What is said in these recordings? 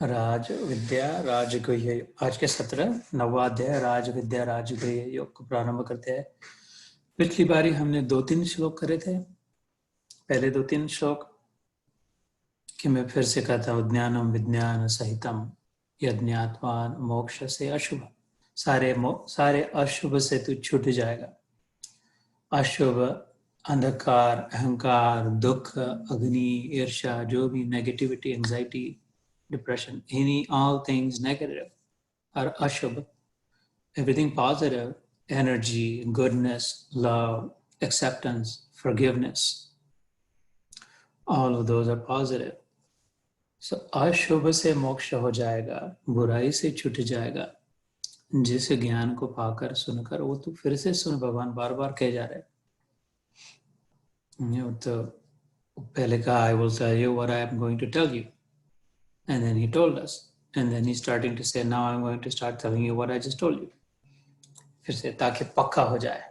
राज विद्या राजगुह्य योग। आज के सत्र नवाध्याय राज विद्या राजगुह्य योग को प्रारंभ करते हैं। पिछली बारी हमने 2-3 श्लोक करे थे। पहले 2-3 श्लोक कि मैं फिर से कहता हूँ, ज्ञानम विज्ञान सहितम यज्ञात्मान मोक्ष से अशुभ। सारे अशुभ से तू छूट जाएगा। अशुभ, अंधकार, अहंकार, दुख, अग्नि, ईर्ष्या, जो भी negativity, anxiety, depression, all things negative are ashubha. Everything positive, energy, goodness, love, acceptance, forgiveness, all of those are positive. So अशुभ से मोक्ष हो जाएगा, बुराई से छूट जाएगा। जिस ज्ञान को पाकर सुनकर, वो तो फिर से सुन, भगवान बार बार कह जा रहे हैं। तो पहले कहा, I will tell you what I am going to tell you. And then he told us. And then he's starting to say, now I'm going to start telling you what I just told you. फिर से, ताकि पक्का हो जाए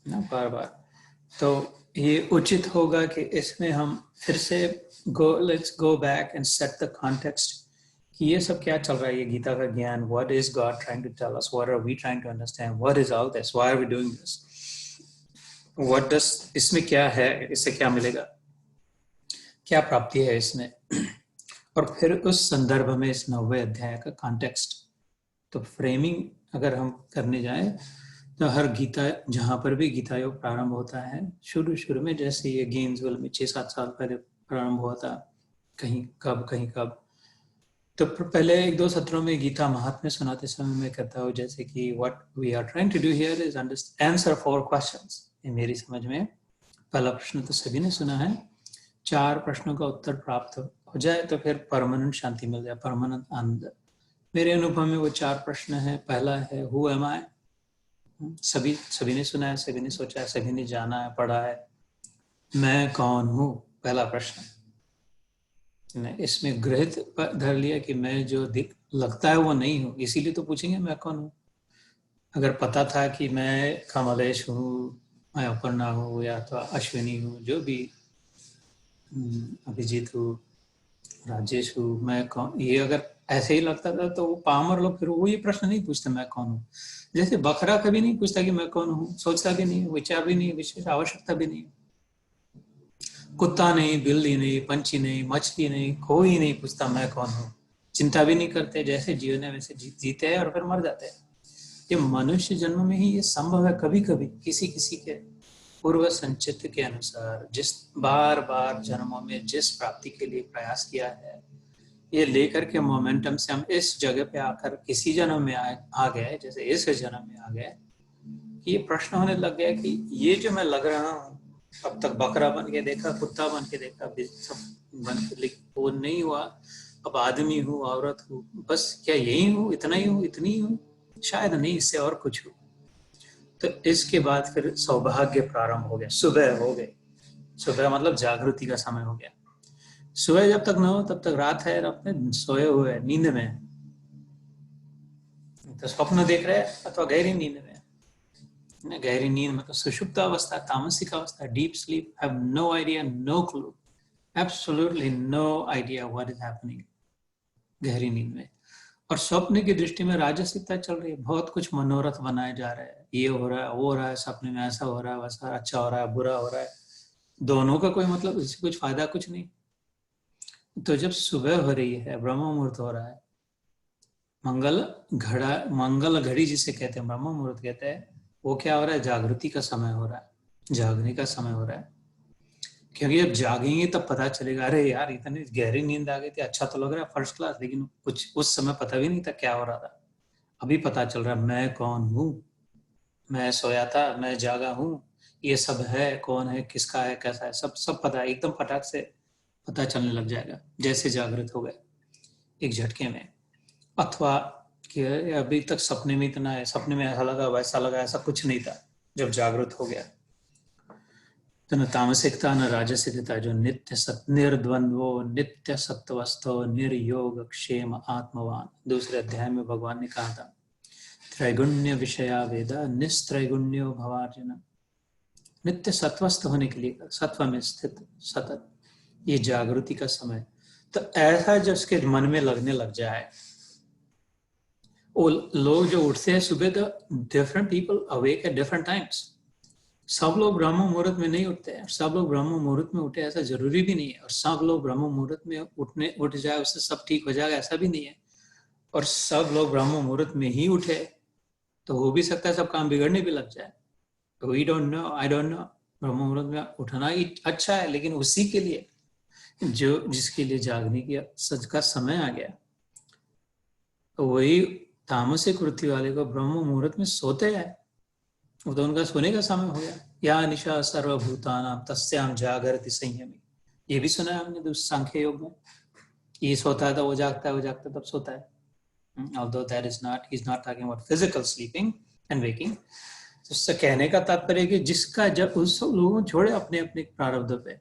ना बार बार। तो ये उचित होगा कि इसमें हम फिर से let's go back and set the context कि ये सब क्या चल रहा है, ये गीता का ज्ञान। What is God trying to tell us? What are we trying to understand? What is all this? Why are we doing this? What does, इसमें क्या है, इससे क्या मिलेगा, क्या प्राप्ति है इसमें। और फिर उस संदर्भ में इस 9वें अध्याय का कॉन्टेक्स्ट, तो फ्रेमिंग अगर हम करने जाएं तो हर गीता, जहां पर भी गीता योग प्रारंभ होता है, शुरू में जैसे ये गेन्सविल में 6-7 साल पहले प्रारंभ हुआ था, कहीं कब। तो पहले 1-2 सत्रों में गीता महात्म्य सुनाते समय मैं कहता हूँ जैसे कि what we are trying to do here is answer 4 questions. मेरी समझ में पहला प्रश्न तो सभी ने सुना है, 4 प्रश्नों का उत्तर प्राप्त हो जाए तो फिर परमानेंट शांति मिल जाए, परमानेंट आनंद। मेरे अनुभव में वो 4 प्रश्न है। पहला है हु एम आई। सभी ने सुना है, सभी ने सोचा है, सभी ने जाना है, पढ़ा है, मैं कौन हूँ, पहला प्रश्न। इसमें गृहित धर लिया कि मैं जो लगता है वो नहीं हूँ, इसीलिए तो पूछेंगे मैं कौन हूँ। अगर पता था कि मैं कमलेश हूँ, मैं अपर्णा हूँ, या तो अश्विनी हूँ, जो भी, अभिजीत हूँ, राजेश हूँ, मैं कौन, ये अगर ऐसे ही लगता था तो वो पामर लोग फिर वो ये प्रश्न नहीं पूछते मैं कौन हूँ। जैसे बकरा कभी नहीं पूछता कि मैं कौन हूँ, सोचता भी नहीं, विचार भी नहीं, विशेष आवश्यकता भी नहीं। कुत्ता नहीं, बिल्ली नहीं, पंछी नहीं, मछली नहीं, कोई नहीं पूछता मैं कौन हूँ। चिंता भी नहीं करते, जैसे जीवन है वैसे जीते हैं और फिर मर जाते हैं। ये मनुष्य जन्म में ही ये संभव है। कभी कभी किसी के पूर्व संचित के अनुसार जिस बार जन्मों में जिस प्राप्ति के लिए प्रयास किया है, ये लेकर के मोमेंटम से हम इस जगह पे आकर किसी जन्म में आ गए, जैसे इस जन्म में आ गए, कि ये प्रश्न होने लग गया कि ये जो मैं लग रहा हूँ, अब तक बकरा बन के देखा, कुत्ता बन के देखा, वो नहीं हुआ, अब आदमी हूँ, औरत हूँ, बस क्या यही हूँ, इतना ही हूँ, इतनी ही हूँ, शायद नहीं, इससे और कुछ हूँ। तो इसके बाद फिर सौभाग्य प्रारंभ हो गया, सुबह हो गई। सुबह मतलब जागृति का समय हो गया। सुबह जब तक न हो तब तक रात है, अपने सोए हुए नींद में, तो स्वप्न देख रहे हैं अथवा गहरी नींद में। गहरी नींद में तो सुषुप्त अवस्था, तामसिक अवस्था, deep sleep, have no idea, no clue, absolutely no idea what is happening गहरी नींद में। और स्वप्न की दृष्टि में राजसिकता चल रही है, बहुत कुछ मनोरथ बनाए जा रहे हैं, ये हो रहा है, वो हो रहा है, सपने में ऐसा हो रहा है, वैसा, अच्छा हो रहा है, बुरा हो रहा है, दोनों का कोई मतलब, इससे कुछ फायदा कुछ नहीं। तो जब सुबह हो रही है, ब्रह्म मुहूर्त हो रहा है, मंगल घड़ी जिसे कहते हैं, ब्रह्म मुहूर्त कहते हैं, वो क्या हो रहा है, जागृति का समय हो रहा है, जागने का समय हो रहा है। क्योंकि जब जागेंगे तब पता चलेगा, अरे यार इतनी गहरी नींद आ गई थी, अच्छा तो लग रहा है, फर्स्ट क्लास, लेकिन कुछ उस समय पता भी नहीं था क्या हो रहा था। अभी पता चल रहा है मैं कौन हूँ, मैं सोया था, मैं जागा हूँ, ये सब है, कौन है, किसका है, कैसा है, सब पता है, एकदम फटाक से पता चलने लग जाएगा, जैसे जागृत हो गए एक झटके में। अथवा कि अभी तक सपने में इतना है, सपने में ऐसा लगा, वैसा लगा, ऐसा कुछ नहीं था जब जागृत हो गया। तो न तामसिकता न राजसिकता, जो नित्य निर्द्वंद्वो नित्य सत्वस्थो निर्योग क्षेम आत्मवान, दूसरे अध्याय में भगवान ने कहा था, त्रैगुण्य विषया वेदा निस्त्रैगुण्यो भवार्जुन। नित्य सत्वस्थ होने के लिए, सत्व में स्थित सतत, ये जागृति का समय। तो ऐसा जो उसके मन में लगने लग जाए, वो लोग जो उठते हैं सुबह, तो different people awake at different times. सब लोग ब्रह्म मुहूर्त में नहीं उठते हैं, सब लोग ब्रह्म मुहूर्त में उठे ऐसा जरूरी भी नहीं है, और सब लोग ब्रह्म मुहूर्त में उठ जाए उससे सब ठीक हो जाएगा ऐसा भी नहीं है, और सब लोग ब्रह्म मुहूर्त में ही उठे तो हो भी सकता है सब काम बिगड़ने भी लग जाए। We don't know, I don't know. ब्रह्म मुहूर्त में उठना ही अच्छा है, लेकिन उसी के लिए जो जिसके लिए जागने की सच का समय आ गया, तो वही तामसिक वृत्ति वाले को ब्रह्म मुहूर्त में सोते हैं, वो तो उनका सोने का समय हो गया। या निशा सर्वभूतानाम तस्याम जागरति संयमी, ये भी सुना है हमने सांख्य योग में। ये सोता है तो वो जागता है, वो जागता है तब सोता है। Although that is not, he's not talking about physical sleeping and waking. तो उससे कहने का तात्पर्य कि जिसका जब उस लोगों छोड़े अपने अपने प्रारब्ध पे,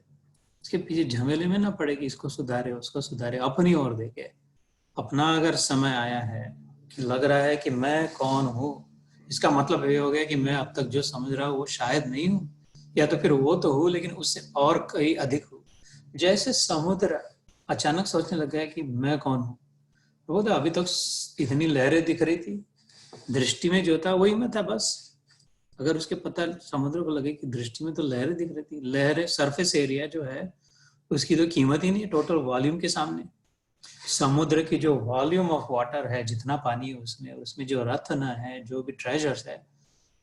इसके पीछे झमेले में ना पड़े कि इसको सुधारे उसको सुधारे, अपनी ओर देखे। अपना अगर समय आया है कि लग रहा है कि मैं कौन हूँ, इसका मतलब ये हो गया कि मैं अब तक जो समझ रहा हूँ वो शायद नहीं हूँ, या तो फिर वो तो हूँ लेकिन उससे और कहीं अधिक हूँ। जैसे समुद्र अचानक सोचने लग गया कि मैं कौन हूँ, वो तो अभी तक इतनी लहरें दिख रही थी, दृष्टि में जो था वही मैं था बस। अगर उसके पता समुद्र को लगे कि दृष्टि में तो लहरें दिख रही थी, लहरें सरफेस एरिया जो है उसकी तो कीमत ही नहीं है टोटल वॉल्यूम के सामने। समुद्र की जो वॉल्यूम ऑफ वाटर है, जितना पानी है उसमें, उसमें जो रत्न है, जो भी ट्रेजर्स है,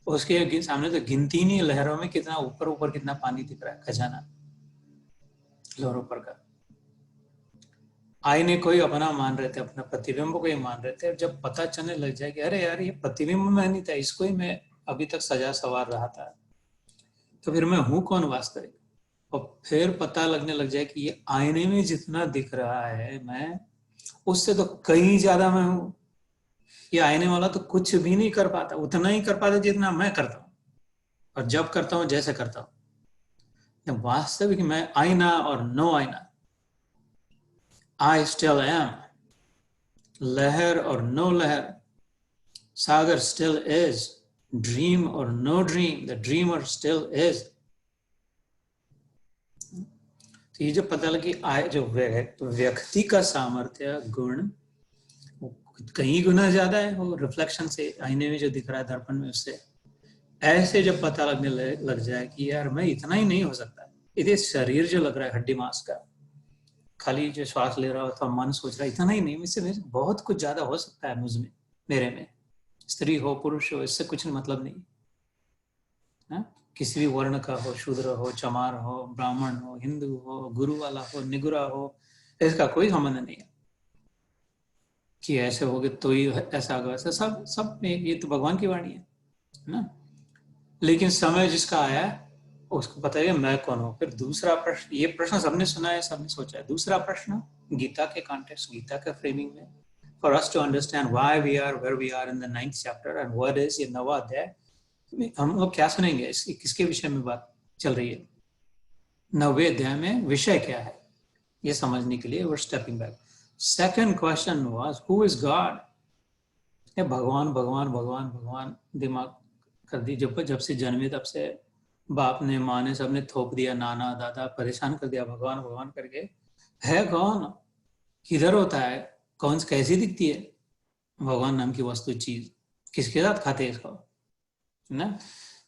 उसके सामने तो गिनती नहीं, लहरों में कितना ऊपर ऊपर कितना पानी दिख रहा है, खजाना लहरों पर का। आईने को ही अपना मान रहे थे, अपना प्रतिबिंब को ही मान रहे थे, और जब पता चलने लग जाए कि अरे यार ये प्रतिबिंब में नहीं था, इसको ही मैं अभी तक सजा सवार रहा था, तो फिर मैं हूं कौन वास्तविक। और फिर पता लगने लग जाए कि ये आईने में जितना दिख रहा है मैं, उससे तो कहीं ज्यादा मैं हूं। ये आईने वाला तो कुछ भी नहीं कर पाता, उतना ही कर पाता जितना मैं करता हूँ, और जब करता हूँ जैसे करता हूँ। वास्तविक मैं आईना और नो आईना, आई स्टिल एम, लहर और नो लहर, सागर स्टिल इज, ड्रीम और no dream, the dreamer still is. तो ये जो पता लगे जो व्यक्ति का सामर्थ्य गुण कहीं गुना ज्यादा है, वो रिफ्लेक्शन से आईने में जो दिख रहा है दर्पण में उससे, ऐसे जब पता लगने लग जाए कि यार मैं इतना ही नहीं हो सकता, ये शरीर जो लग रहा है हड्डी मांस का, खाली जो श्वास ले रहा हो तो मन सोच रहा है इतना ही नहीं, मुझसे बहुत कुछ ज्यादा हो सकता है मुझ में, मेरे में, स्त्री हो पुरुष हो इससे कुछ मतलब नहीं है, किसी भी वर्ण का हो, शूद्र हो, चमार हो, ब्राह्मण हो, हिंदू हो, गुरु वाला हो, निगुरा हो, इसका कोई संबंध नहीं है कि ऐसे होगे तो ही ऐसा होगा, ऐसा सब सब में, ये तो भगवान की वाणी है ना। लेकिन समय जिसका आया उसको पता है मैं कौन हूं। फिर दूसरा प्रश्न, ये प्रश्न सबने सुना है, सबने सोचा है। दूसरा प्रश्न गीता के कॉन्टेक्स्ट, गीता के फ्रेमिंग में, for us to understand why we are where we are in the 9th chapter and what is ये नवा अध्याय, हम लोग क्या सुनेंगे, किसके विषय में बात चल रही है, 9वें अध्याय में विषय क्या है, ये समझने के लिए we are stepping back. Second question was who is God. भगवान भगवान भगवान भगवान दिमाग कर दी, जब से जन्मे तब से बाप ने, माँ ने, सबने थोप दिया, नाना दादा परेशान कर दिया भगवान भगवान करके। है कौन, किधर होता है, कौन कैसी दिखती है भगवान नाम की वस्तु चीज, किसके साथ खाते हैं इसको ना।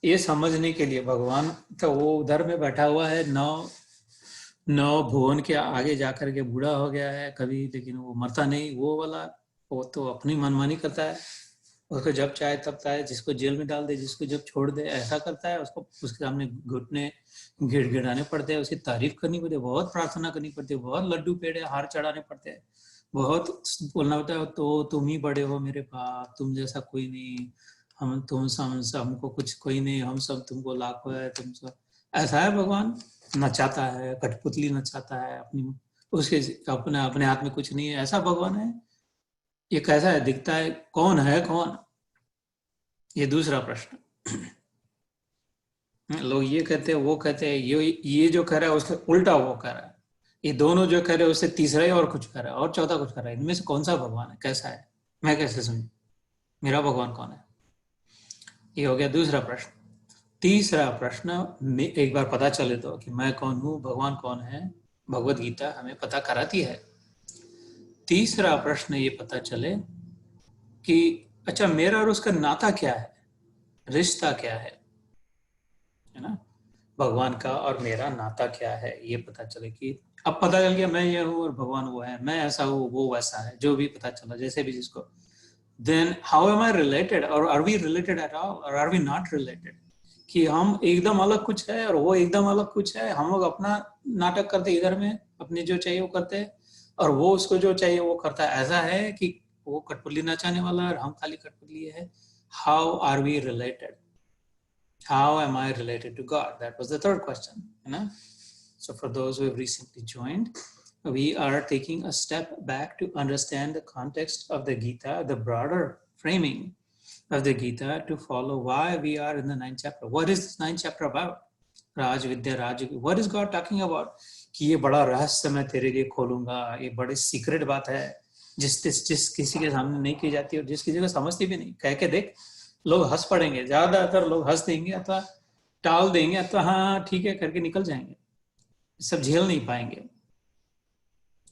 ये समझने के लिए भगवान तो वो उधर में बैठा हुआ है, नौ भुवन के आगे जाकर के बूढ़ा हो गया है कभी, लेकिन वो मरता नहीं, वो वाला, वो तो अपनी मनमानी करता है, उसको जब चाहे तब चाहे, जिसको जेल में डाल दे, जिसको जब छोड़ दे, ऐसा करता है। उसको उसके सामने घुटने गिड़गिड़ाने पड़ते हैं, उसकी तारीफ करनी पड़ती है, बहुत प्रार्थना करनी पड़ती है, बहुत लड्डू पेड़े हार चढ़ाने पड़ते हैं, बहुत बोलना होता है तो तुम ही बड़े हो मेरे बाप, तुम जैसा कोई नहीं, हमको कुछ कोई नहीं, हम सब तुमको लाखों है, तुम सब, ऐसा है भगवान। नचाता है, कठपुतली नचाता है अपनी, उसके अपने अपने हाथ में कुछ नहीं है, ऐसा भगवान है। ये कैसा है, दिखता है, कौन है कौन, ये दूसरा प्रश्न। लोग ये कहते हैं वो कहते हैं, ये जो कह रहा है उसके उल्टा वो कह रहा है, ये दोनों जो कह रहे हैं उससे तीसरा ही और कुछ कर रहा है, और चौथा कुछ कर रहा है, इनमें से कौन सा भगवान है, कैसा है, मैं कैसे समझूं, मेरा भगवान कौन है। ये हो गया दूसरा प्रश्न। तीसरा प्रश्न, एक बार पता चले तो कि मैं कौन हूँ, भगवान कौन है, भगवत गीता हमें पता कराती है तीसरा प्रश्न ये पता चले कि अच्छा मेरा और उसका नाता क्या है, रिश्ता क्या है ना, भगवान का और मेरा नाता क्या है, ये पता चले कि अब पता चल गया मैं ये हूँ और भगवान वो है, मैं ऐसा हूँ वो वैसा है, जो भी पता चला जैसे भी जिसको, then how am I related or are we related at all or are we not related, कि हम एकदम अलग कुछ है और वो एकदम अलग कुछ है, हम लोग अपना नाटक करते इधर में, अपने जो चाहिए वो करते हैं और वो उसको जो चाहिए वो करता है, ऐसा है कि वो कठपुतली नचाने वाला है और हम खाली कठपुतली है, how are we related, how am I related to God, that was the third question, you know? So for those who have recently joined, we are taking a step back to understand the context of the Gita, the broader framing of the Gita, to follow why we are in the 9th chapter. What is this 9th chapter about? Raj Vidya, Raj, what is God talking about? कि ये बड़ा रहस्य मैं तेरे लिए खोलूंगा, ये बड़ी सीक्रेट बात है जिस किसी के सामने नहीं की जाती और जिस किसी को समझती भी नहीं, कह के देख लोग हंस पड़ेंगे, ज्यादातर लोग हंस देंगे अथवा टाल देंगे अथवा हाँ ठीक है करके निकल जाएंगे, सब झेल नहीं पाएंगे,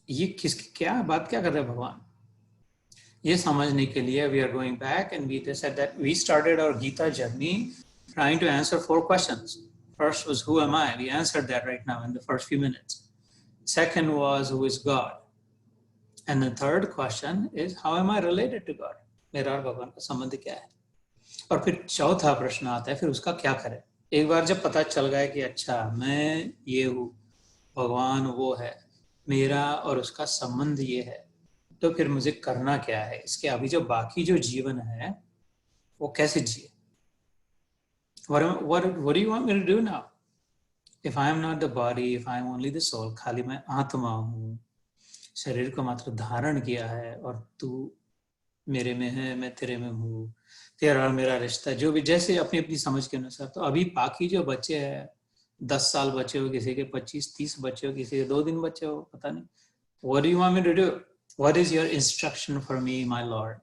ये किसकी क्या बात क्या कर रहे हैं भगवान, ये समझने के लिए we are going back and we said that we started our Gita journey trying to answer 4 questions. First was who am I? We answered that right now in the first few minutes. Second was who is God? And the third question is how am I related to God? मेरा और भगवान का संबंध क्या है? और फिर चौथा प्रश्न आता है फिर उसका क्या करें? एक बार जब पता चल गया कि अच्छा मैं ये हूँ, भगवान वो है, मेरा और उसका संबंध ये है, तो फिर मुझे करना क्या है, इसके अभी जो बाकी जो जीवन है वो कैसे जिए? What do you want me to do now? If I am not the body, if I am only the soul, खाली मैं आत्मा हूँ, शरीर को मात्र धारण किया है और तू मेरे में है, मैं तेरे में हूँ, तेरा और मेरा रिश्ता जो भी जैसे अपनी अपनी समझ के अनुसार, तो अभी बाकी जो बच्चे हैं 10 साल बच्चे हो, किसी के 25-30 बच्चे हो, किसी के 2 दिन बच्चे हो, पता नहीं, what do you want me to do? What is your instruction for me, my Lord?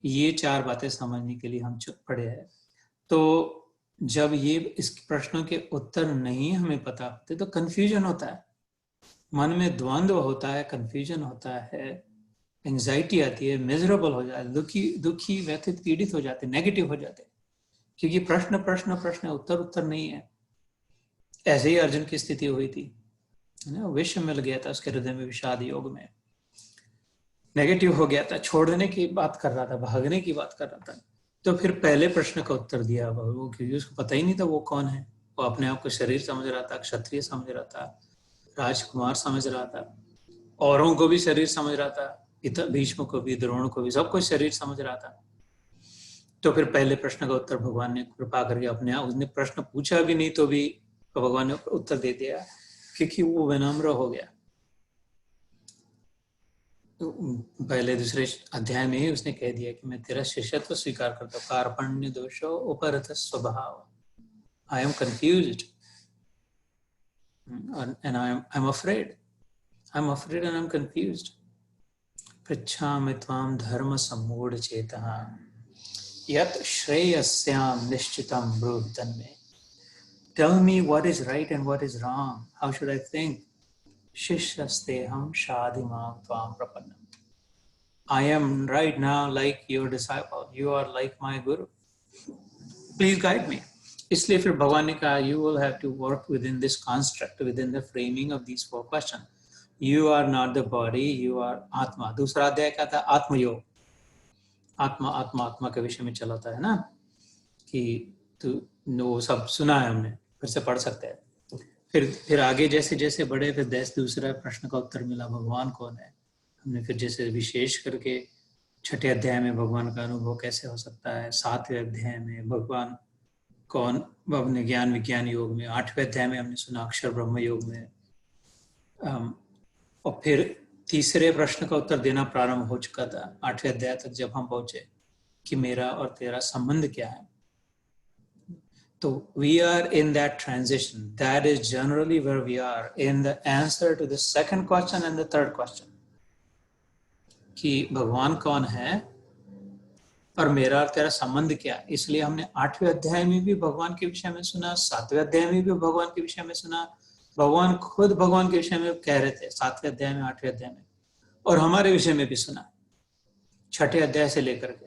ये 4 बातें समझने के लिए हम चुप पड़े हैं। तो जब ये इस प्रश्नों के उत्तर नहीं हमें पता होते तो कंफ्यूजन होता है, मन में द्वंद्व होता है, कंफ्यूजन होता है, एंजाइटी आती है, मिजरेबल हो जाए, दुखी व्यथित पीड़ित हो जाते, नेगेटिव हो जाते, क्योंकि प्रश्न उत्तर नहीं है। ऐसे ही अर्जुन की स्थिति हुई थी, विष मिल गया था उसके हृदय में, विषाद योग में नेगेटिव हो गया था, छोड़ने की बात कर रहा था, भागने की बात कर रहा था, तो फिर पहले प्रश्न का उत्तर दिया वो, क्योंकि उसको पता ही नहीं था वो कौन है, वो अपने आप को शरीर समझ रहा था, क्षत्रिय समझ रहा था, राजकुमार समझ रहा था, औरों को भी शरीर समझ रहा था, भीष्म को भी, द्रोण को भी, सबको शरीर समझ रहा था। तो फिर पहले प्रश्न का उत्तर भगवान ने कृपा करके अपने आप, उसने प्रश्न पूछा भी नहीं तो भी भगवान ने उत्तर दे दिया, क्योंकि वो विनम्र हो गया। पहले दूसरे अध्याय में ही उसने कह दिया कि मैं तेरा शिष्यत्व स्वीकार करता हूँ, कार्पण्य दोषो उपरत स्वभाव, I am confused and I'm afraid and I'm confused. पृच्छामि त्वां धर्म सम्मूढ़ चेतः यत् श्रेयस्यां निश्चितं ब्रूहि तन्मे. Tell me what is right and what is wrong. How should I think? शिष्यस्तेहं शाधिमां त्वां प्रपन्नम्. I am right now like your disciple. You are like my guru. Please guide me. इसलिए फिर भगवान ने कहा you will have to work within this construct, within the framing of these 4 questions. You are not the body, you are आत्मा. दूसरा अध्याय क्या था? आत्मयोग. आत्मा के विषय में चलाता है ना, कि तू वो सब सुना है हमने, फिर से पढ़ सकते हैं। फिर आगे जैसे जैसे बढ़े, फिर दूसरा प्रश्न का उत्तर मिला, भगवान कौन है। हमने फिर जैसे विशेष करके 6ठे अध्याय में भगवान का अनुभव कैसे हो सकता है, 7वें अध्याय में भगवान कौन, अपने ज्ञान विज्ञान योग में, 8वें अध्याय में हमने सुना अक्षर ब्रह्म योग में, और फिर तीसरे प्रश्न का उत्तर देना प्रारंभ हो चुका था 8वें अध्याय तक जब हम पहुंचे कि मेरा और तेरा संबंध क्या है। तो we are in that transition. That is generally where we are in the answer to the second question and the third question. कि भगवान कौन है और मेरा और तेरा संबंध क्या है। इसलिए हमने 8वें अध्याय में भी भगवान के विषय में सुना, 7वें अध्याय में भी भगवान के विषय में सुना। भगवान खुद भगवान के विषय में कह रहे थे 7वें अध्याय में, 8वें अध्याय में, और हमारे विषय में भी सुना, छठे अध्याय से लेकर के,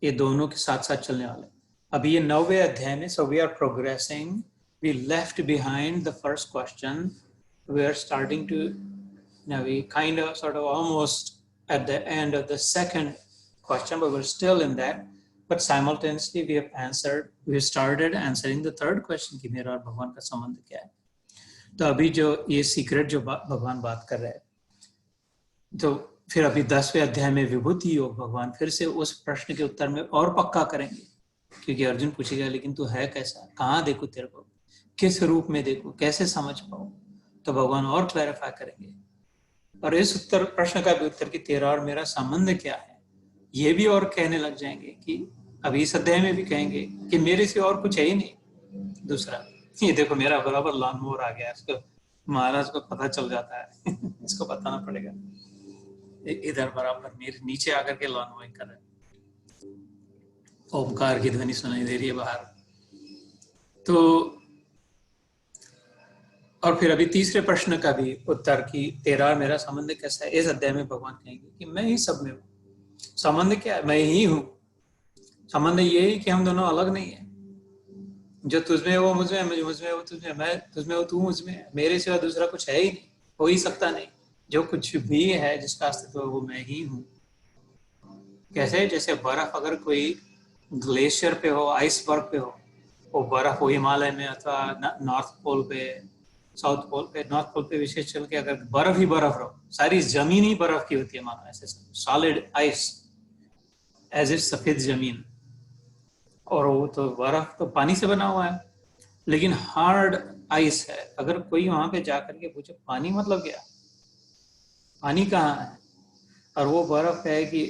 ये दोनों के साथ साथ चलने वाले। अभी ये 9वें अध्याय में, so we are progressing, we left behind the first question, we are starting to, now we kind of sort of almost at the end of the second question, but we're still in that, but simultaneously we started answering the third question कि मेरा और भगवान का संबंध क्या है। तो अभी जो ये सीक्रेट जो भगवान बात कर रहे हैं, तो फिर अभी 10वें अध्याय में विभूति योग भगवान फिर से उस प्रश्न के उत्तर में और पक्का करेंगे, क्योंकि अर्जुन पूछेगा लेकिन तू है कैसा, कहाँ देखूं तेरे को, किस रूप में देखूं, कैसे समझ पाऊं, तो भगवान और क्लैरिफाई करेंगे। और इस उत्तर प्रश्न का भी उत्तर कि तेरा और मेरा संबंध क्या है, ये भी और कहने लग जाएंगे कि अभी इस अध्याय में भी कहेंगे कि मेरे से और कुछ है ही नहीं दूसरा। ये देखो मेरा बराबर लॉन मोर आ गया, इसको महाराज को पता चल जाता है इसको बताना पड़ेगा, इधर बराबर मेरे नीचे आकर के लॉन मोइंग कर रहे हैं, ओमकार की ध्वनि सुनाई दे रही है बाहर। तो और फिर अभी तीसरे प्रश्न का भी उत्तर कि तेरा और मेरा संबंध कैसा है, इस अध्याय में भगवान कहेंगे कि मैं ही सब में हूँ। संबंध क्या है, मैं ही हूँ। संबंध ये ही कि हम दोनों अलग नहीं है, जो तुझमें है वो मुझमें, मुझमें वो तुझमें, मैं तुझमें हो तू मुझमें, मेरे सिवा दूसरा कुछ है ही नहीं, हो ही सकता नहीं। जो कुछ भी है जिसका अस्तित्व है वो मैं ही हूँ। कैसे, जैसे बर्फ अगर कोई ग्लेशियर पे हो, आइसबर्ग पे हो, वो बर्फ हो हिमालय में अथवा नॉर्थ पोल पे, साउथ पोल पे, नॉर्थ पोल पे विशेष चल के अगर बर्फ ही बर्फ रहो, सारी जमीन ही बर्फ की होती है, मानो ऐसे सॉलिड आइस, एज इफ सफेद जमीन, और वो तो बर्फ तो पानी से बना हुआ है, लेकिन हार्ड आइस है। अगर कोई वहां पे जाकर के पूछे पानी मतलब क्या, पानी कहाँ है, और वो बर्फ है कि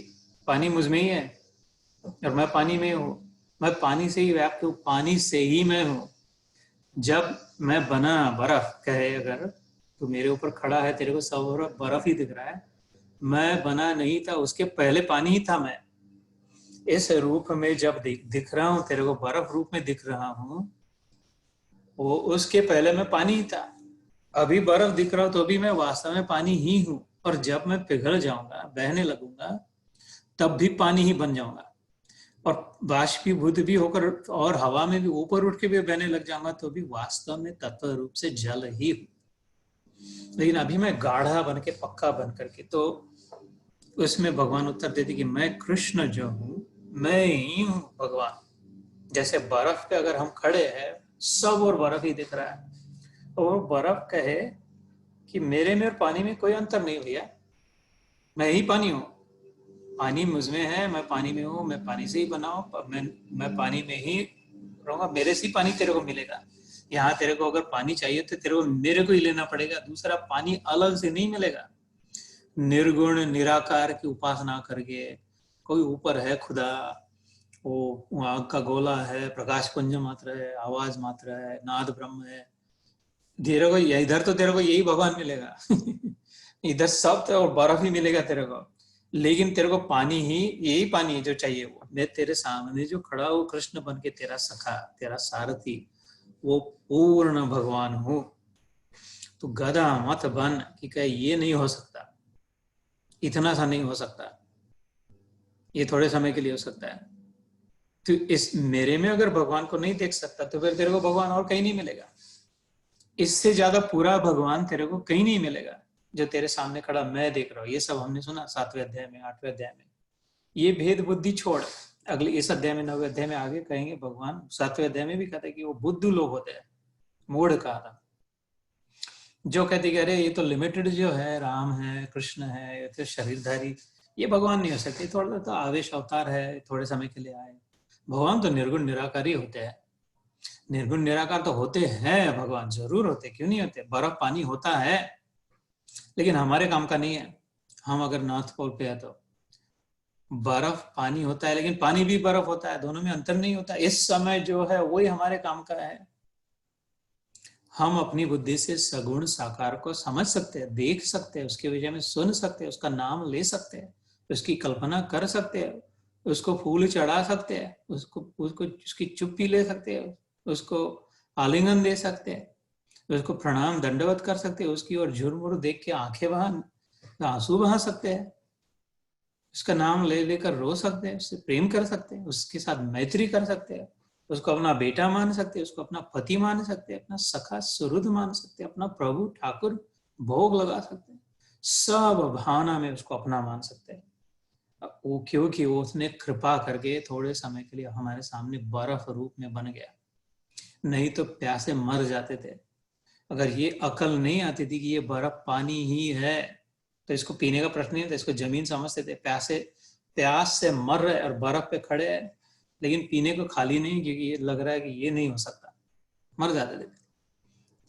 पानी मुझ में ही है और मैं पानी में हूँ, मैं पानी से ही व्याप्त हूँ, पानी से ही मैं हूँ। जब मैं बना बर्फ कहे, अगर तो मेरे ऊपर खड़ा है, तेरे को सब बर्फ ही दिख रहा है, मैं बना नहीं था, उसके पहले पानी ही था। मैं इस रूप में जब दिख रहा हूं, तेरे को बर्फ रूप में दिख रहा हूं, वो उसके पहले मैं पानी ही था। अभी बर्फ दिख रहा हूं तो भी मैं वास्तव में पानी ही हूं, और जब मैं पिघल जाऊंगा, बहने लगूंगा, तब भी पानी ही बन जाऊंगा, और बाष्पीभूत भी होकर और हवा में भी ऊपर उठ के भी बहने लग जाऊंगा, तो भी वास्तव में तत्व रूप से जल ही हूं। लेकिन अभी मैं गाढ़ा बन के, पक्का बन करके, तो उसमें भगवान उत्तर देते कि मैं कृष्ण जो हूं, मैं ही हूं भगवान। जैसे बर्फ पे अगर हम खड़े हैं, सब और बर्फ ही दिख रहा है, और बर्फ कहे कि मेरे में और पानी में कोई अंतर नहीं भैया, मैं ही पानी हूँ, पानी मुझमें है, मैं पानी में हूँ, मैं पानी से ही बना हूँ, मैं पानी में ही रहूंगा, मेरे से ही पानी तेरे को मिलेगा। यहाँ तेरे को अगर पानी चाहिए तो तेरे को मेरे को ही लेना पड़ेगा, दूसरा पानी अलग से नहीं मिलेगा। निर्गुण निराकार की उपासना करके, कोई ऊपर है खुदा, वो आग का गोला है, प्रकाश पुंज मात्र है, आवाज मात्र है, नाद ब्रह्म है, तेरे को इधर तो तेरे को यही भगवान मिलेगा इधर सब तो बर्फ ही मिलेगा तेरे को, लेकिन तेरे को पानी ही, यही पानी है जो चाहिए। वो मैं तेरे सामने जो खड़ा हूँ, कृष्ण बन के तेरा सखा, तेरा सारथी, वो पूर्ण भगवान हूँ। तो गधा मत बन कि कहे ये नहीं हो सकता, इतना सा नहीं हो सकता, ये थोड़े समय के लिए हो सकता है। तो इस मेरे में अगर भगवान को नहीं देख सकता, तो फिर तेरे को भगवान और कहीं नहीं मिलेगा। इससे ज्यादा पूरा भगवान तेरे को कहीं नहीं मिलेगा, जो तेरे सामने खड़ा मैं देख रहा हूँ। ये सब हमने सुना 7वें अध्याय में, 8वें अध्याय में। ये भेद बुद्धि छोड़, अगले इस अध्याय में, 9वें अध्याय में आगे कहेंगे भगवान, 7वें अध्याय में भी कहते हैं कि वो बुद्धू लोग होते हैं, मूढ़ कहा था, जो कहते कि अरे ये तो लिमिटेड जो है, राम है, कृष्ण है, ये तो शरीरधारी, ये भगवान नहीं हो सकते, थोड़ा तो आवेश अवतार है, थोड़े समय के लिए आए। भगवान तो निर्गुण निराकारी होते हैं। निर्गुण निराकार तो होते हैं भगवान, जरूर होते, क्यों नहीं होते। बर्फ पानी होता है, लेकिन हमारे काम का नहीं है। हम अगर नॉर्थ पोल पे है तो बर्फ पानी होता है, लेकिन पानी भी बर्फ होता है, दोनों में अंतर नहीं होता। इस समय जो है वही हमारे काम का है। हम अपनी बुद्धि से सगुण साकार को समझ सकते हैं, देख सकते हैं, उसके विषय में सुन सकते हैं, उसका नाम ले सकते हैं, उसकी कल्पना कर सकते हैं, उसको फूल चढ़ा सकते हैं, उसको उसकी चुप्पी ले सकते हैं, उसको आलिंगन दे सकते हैं, उसको प्रणाम दंडवत कर सकते हैं, उसकी ओर झुरमुर देख के आंखें बहा तो आंसू बहा सकते हैं, उसका नाम ले लेकर रो सकते हैं, उससे प्रेम कर सकते हैं, उसके साथ मैत्री कर सकते हैं, उसको अपना बेटा मान सकते हैं, उसको अपना पति मान सकते हैं, अपना सखा सुहृद मान सकते हैं, अपना प्रभु ठाकुर भोग लगा सकते हैं, सब भावना में उसको अपना मान सकते हैं। वो क्योंकि वो उसने कृपा करके थोड़े समय के लिए हमारे सामने बर्फ रूप में बन गया, नहीं तो प्यासे मर जाते थे। अगर ये अकल नहीं आती थी कि ये बर्फ पानी ही है, तो इसको पीने का प्रश्न नहीं था, इसको जमीन समझते थे। प्यास से मर रहे और बर्फ पे खड़े हैं, लेकिन पीने को खाली नहीं, क्योंकि ये लग रहा है कि ये नहीं हो सकता, मर जाते थे।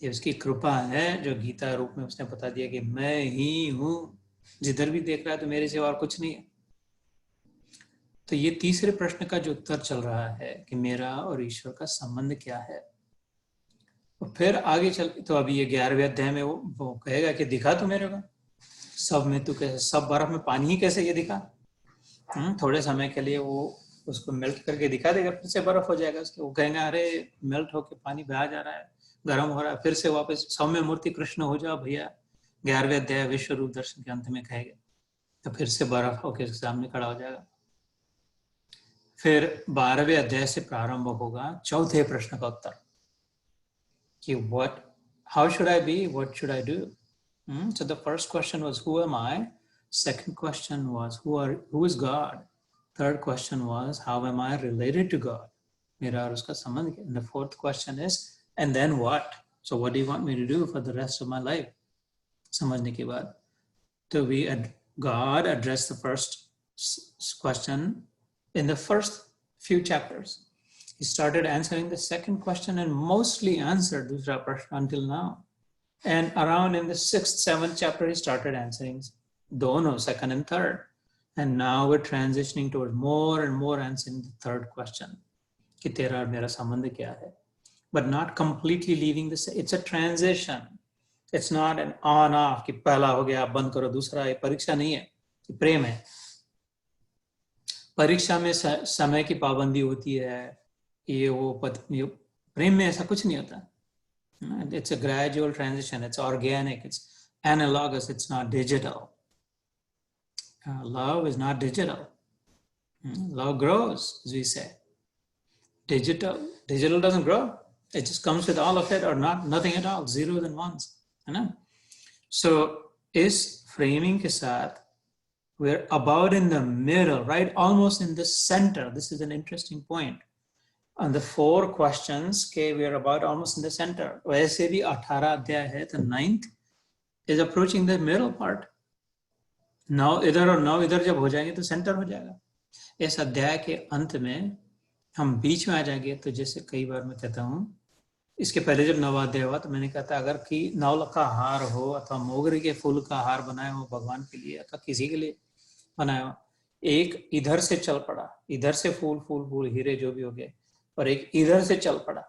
ये उसकी कृपा है जो गीता रूप में उसने बता दिया कि मैं ही हूं, जिधर भी देख रहा है तो मेरे सिवा और कुछ नहीं है। तो ये तीसरे प्रश्न का जो उत्तर चल रहा है कि मेरा और ईश्वर का संबंध क्या है। और फिर आगे चल, तो अभी ये 11वें अध्याय में वो कहेगा कि दिखा तू मेरे को, सब में तू कैसे, सब बर्फ में पानी ही कैसे ये दिखा। थोड़े समय के लिए वो उसको मेल्ट करके दिखा देगा, फिर से बर्फ हो जाएगा उसके। वो कहेंगे अरे मेल्ट होके पानी बहा जा रहा है, गर्म हो रहा है, फिर से वापस सौम्य मूर्ति कृष्ण हो जाओ भैया। 11वें अध्याय विश्व रूप दर्शन के अंत में कहेगा, तो फिर से बर्फ होके सामने खड़ा हो जाएगा। फिर 12वें अध्याय से प्रारंभ होगा चौथे प्रश्न का उत्तर कि what, how should I be, what should I do? So the first question was who am I? Second question was who is God? Third question was how am I related to God? मेरा और उसका संबंध क्या? And the fourth question is and then what? So what do you want me to do for the rest of my life? समझने के बाद तो God addressed the first question in the first few chapters. He started answering the second question and mostly answered दूसरा प्रश्न until now. And around in the 6th, 7th chapter, he started answering dono, second and third. And now we're transitioning towards more and more answering the third question. कि तेरा और मेरा संबंध क्या है? But not completely leaving this. It's a transition. It's not an on off कि पहला हो गया बंद करो दूसरा। ये परीक्षा नहीं है, ये प्रेम है। परीक्षा में समय की पाबंदी होती है, ये वो प्रेम में ऐसा कुछ नहीं होता। It's a gradual transition. It's organic. It's analogous. It's not digital. Love is not digital. Love grows, as we say. Digital doesn't grow. It just comes with all of it or not, nothing at all, zeros and ones. है ना? So इस framing के साथ we're about in the middle, right? Almost in the center. This is an interesting point. On the 4 questions, okay, we are about almost in the center. वैसे भी 18 अध्याय है, तो 9th is approaching the middle part. 9 इधर और 9 इधर जब हो जाएंगे तो सेंटर हो जाएगा। इस अध्याय के अंत में हम बीच में आ जाएंगे। तो जैसे कई बार मैं कहता हूँ, इसके पहले जब 9वां अध्याय हुआ तो मैंने कहा था अगर कि 9 का हार हो अथवा मोगरे के फूल का हार बनाया हो भगवान के लिए अथवा किसी के लिए बनाया हो, एक इधर से चल पड़ा, इधर से फूल हीरे जो भी हो गए, और एक इधर से चल पड़ा,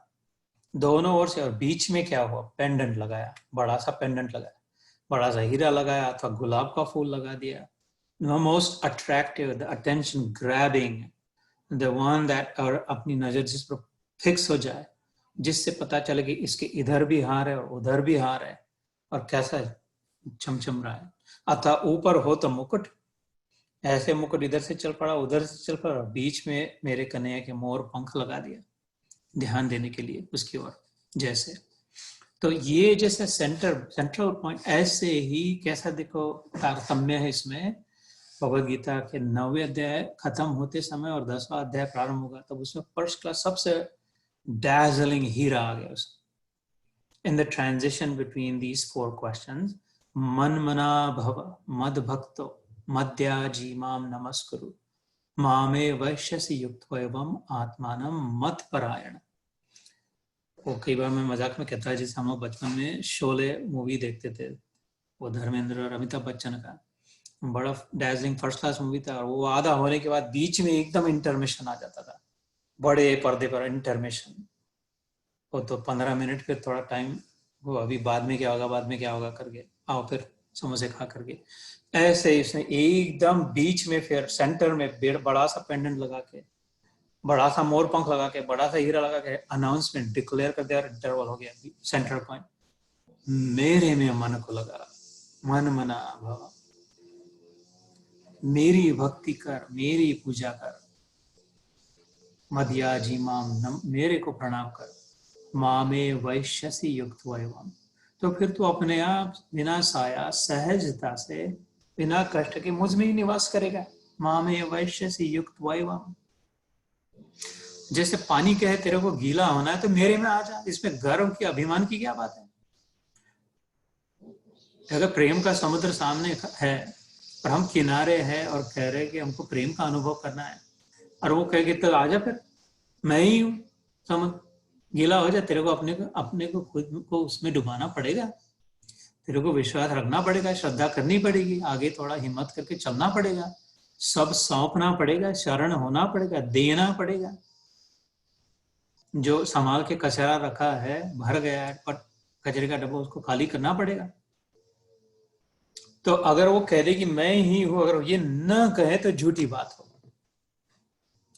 दोनों ओर से, और बीच में क्या हुआ, पेंडेंट लगाया, बड़ा सा पेंडेंट लगाया, बड़ा सा हीरा लगाया अथवा गुलाब का फूल लगा दिया। Most attractive, the attention grabbing, the one that, और अपनी नजर जिस पर फिक्स हो जाए, जिससे पता चले कि इसके इधर भी हार है और उधर भी हार है और कैसा चमचम रहा है। अथवा ऊपर हो तो मुकुट, ऐसे मुकुट इधर से चल पड़ा उधर से चल पड़ा, बीच में मेरे कन्हैया के मोर पंख लगा दिया ध्यान देने के लिए उसकी ओर जैसे। तो ये जैसे सेंट्रल पॉइंट, ऐसे ही कैसा देखो तारतम्य है इसमें। भगवद गीता के 9वें अध्याय खत्म होते समय और 10वां अध्याय प्रारंभ होगा, तब उसमें फर्स्ट क्लास सबसे dazzling हीरा आ गया उसमें। In the transition between these 4 questions, मनमना भव मद भक्तो मद्याजी माम नमस्कुरु मामे वैश्यसि युक्तो एवं आत्मानं मत परायण। वो कई बार मैं मजाक में कहता है, जैसे हम लोग बचपन में शोले मूवी देखते थे, वो धर्मेंद्र और अमिताभ बच्चन का बड़ा डैजलिंग फर्स्ट क्लास मूवी था, और वो आधा होने के बाद बीच में एकदम इंटरमिशन आ जाता था, बड़े पर्दे पर इंटरमिशन। वो तो 15 मिनट फिर थोड़ा टाइम, वो अभी बाद में क्या होगा करके आओ फिर समोसे खा करके, ऐसे इसने एकदम बीच में फिर सेंटर में बड़ा सा पेंडेंट लगा के, बड़ा सा मोर पंख लगा के, बड़ा सा हीरा लगा के अनाउंसमेंट डिक्लेयर कर दिया, इंटरवल हो गया, सेंटर पॉइंट मेरे में मन को लगा, मन मना भव। मेरी भक्ति कर, मेरी पूजा कर। मध्याजी माम, मेरे को प्रणाम कर। मामे वैश्यसी युक्त वैवम, तो फिर तू अपने आप बिना साया सहजता से बिना कष्ट के मुझ में ही निवास करेगा। मामे वैश्यसी युक्त वैवम, जैसे पानी कहे तेरे को गीला होना है तो मेरे में आ जा, इसमें गर्व की अभिमान की क्या बात है। अगर प्रेम का समुद्र सामने है और हम किनारे हैं और कह रहे हैं कि हमको प्रेम का अनुभव करना है, और वो कहेगी तो आजा, फिर मैं ही हूं समुद्र, गीला हो जाए, तेरे को अपने को खुद को उसमें डुबाना पड़ेगा, तेरे को विश्वास रखना पड़ेगा, श्रद्धा करनी पड़ेगी, आगे थोड़ा हिम्मत करके चलना पड़ेगा, सब सौंपना पड़ेगा, शरण होना पड़ेगा, देना पड़ेगा। जो संभाल के कचरा रखा है, भर गया है, पर कचरे का डब्बा, उसको खाली करना पड़ेगा। तो अगर वो कह दे कि मैं ही हूं, अगर ये न कहे तो झूठी बात हो।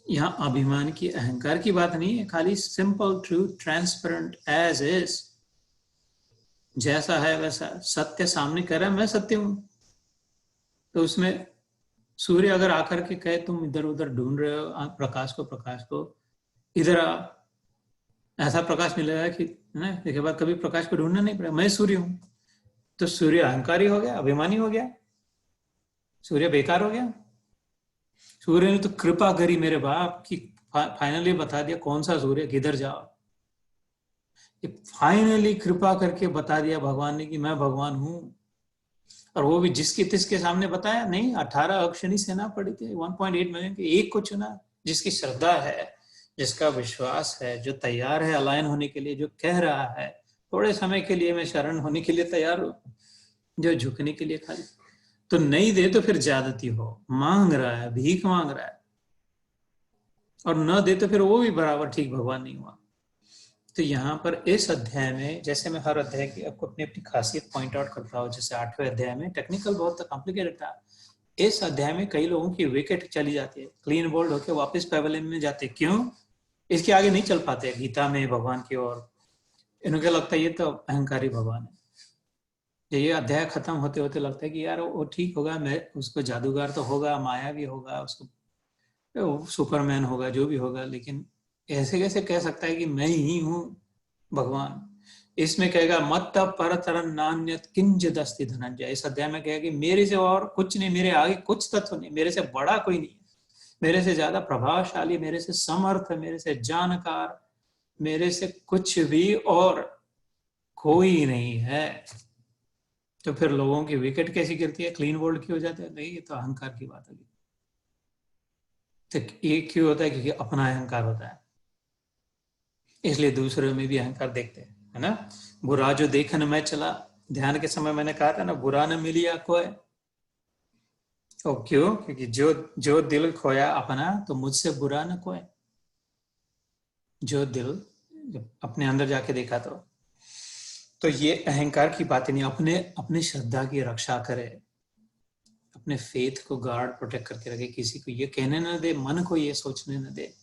यहाँ अभिमान की, अहंकार की बात नहीं है, खाली simple truth, transparent as is, जैसा है वैसा सत्य सामने कर रहा है, मैं सत्य हूं। तो उसमें सूर्य अगर आकर के कहे तुम इधर उधर ढूंढ रहे हो प्रकाश को इधर आ, ऐसा प्रकाश मिलेगा कि ना, इसके बाद कभी प्रकाश को ढूंढना नहीं पड़ेगा, मैं सूर्य हूं। तो सूर्य अहंकारी हो गया, अभिमानी हो गया, सूर्य बेकार हो गया। सूर्य ने तो कृपा करी मेरे बाप की, फाइनली बता दिया कौन सा सूर्य, किधर जाओ। फाइनली कृपा करके बता दिया भगवान ने कि मैं भगवान हूं। और वो भी जिसके तिसके सामने बताया नहीं, 18 अक्षनी सेना पड़ी थी, 1.8 मिलियन के एक को चुना, जिसकी श्रद्धा है, जिसका विश्वास है, जो तैयार है अलायन होने के लिए, जो कह रहा है थोड़े समय के लिए मैं शरण होने के लिए तैयार हूं, जो झुकने के लिए खाली। तो नहीं दे तो फिर ज्यादती हो, मांग रहा है, भीख मांग रहा है, और न दे तो फिर वो भी बराबर ठीक भगवान नहीं हुआ। तो यहाँ पर इस अध्याय में, जैसे मैं हर अध्याय की आपको अपनी अपनी खासियत पॉइंट आउट करता हूँ, जैसे 8वें अध्याय में टेक्निकल बहुत कॉम्प्लिकेटेड था, इस अध्याय में कई लोगों की विकेट चली जाती है, क्लीन बोल्ड होकर वापस पैवेलियन में जाते, क्यों? इसके आगे नहीं चल पाते गीता में भगवान की ओर, इनको लगता है ये तो अहंकारी भगवान है। ये अध्याय खत्म होते होते लगता है कि यार वो ठीक होगा, मैं उसको जादूगर तो होगा, माया भी होगा, उसको सुपरमैन होगा, जो भी होगा, लेकिन ऐसे कैसे कह सकता है कि मैं ही हूं भगवान। इसमें कहेगा मत परतरन नान्यत किंचित् अस्ति धनंजय, इस अध्याय में कहेगा कि मेरे से और कुछ नहीं, मेरे आगे कुछ तत्व नहीं, मेरे से बड़ा कोई नहीं, मेरे से ज्यादा प्रभावशाली, मेरे से समर्थ, मेरे से जानकार, मेरे से कुछ भी और कोई नहीं है। तो फिर लोगों की विकेट कैसी गिरती है, क्लीन बोल्ड की हो जाते हैं? नहीं, ये तो अहंकार की बात होगी। तो ये क्यों होता है? क्योंकि अपना अहंकार होता है, इसलिए दूसरों में भी अहंकार देखते हैं, है ना। बुरा जो देखन में चला, ध्यान के समय मैंने कहा था ना, बुरा न मिलिया कोई। तो क्यों? क्योंकि जो दिल खोया अपना, तो मुझसे बुरा न कोई। जो दिल अपने अंदर जाके देखा तो ये अहंकार की बातें नहीं, अपने श्रद्धा की रक्षा करे, अपने फेथ को गार्ड प्रोटेक्ट करके रखे, किसी को ये कहने न दे, मन को ये सोचने न दे,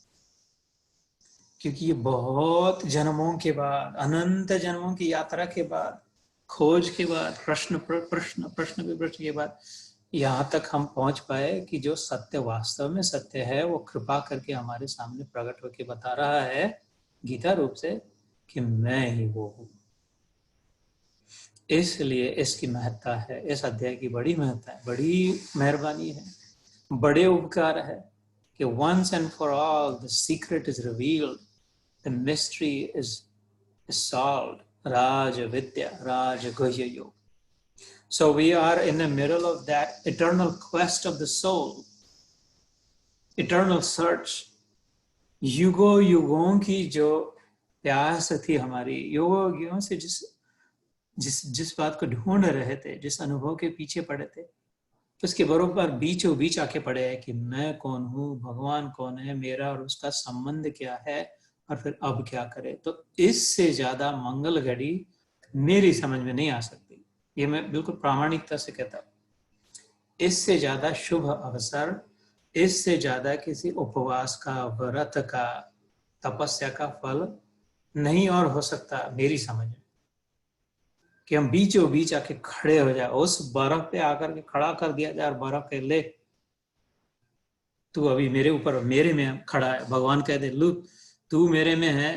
क्योंकि ये बहुत जन्मों के बाद, अनंत जन्मों की यात्रा के बाद, खोज के बाद, प्रश्न के बाद यहाँ तक हम पहुंच पाए कि जो सत्य वास्तव में सत्य है, वो कृपा करके हमारे सामने प्रकट होकर बता रहा है गीता रूप से कि मैं ही वो हूं। इसलिए इसकी महत्ता है, इस अध्याय की बड़ी महत्ता है, बड़ी मेहरबानी है, बड़े उपकार है कि once and for all the secret is revealed, the mystery is solved. Raj Vidya, Raj Guhya Yoga. So we are in the middle of that eternal quest of the soul, eternal search. युगों युगों की जो प्यास थी हमारी, युगों से जिस बात को ढूंढ रहे थे, जिस अनुभव के पीछे पड़े थे, उसके बरोबर बीचों बीच आके पड़े हैं कि मैं कौन हूँ, भगवान कौन है, मेरा और उसका संबंध क्या है, और फिर अब क्या करे। तो इससे ज्यादा मंगल घड़ी मेरी समझ में नहीं आ सकती, ये मैं बिल्कुल प्रामाणिकता से कहता हूँ। इससे ज्यादा शुभ अवसर, इससे ज्यादा किसी उपवास का, व्रत का, तपस्या का फल नहीं और हो सकता मेरी समझ में, कि हम बीचों बीच आके खड़े हो जाए, उस बर्फ पे आकर के खड़ा कर दिया जाए और बर्फ के ले तू अभी मेरे ऊपर, मेरे में खड़ा है। भगवान कहते लू तू मेरे में है,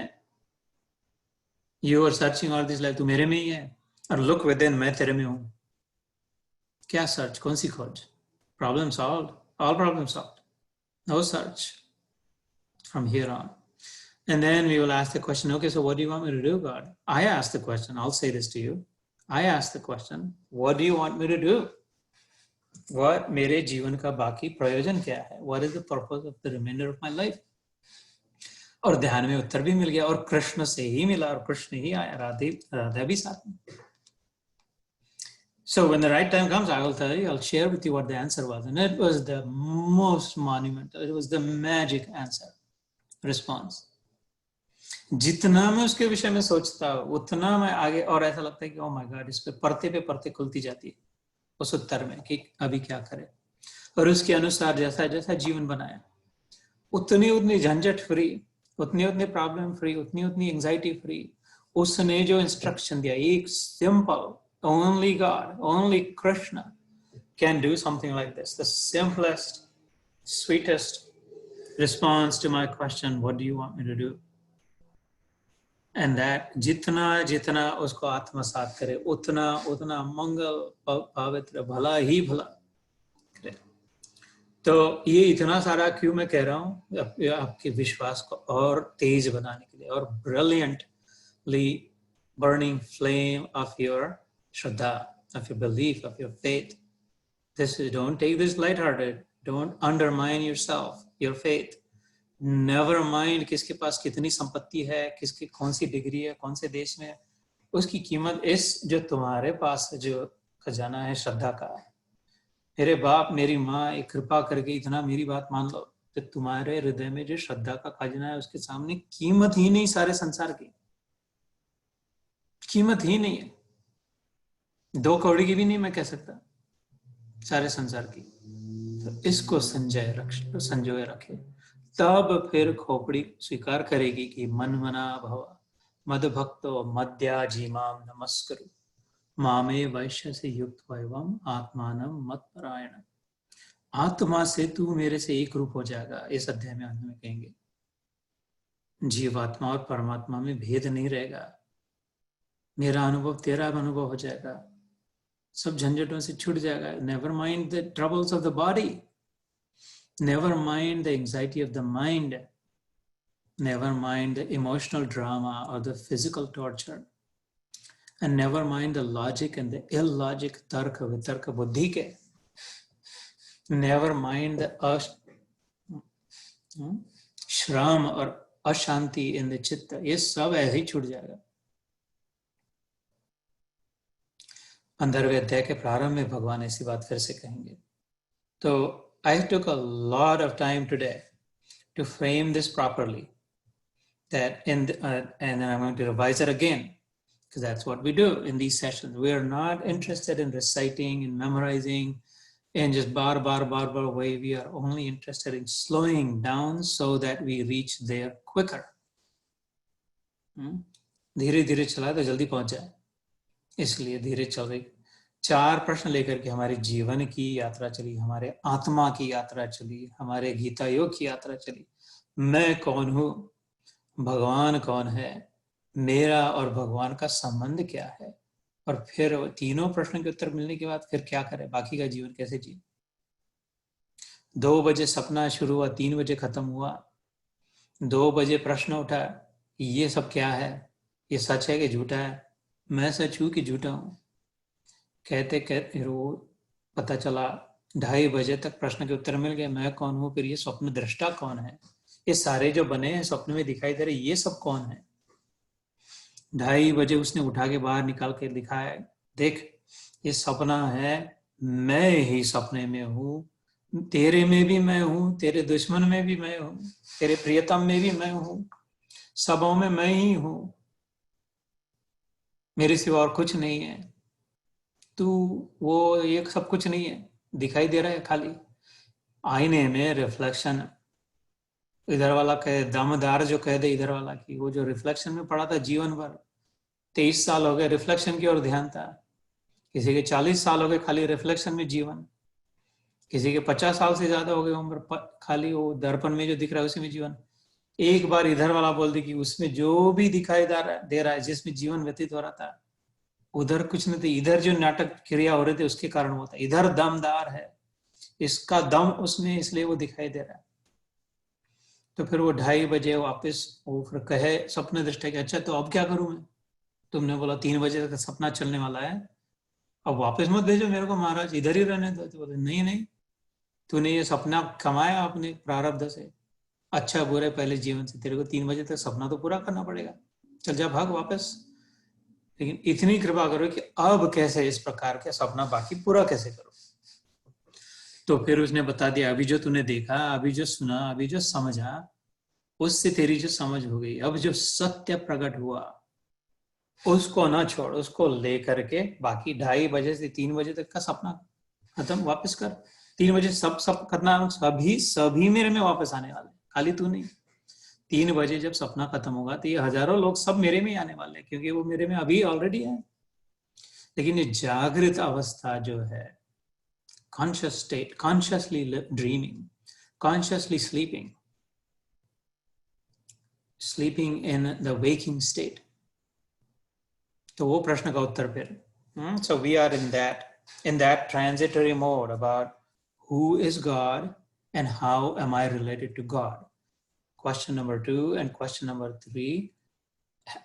you are searching all this life, तू मेरे में ही है, और लुक विद इन, मैं तेरे में हूं। क्या सर्च, कौन सी खोज? Problem solve, all problem solve, know search from here on. And then we will ask the question, okay, so what do you want me to do, God? I ask the question, I'll say this to you. I ask the question, what do you want me to do? What मेरे जीवन का बाकी प्रयोजन क्या है? What is the purpose of the remainder of my life? और ध्यान में उत्तर भी मिल गया, और कृष्ण से ही मिला, और कृष्ण ही आया, राधा भी साथ में। So when the right time comes, I will tell you, I'll share with you what the answer was. And it was the most monumental, it was the magic answer, response. जितना मैं उसके विषय में सोचता हूँ उतना मैं आगे, और ऐसा लगता है कि ओ माय गॉड, इस पे परते खुलती जाती है उस उत्तर में कि अभी क्या करें। और उसके अनुसार जैसा जैसा जीवन बनाया, उतनी झंझट फ्री, उतनी प्रॉब्लम फ्री, उतनी एंजाइटी फ्री। उसने जो इंस्ट्रक्शन दिया, एक simple, only God, only Krishna can do something like this, the simplest, sweetest response to my question, what do you want me to do? And that जितना उसको आत्मसात करे, उतना मंगल, पवित्र, भला ही भला करे। तो ये इतना सारा क्यों मैं कह रहा हूँ, आपके विश्वास को और तेज बनाने के लिए, और brilliantly burning flame of your Shraddha, of your belief, of your faith. Don't take this lighthearted. Don't undermine yourself, your faith. Never mind किसके पास कितनी संपत्ति है, किसकी कौन सी डिग्री है, कौन से देश में है, उसकी कीमत इस जो तुम्हारे पास जो खजाना है श्रद्धा का। मेरे बाप मेरी माँ एक कृपा करके इतना मेरी बात मान लो कि तुम्हारे हृदय में जो श्रद्धा का खजाना है उसके सामने कीमत ही नहीं, सारे संसार की कीमत ही नहीं है, 2 कौड़ी की भी नहीं मैं कह सकता, सारे संसार की। तो इसको संजोए रखे, तब फिर खोपड़ी स्वीकार करेगी कि मन मना भव मद भक्तो मद्याजीमाम नमस्करु मामे वैश्य से युक्त वैवम आत्मानम मत परायण। आत्मा से तू मेरे से एक रूप हो जाएगा, इस अध्याय में अंत में कहेंगे। जीवात्मा और परमात्मा में भेद नहीं रहेगा, मेरा अनुभव तेरा अनुभव हो जाएगा, सब झंझटों से छूट जाएगा। Never mind the troubles of the body, never mind the anxiety of the mind, never mind the emotional drama or the physical torture, and never mind the logic and the illogic tarka vitarka buddhi ke, never mind the shram or ashanti in the chitta, ये सब ऐसे ही छूट जाएगा। 15वें अध्याय के प्रारंभ में भगवान ऐसी बात फिर से कहेंगे। तो I took a lot of time today to frame this properly, that and then I'm going to revise it again, because that's what we do in these sessions. We are not interested in reciting and memorizing and just bar way. We are only interested in slowing down so that we reach there quicker. धीरे धीरे चला तो जल्दी पहुंच जाए, इसलिए धीरे चल रही। 4 प्रश्न लेकर के हमारे जीवन की यात्रा चली, हमारे आत्मा की यात्रा चली, हमारे गीता योग की यात्रा चली। मैं कौन हूँ, भगवान कौन है, मेरा और भगवान का संबंध क्या है, और फिर तीनों प्रश्नों के उत्तर मिलने के बाद फिर क्या करें, बाकी का जीवन कैसे जिए। 2 बजे सपना शुरू हुआ, 3 बजे खत्म हुआ। 2 बजे प्रश्न उठा, ये सब क्या है, ये सच है कि झूठा है, मैं सच हूँ कि झूठा हूँ। कहते कहते वो पता चला 2:30 बजे तक प्रश्न के उत्तर मिल गए, मैं कौन हूँ, फिर ये स्वप्न दृष्टा कौन है, ये सारे जो बने हैं स्वप्न में दिखाई दे रहे, ये सब कौन है। 2:30 बजे उसने उठा के बाहर निकाल के दिखाया, देख ये सपना है, मैं ही सपने में हूँ, तेरे में भी मैं हूँ, तेरे दुश्मन में भी मैं हूँ, तेरे प्रियतम में भी मैं हूँ, सबों में मैं ही हूँ, मेरे सिवा और कुछ नहीं है। तू वो ये सब कुछ नहीं है, दिखाई दे रहा है खाली आईने में रिफ्लेक्शन। इधर वाला कहे दमदार जो कह दे इधर वाला की, वो जो रिफ्लेक्शन में पड़ा था जीवन भर, 23 साल हो गए रिफ्लेक्शन की ओर ध्यान था, किसी के 40 साल हो गए खाली रिफ्लेक्शन में जीवन। किसी के 50 साल से ज्यादा हो गई उम्र, खाली वो दर्पण में जो दिख रहा है उसी में जीवन। एक बार इधर वाला बोल दे कि उसमें जो भी दिखाई दे रहा है, जिसमें जीवन व्यतीत हो रहा था, उधर कुछ नहीं थे, इधर जो नाटक क्रिया हो रहे थे उसके कारण हुआ था। इधर दमदार है, इसका दम उसमें, इसलिए वो दिखाई दे रहा है। तो फिर वो 2:30 बजे वापस वो फिर कहे सपने दृष्टा कि अच्छा तो अब क्या करूं मैं? तुमने बोला 3 बजे तक सपना चलने वाला है, अब वापस मत भेजो मेरे को महाराज, इधर ही रहने दो। तो बोले नहीं नहीं, तूने ये सपना कमाया अपने प्रारब्ध से, अच्छा बुरे पहले जीवन से, तेरे को 3 बजे तक सपना तो पूरा करना पड़ेगा, चल जा भाग वापस। लेकिन इतनी कृपा करो कि अब कैसे इस प्रकार का सपना बाकी पूरा कैसे करो। तो फिर उसने बता दिया, अभी जो तूने देखा, अभी जो सुना, अभी जो समझा, उससे तेरी जो समझ हो गई, अब जो सत्य प्रकट हुआ उसको ना छोड़, उसको लेकर के बाकी 2:30 बजे से 3 बजे तक का सपना खत्म वापस कर। 3 बजे सब करना, सभी मेरे में वापस आने वाले, खाली तू नहीं। 3 बजे जब सपना खत्म होगा तो ये हजारों लोग सब मेरे में ही आने वाले, क्योंकि वो मेरे में अभी ऑलरेडी है। लेकिन ये जागृत अवस्था जो है, conscious state, consciously dreaming, consciously sleeping in the waking state, तो वो प्रश्न का उत्तर फिर so we are in that transitory mode about who is God and how am I related to God. Question number 2 and question number 3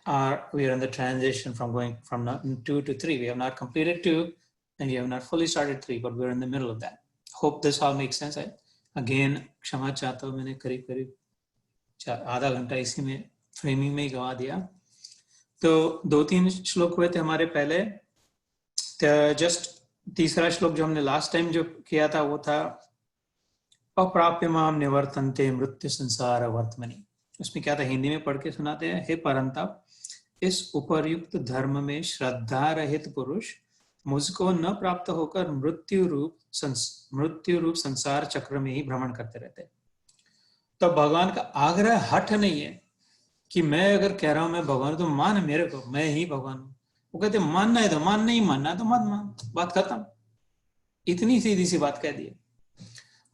are, we are in the transition from going from 2 to 3. We have not completed 2 and we have not fully started 3, but we're in the middle of that. Hope this all makes sense. Again, क्षमा चाहता हूँ, मैंने करीब आधा घंटा इसी में framing में ही गवा दिया। तो 2-3 श्लोक हुए थे हमारे पहले। जस्ट तीसरा श्लोक जो हमने लास्ट टाइम जो किया था वो था अप्राप्य माम निवर्तन्ते मृत्यु संसार वर्तमनि। उसमें क्या था, हिंदी में पढ़ के सुनाते हैं। हे परंतप, इस उपर्युक्त धर्म में श्रद्धा रहित पुरुष मुझको न प्राप्त होकर मृत्यु रूप संसार चक्र में ही भ्रमण करते रहते। तो भगवान का आग्रह हठ नहीं है कि मैं अगर कह रहा हूं मैं भगवान, तो मान मेरे को, मैं ही भगवान हूं। वो कहते मानना है तो मान, नहीं मानना है तो मत मान, बात खत्म। इतनी सीधी सी बात कह दी।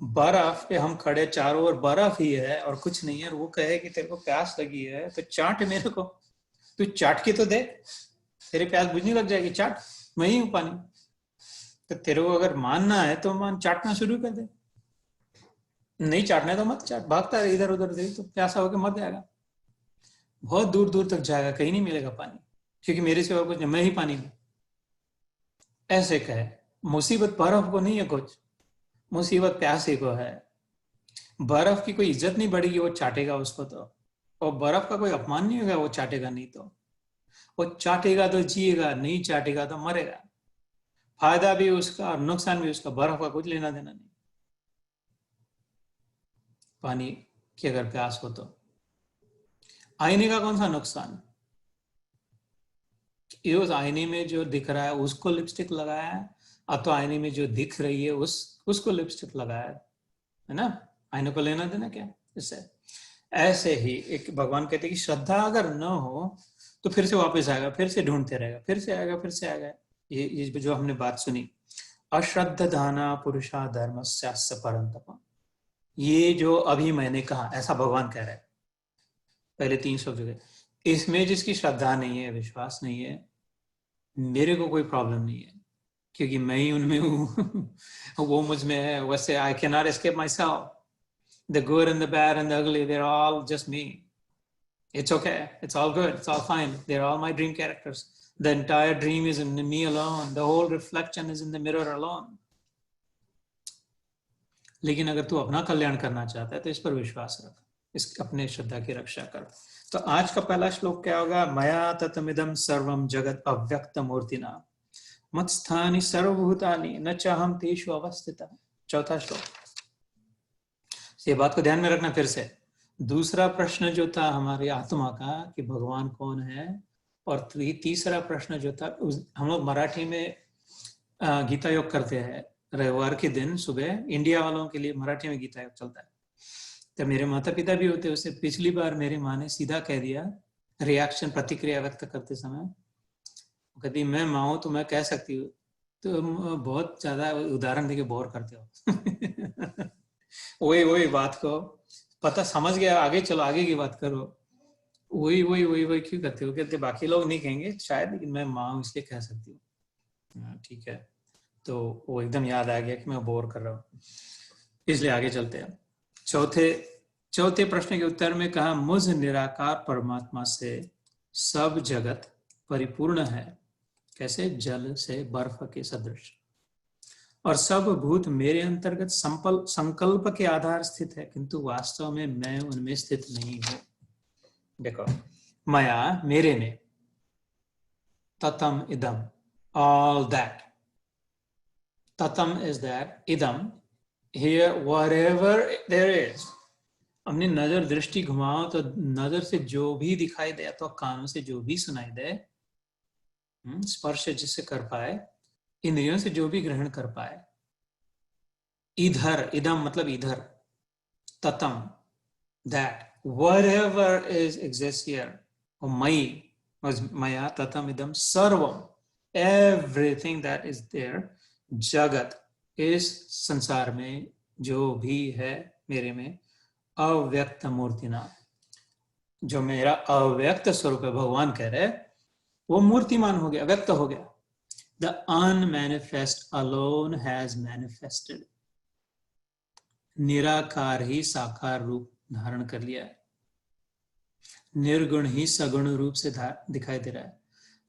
बर्फ पे हम खड़े, चारों ओर बर्फ ही है और कुछ नहीं है, और वो कहे कि तेरे को प्यास लगी है तो चाट मेरे को, तू चाट के तो दे, तेरी प्यास बुझने लग जाएगी, चाट, मैं ही हूं पानी। तो तेरे को अगर मानना है तो मान, चाटना शुरू कर दे, नहीं चाटना है तो मत चाट, भागता है इधर उधर दे, तो प्यासा होकर मर जाएगा, बहुत दूर दूर तक जाएगा, कहीं नहीं मिलेगा पानी, क्योंकि मेरे से और कुछ नहीं, मैं ही पानी हूं। ऐसे कहे। मुसीबत बर्फ को नहीं है कुछ, मुसीबत प्यासे को है। बर्फ की कोई इज्जत नहीं बढ़ेगी, वो चाटेगा उसको तो, और बर्फ का कोई अपमान नहीं होगा वो चाटेगा नहीं तो। वो चाटेगा तो जिएगा, नहीं चाटेगा तो मरेगा। फायदा भी उसका और नुकसान भी उसका, बर्फ का कुछ लेना देना नहीं। पानी की अगर प्यास हो तो। आईने का कौन सा नुकसान? ये उस आईने में जो दिख रहा है उसको लिपस्टिक लगाया है, अब तो आईने में जो दिख रही है उसको लिपस्टिक लगाया है ना, आईने को लेना देना क्या इससे। ऐसे ही एक भगवान कहते हैं कि श्रद्धा अगर न हो तो फिर से वापस आएगा, फिर से ढूंढते रहेगा, फिर से आएगा, फिर से आएगा। ये जो हमने बात सुनी, अश्रद्ध दाना पुरुषा धर्मस्यास्य परंतप, ये जो अभी मैंने कहा ऐसा भगवान कह रहे हैं पहले 3 श्लोक जो, इसमें जिसकी श्रद्धा नहीं है, विश्वास नहीं है, मेरे को कोई प्रॉब्लम नहीं है, क्योंकि मैं ही उनमें हूँ वो मुझ में है। वैसे I can not escape my self, the good and the bad and the ugly, they're all just me. It's okay, it's all good, it's all fine, they're all my dream characters. The entire dream is in me alone, the whole reflection is in the mirror alone. लेकिन अगर तू अपना कल्याण करना चाहता है तो इस पर विश्वास रख, इस अपने श्रद्धा की रक्षा कर। तो आज का पहला श्लोक क्या होगा, मया ततमिदं सर्वं जगत अव्यक्त मूर्तिना मत्स्थानि सर्वभूतानि न चाहम तेषु अवस्थितः। चौथा श्लोक, ये बात को ध्यान में रखना। फिर से दूसरा प्रश्न जो था हमारी आत्मा का कि भगवान कौन है, और तीसरा प्रश्न जो था, हम लोग मराठी में गीता योग करते हैं रविवार के दिन सुबह, इंडिया वालों के लिए मराठी में गीता योग चलता है। तो मेरे माता पिता भी होते, उससे पिछली बार मेरी माँ ने सीधा कह दिया, रिएक्शन प्रतिक्रिया व्यक्त करते समय कहती मैं माँ हूं तो मैं कह सकती हूँ तुम बहुत ज्यादा उदाहरण देके बोर करते हो। वही वही बात को पता समझ गया, आगे चलो, आगे की बात करो। वही वही वही वही क्यों करते हो? कहते बाकी लोग नहीं कहेंगे शायद, लेकिन मैं माँ हूं इसलिए कह सकती हूँ। ठीक है, तो वो एकदम याद आ गया कि मैं बोर कर रहा हूँ, इसलिए आगे चलते हैं। चौथे प्रश्न के उत्तर में कहा, मुझ निराकार परमात्मा से सब जगत परिपूर्ण है। कैसे? जल से बर्फ के सदृश। और सब भूत मेरे अंतर्गत संकल्प के आधार स्थित है, किंतु वास्तव में मैं उनमें स्थित नहीं हूं। देखो, मया मेरे में, ततम इदम ऑल दैट, ततम इज दैट, इदम हियर व्हाटएवर देयर इज। अपनी नजर दृष्टि घुमाओ तो नजर से जो भी दिखाई दे, तो कानों से जो भी सुनाई दे, स्पर्श जिससे कर पाए, इंद्रियों से जो भी ग्रहण कर पाए, इधर, इदम मतलब इधर, ततम that whatever exists here, or Mayi was Maya Tatam Idam Sarvam, everything that is there, Jagat is संसार में जो भी है मेरे में, अव्यक्त मूर्तिना, जो मेरा अव्यक्त स्वरूप है, भगवान कह रहे, वो मूर्तिमान हो गया, व्यक्त हो गया। The unmanifest alone has manifested. निराकार ही साकार रूप धारण कर लिया है। निर्गुण ही सगुण रूप से दिखाई दे रहा है।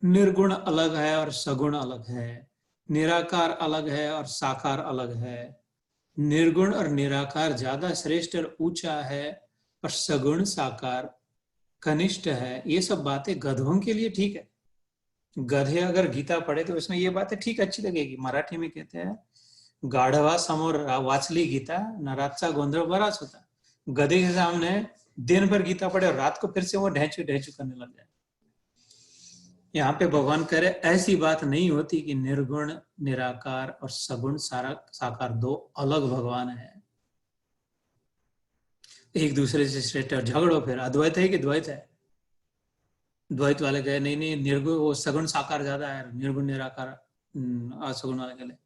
निर्गुण अलग है और सगुण अलग है, निराकार अलग है और साकार अलग है। निर्गुण और निराकार ज्यादा श्रेष्ठ और ऊंचा है, और सगुण साकार कनिष्ठ है। ये सब बातें गधों के लिए ठीक है। गधे अगर गीता पढ़े तो उसमें ये बातें ठीक अच्छी लगेगी। मराठी में कहते हैं, गाढवा समोर वाचली गीता न रातचा गोंधळ बराच होता। गधे के सामने दिन भर गीता पढ़े और रात को फिर से वो ढेंचू ढेंचू करने लग जाए। यहाँ पे भगवान कह रहे ऐसी बात नहीं होती कि निर्गुण निराकार और सगुण साकार दो अलग भगवान है, एक दूसरे से श्रेष्ठ। झगड़ो फिर अद्वैत है कि द्वैत है? द्वैत वाले कहे नहीं नहीं, निर्गुण वो सगुण साकार ज्यादा है, निर्गुण निराकार असगुण वाले कहे।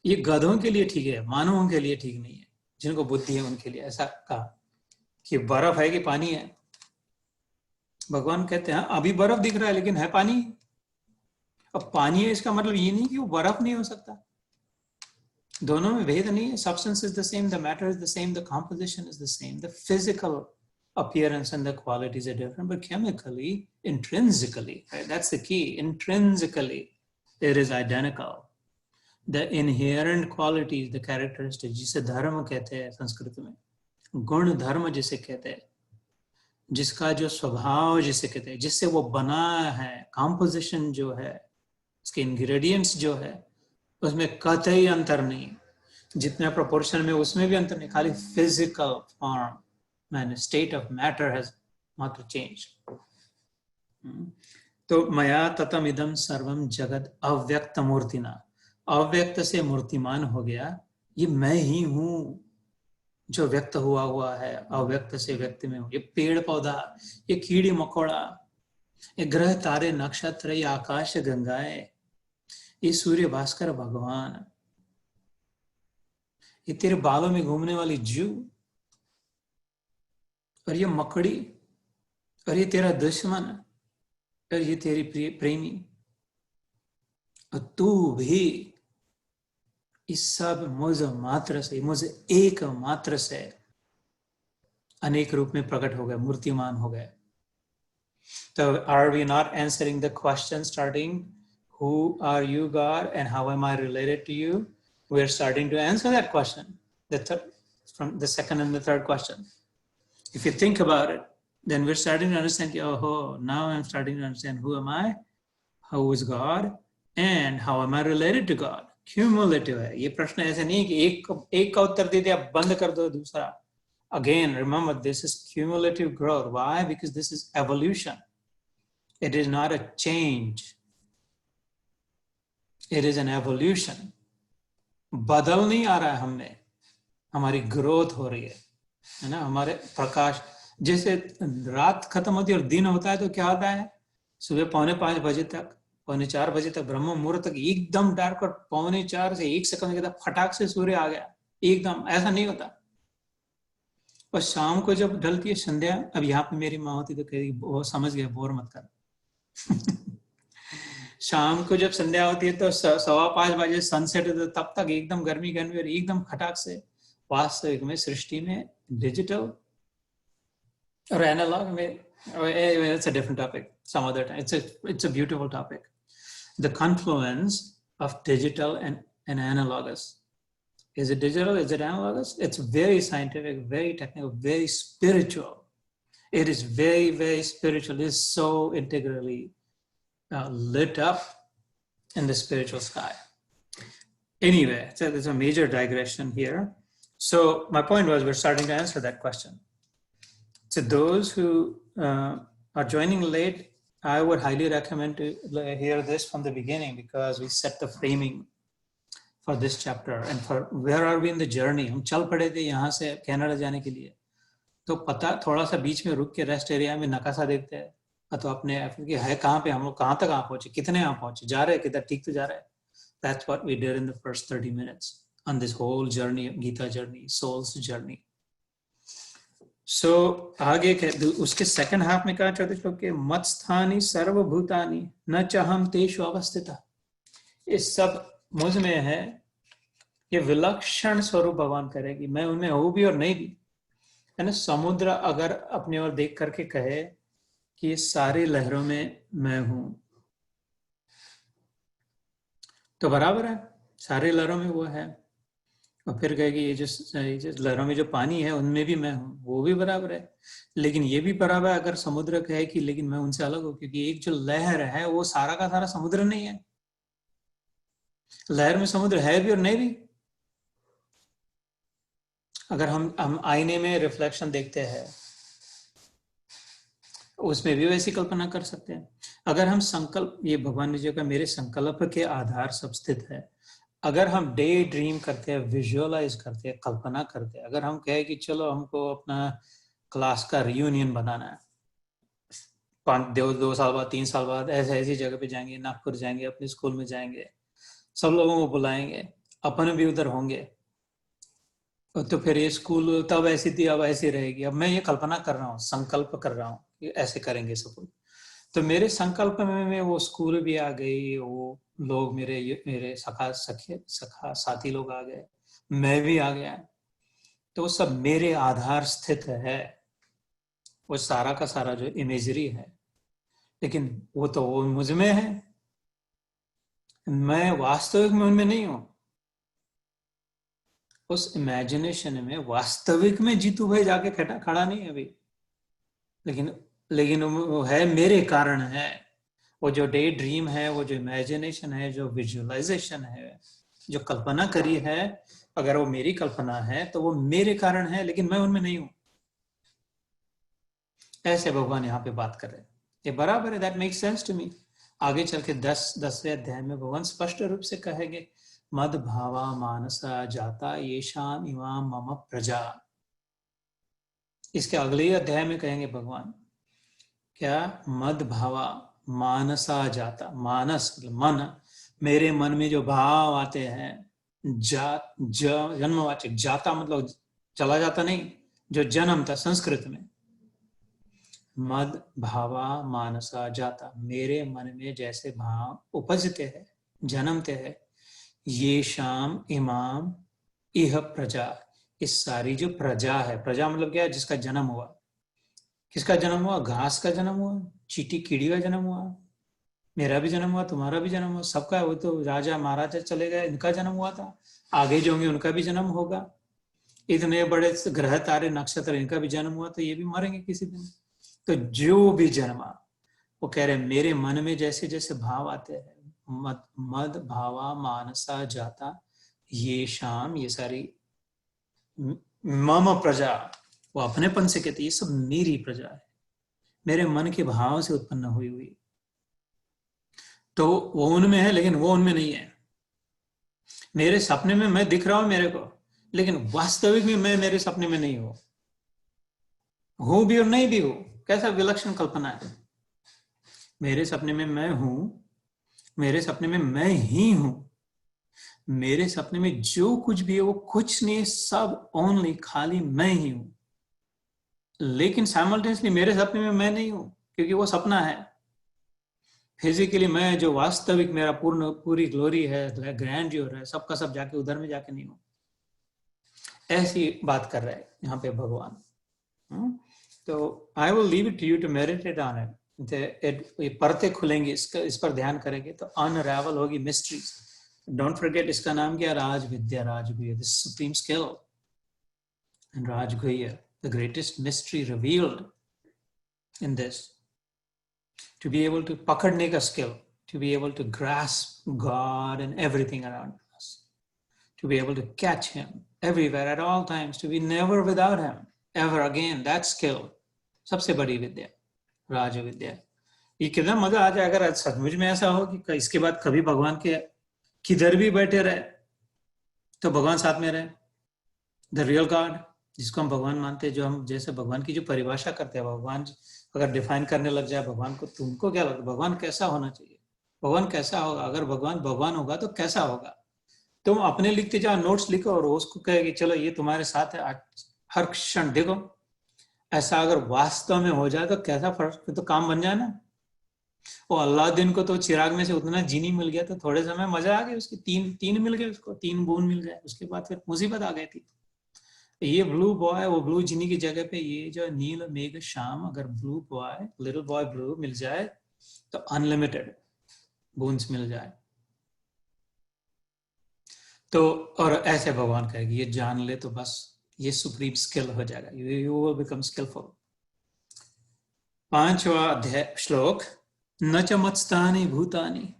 ये गधों के लिए ठीक है, मानवों के लिए ठीक नहीं है। जिनको बुद्धि है उनके लिए ऐसा कहा कि बर्फ है कि पानी है। भगवान कहते हैं अभी बर्फ दिख रहा है लेकिन है पानी। अब पानी है इसका मतलब ये नहीं कि वो बर्फ नहीं हो सकता। दोनों में भेद नहीं है। Substance is the same, the matter is the same, the composition is the same, the physical appearance and the qualities are different, but chemically, intrinsically, right? That's the key. Intrinsically, it is identical. The inherent qualities, the characteristics, जिसे धर्म कहते हैं संस्कृत में, गुण धर्म जिसे कहते हैं, जिसका जो स्वभाव जिसे कहते हैं, जिससे वो बना है, composition जो है, उसके ingredients जो है, उसमें कतई अंतर नहीं। जितने प्रोपोर्शन में उसमें भी अंतर नहीं, खाली physical form and state of matter has matter changed. तो मया ततम इदम सर्वम जगत अव्यक्त मूर्तिना, अव्यक्त से मूर्तिमान हो गया। ये मैं ही हूं जो व्यक्त हुआ है, अव्यक्त से व्यक्त में हूं। ये पेड़ पौधा, ये कीड़ी मकोड़ा, ये ग्रह तारे नक्षत्र, ये आकाश गंगाएं, ये सूर्य भास्कर भगवान, ये तेरे बालों में घूमने वाली जू, और ये मकड़ी, और ये तेरा दुश्मन, और ये तेरी प्रेमी, और तू भी इस सब मुझ मात्र से, मुझ एक मात्र से अनेक रूप में प्रकट हो गए, मूर्तिमान हो गए। तो are we not answering the question starting who are you God and how am I related to you? We are starting to answer that question, from the second and the third question. If you think about it, then we're starting to understand, oh, now I'm starting to understand who am I, who is God, and how am I related to God. Cumulative है ये प्रश्न, ऐसे नहीं कि एक का उत्तर दे दिया बंद कर दो दूसरा। Again, remember, this is cumulative growth. Why? Because this is evolution. It is not a change. It is an evolution. बदल नहीं आ रहा है हमें, हमारी ग्रोथ हो रही है ना। हमारे प्रकाश, जैसे रात खत्म होती है और दिन होता है तो क्या होता है? सुबह 4:45 बजे तक 3:45 तक, ब्रह्म मुहूर्त तक एकदम डार्क, और 3:45 से 1 सेकंड के बाद फटाक से सूर्य आ गया एकदम, ऐसा नहीं होता। और शाम को जब ढलती है संध्या, अब यहाँ पे मेरी माँ होती तो कहेगी वो समझ गया, बोर मत कर। शाम को जब संध्या होती है तो 5:15 बजे सनसेट है, तो तब तक एकदम गर्मी गर्मी और एकदम खटाक से। वास्तविक में सृष्टि में डिजिटल और एनालॉग में, it's a different topic some other time. It's a beautiful topic, the confluence of digital and analogous. Is it digital, is it analogous? It's very scientific, very technical, very spiritual. It is very, very spiritual. It is so integrally lit up in the spiritual sky. Anyway, so there's a major digression here. So my point was, we're starting to answer that question. So those who are joining late, I would highly recommend to hear this from the beginning, because we set the framing for this chapter and for where are we in the journey. हम चल पड़े थे यहाँ से Canada जाने के लिए, तो पता थोड़ा सा बीच में रुक के रेस्ट एरिया में नकाशा देखते हैं, तो अपने कि है कहाँ पे, हम लोग कहाँ तक आ पहुंचे, कितने यहाँ पहुंचे, जा रहे हैं किधर, ठीक तो जा रहे हैं. That's what we did in the first 30 minutes on this whole journey, Gita journey, soul's journey. So आगे उसके सेकंड हाफ में कहा चौथे श्लोक के, मत स्थानी सर्वभूतानि न चाहम तेषु अवस्थिता. इस सब मुझ में है, ये विलक्षण स्वरूप भगवान करेगी, मैं उनमें हूं भी और नहीं भी. है ना, समुद्र अगर अपने ओर देख करके कहे कि ये सारी लहरों में मैं हूं, तो बराबर है, सारी लहरों में वो है. और फिर कहेगी ये जो लहरों में जो पानी है उनमें भी मैं हूं, वो भी बराबर है. लेकिन ये भी बराबर है अगर समुद्र कहे कि लेकिन मैं उनसे अलग हूं, क्योंकि एक जो लहर है वो सारा का सारा समुद्र नहीं है. लहर में समुद्र है भी और नहीं भी. अगर हम आईने में रिफ्लेक्शन देखते हैं, उसमें भी वैसी कल्पना कर सकते हैं. अगर हम संकल्प, ये भगवान ने जो कहा मेरे संकल्प के आधार सब स्थित है, अगर हम डे ड्रीम करते हैं, विजुअलाइज करते हैं, कल्पना करते हैं, अगर हम कहें कि चलो हमको अपना क्लास का रियूनियन बनाना है, 2 साल बाद 3 साल बाद ऐसी जगह पे जाएंगे, नागपुर जाएंगे, अपने स्कूल में जाएंगे, सब लोगों को बुलाएंगे, अपन भी उधर होंगे, तो फिर ये स्कूल तब ऐसी थी अब ऐसी रहेगी. अब मैं ये कल्पना कर रहा हूँ, संकल्प कर रहा हूँ कि ऐसे करेंगे सब. तो मेरे संकल्प में वो स्कूल भी आ गई, वो लोग मेरे सखा साथी लोग आ गए, मैं भी आ गया, तो वो सब मेरे आधार स्थित है, वो सारा का सारा जो इमेजरी है. लेकिन वो तो वो मुझ में है, मैं वास्तविक में उनमें नहीं हूं. उस इमेजिनेशन में वास्तविक में जीतू भाई जाके खड़ा नहीं है अभी, लेकिन वो है मेरे कारण है. वो जो डे ड्रीम है, वो जो इमेजिनेशन है, जो विजुअलाइजेशन है, जो कल्पना करी है, अगर वो मेरी कल्पना है तो वो मेरे कारण है, लेकिन मैं उनमें नहीं हूं. ऐसे भगवान यहाँ पे बात कर रहे हैं, ये बराबर है. That makes sense to me. आगे चल के 10वें अध्याय में भगवान स्पष्ट रूप से कहेंगे, मद भावा मानसा जाता येषाम इमाम मम प्रजा. इसके अगले अध्याय में कहेंगे भगवान क्या, मद भावा मानसा जाता, मानस मन, मेरे मन में जो भाव आते हैं, जन्मवाचक, जाता मतलब चला जाता नहीं, जो जन्म था संस्कृत में, मद भावा मानसा जाता, मेरे मन में जैसे भाव उपजते हैं, जन्मते हैं, ये शाम इमाम इह प्रजा, इस सारी जो प्रजा है, प्रजा मतलब क्या है, जिसका जन्म हुआ. किसका जन्म हुआ? घास का जन्म हुआ, चींटी कीड़ी का जन्म हुआ, मेरा भी जन्म हुआ, तुम्हारा भी जन्म हुआ, सबका है. वो तो राजा महाराजा चले गए, इनका जन्म हुआ था, आगे जो होंगे उनका भी जन्म होगा. इतने बड़े ग्रह तारे नक्षत्र, इनका भी जन्म हुआ, तो ये भी मरेंगे किसी दिन. तो जो भी जन्मा, वो कह रहे मेरे मन में जैसे जैसे भाव आते हैं, मद भावा मानसा जाता ये शाम, ये सारी मम प्रजा, वो अपनेपन से कहते ये सब मेरी प्रजा है, मेरे मन के भाव से उत्पन्न हुई. तो वो उनमें है लेकिन वो उनमें नहीं है. मेरे सपने में मैं दिख रहा हूं मेरे को, लेकिन वास्तविक में मैं मेरे सपने में नहीं हूं भी और नहीं भी हूं. कैसा विलक्षण कल्पना है. मेरे सपने में मैं हूं, मेरे सपने में मैं ही हूं, मेरे सपने में जो कुछ भी है वो कुछ नहीं, सब ओनली खाली मैं ही हूं। लेकिन साइमल्टेनियसली मेरे सपने में मैं नहीं हूं, क्योंकि वो सपना है। फिजिकली मैं जो वास्तविक मेरा पूरी ग्लोरी है, ग्रैंड्योर है, सबका सब जाके उधर में जाके नहीं हूं। ऐसी बात कर रहे हैं यहाँ पे भगवान। तो I will leave it to you to meditate on it. ये परतें खुलेंगी, इस पर ध्यान करेंगे तो अनरावल होगी मिस्ट्रीज। डोंट फॉरगेट, इसका नाम क्या? राज विद्या, राजगुह्य, दिस सुप्रीम स्किल। एंड राजगुह्य, the greatest mystery revealed in this. To be able to pakadne ka skill, to be able to grasp God and everything around us, to be able to catch Him everywhere at all times, to be never without Him ever again, that skill, सबसे बड़ी विद्या, राज विद्या। ये कितना मजा आ जाए अगर सचमुच में ऐसा हो कि इसके बाद कभी भगवान के किधर भी बैठे रहे तो भगवान साथ में रहे। द रियल गॉड, जिसको हम भगवान मानते हैं, जो हम जैसे भगवान की जो परिभाषा करते हैं, भगवान अगर डिफाइन करने लग जाए भगवान को, तुमको क्या लगता है भगवान कैसा होना चाहिए, भगवान कैसा होगा? अगर भगवान भगवान होगा तो कैसा होगा? तुम अपने लिखते जाओ, नोट्स लिखो और उसको कहे कि चलो ये तुम्हारे साथ है हर क्षण, देखो। ऐसा अगर वास्तव में हो जाए तो कैसा फर्क, तो काम बन जाए ना। वो अल्लादीन को तो चिराग में से उतना जीनी मिल गया तो थोड़े समय मजा आ गया, उसकी तीन मिल गए, उसको 3 बूंद मिल गए, उसके बाद फिर मुसीबत आ गई थी। ये ब्लू बॉय, वो ब्लू जीनी की जगह पे ये जो नील मेघ श्याम, अगर blue boy, little boy blue मिल जाए तो अनलिमिटेड बूंस मिल जाए तो। और ऐसे भगवान कहेगी ये जान ले तो बस ये सुप्रीम स्किल हो जाएगा, यू विल बिकम स्किलफुल। 5वां अध्याय श्लोक, न च मत्स्थानि भूतानि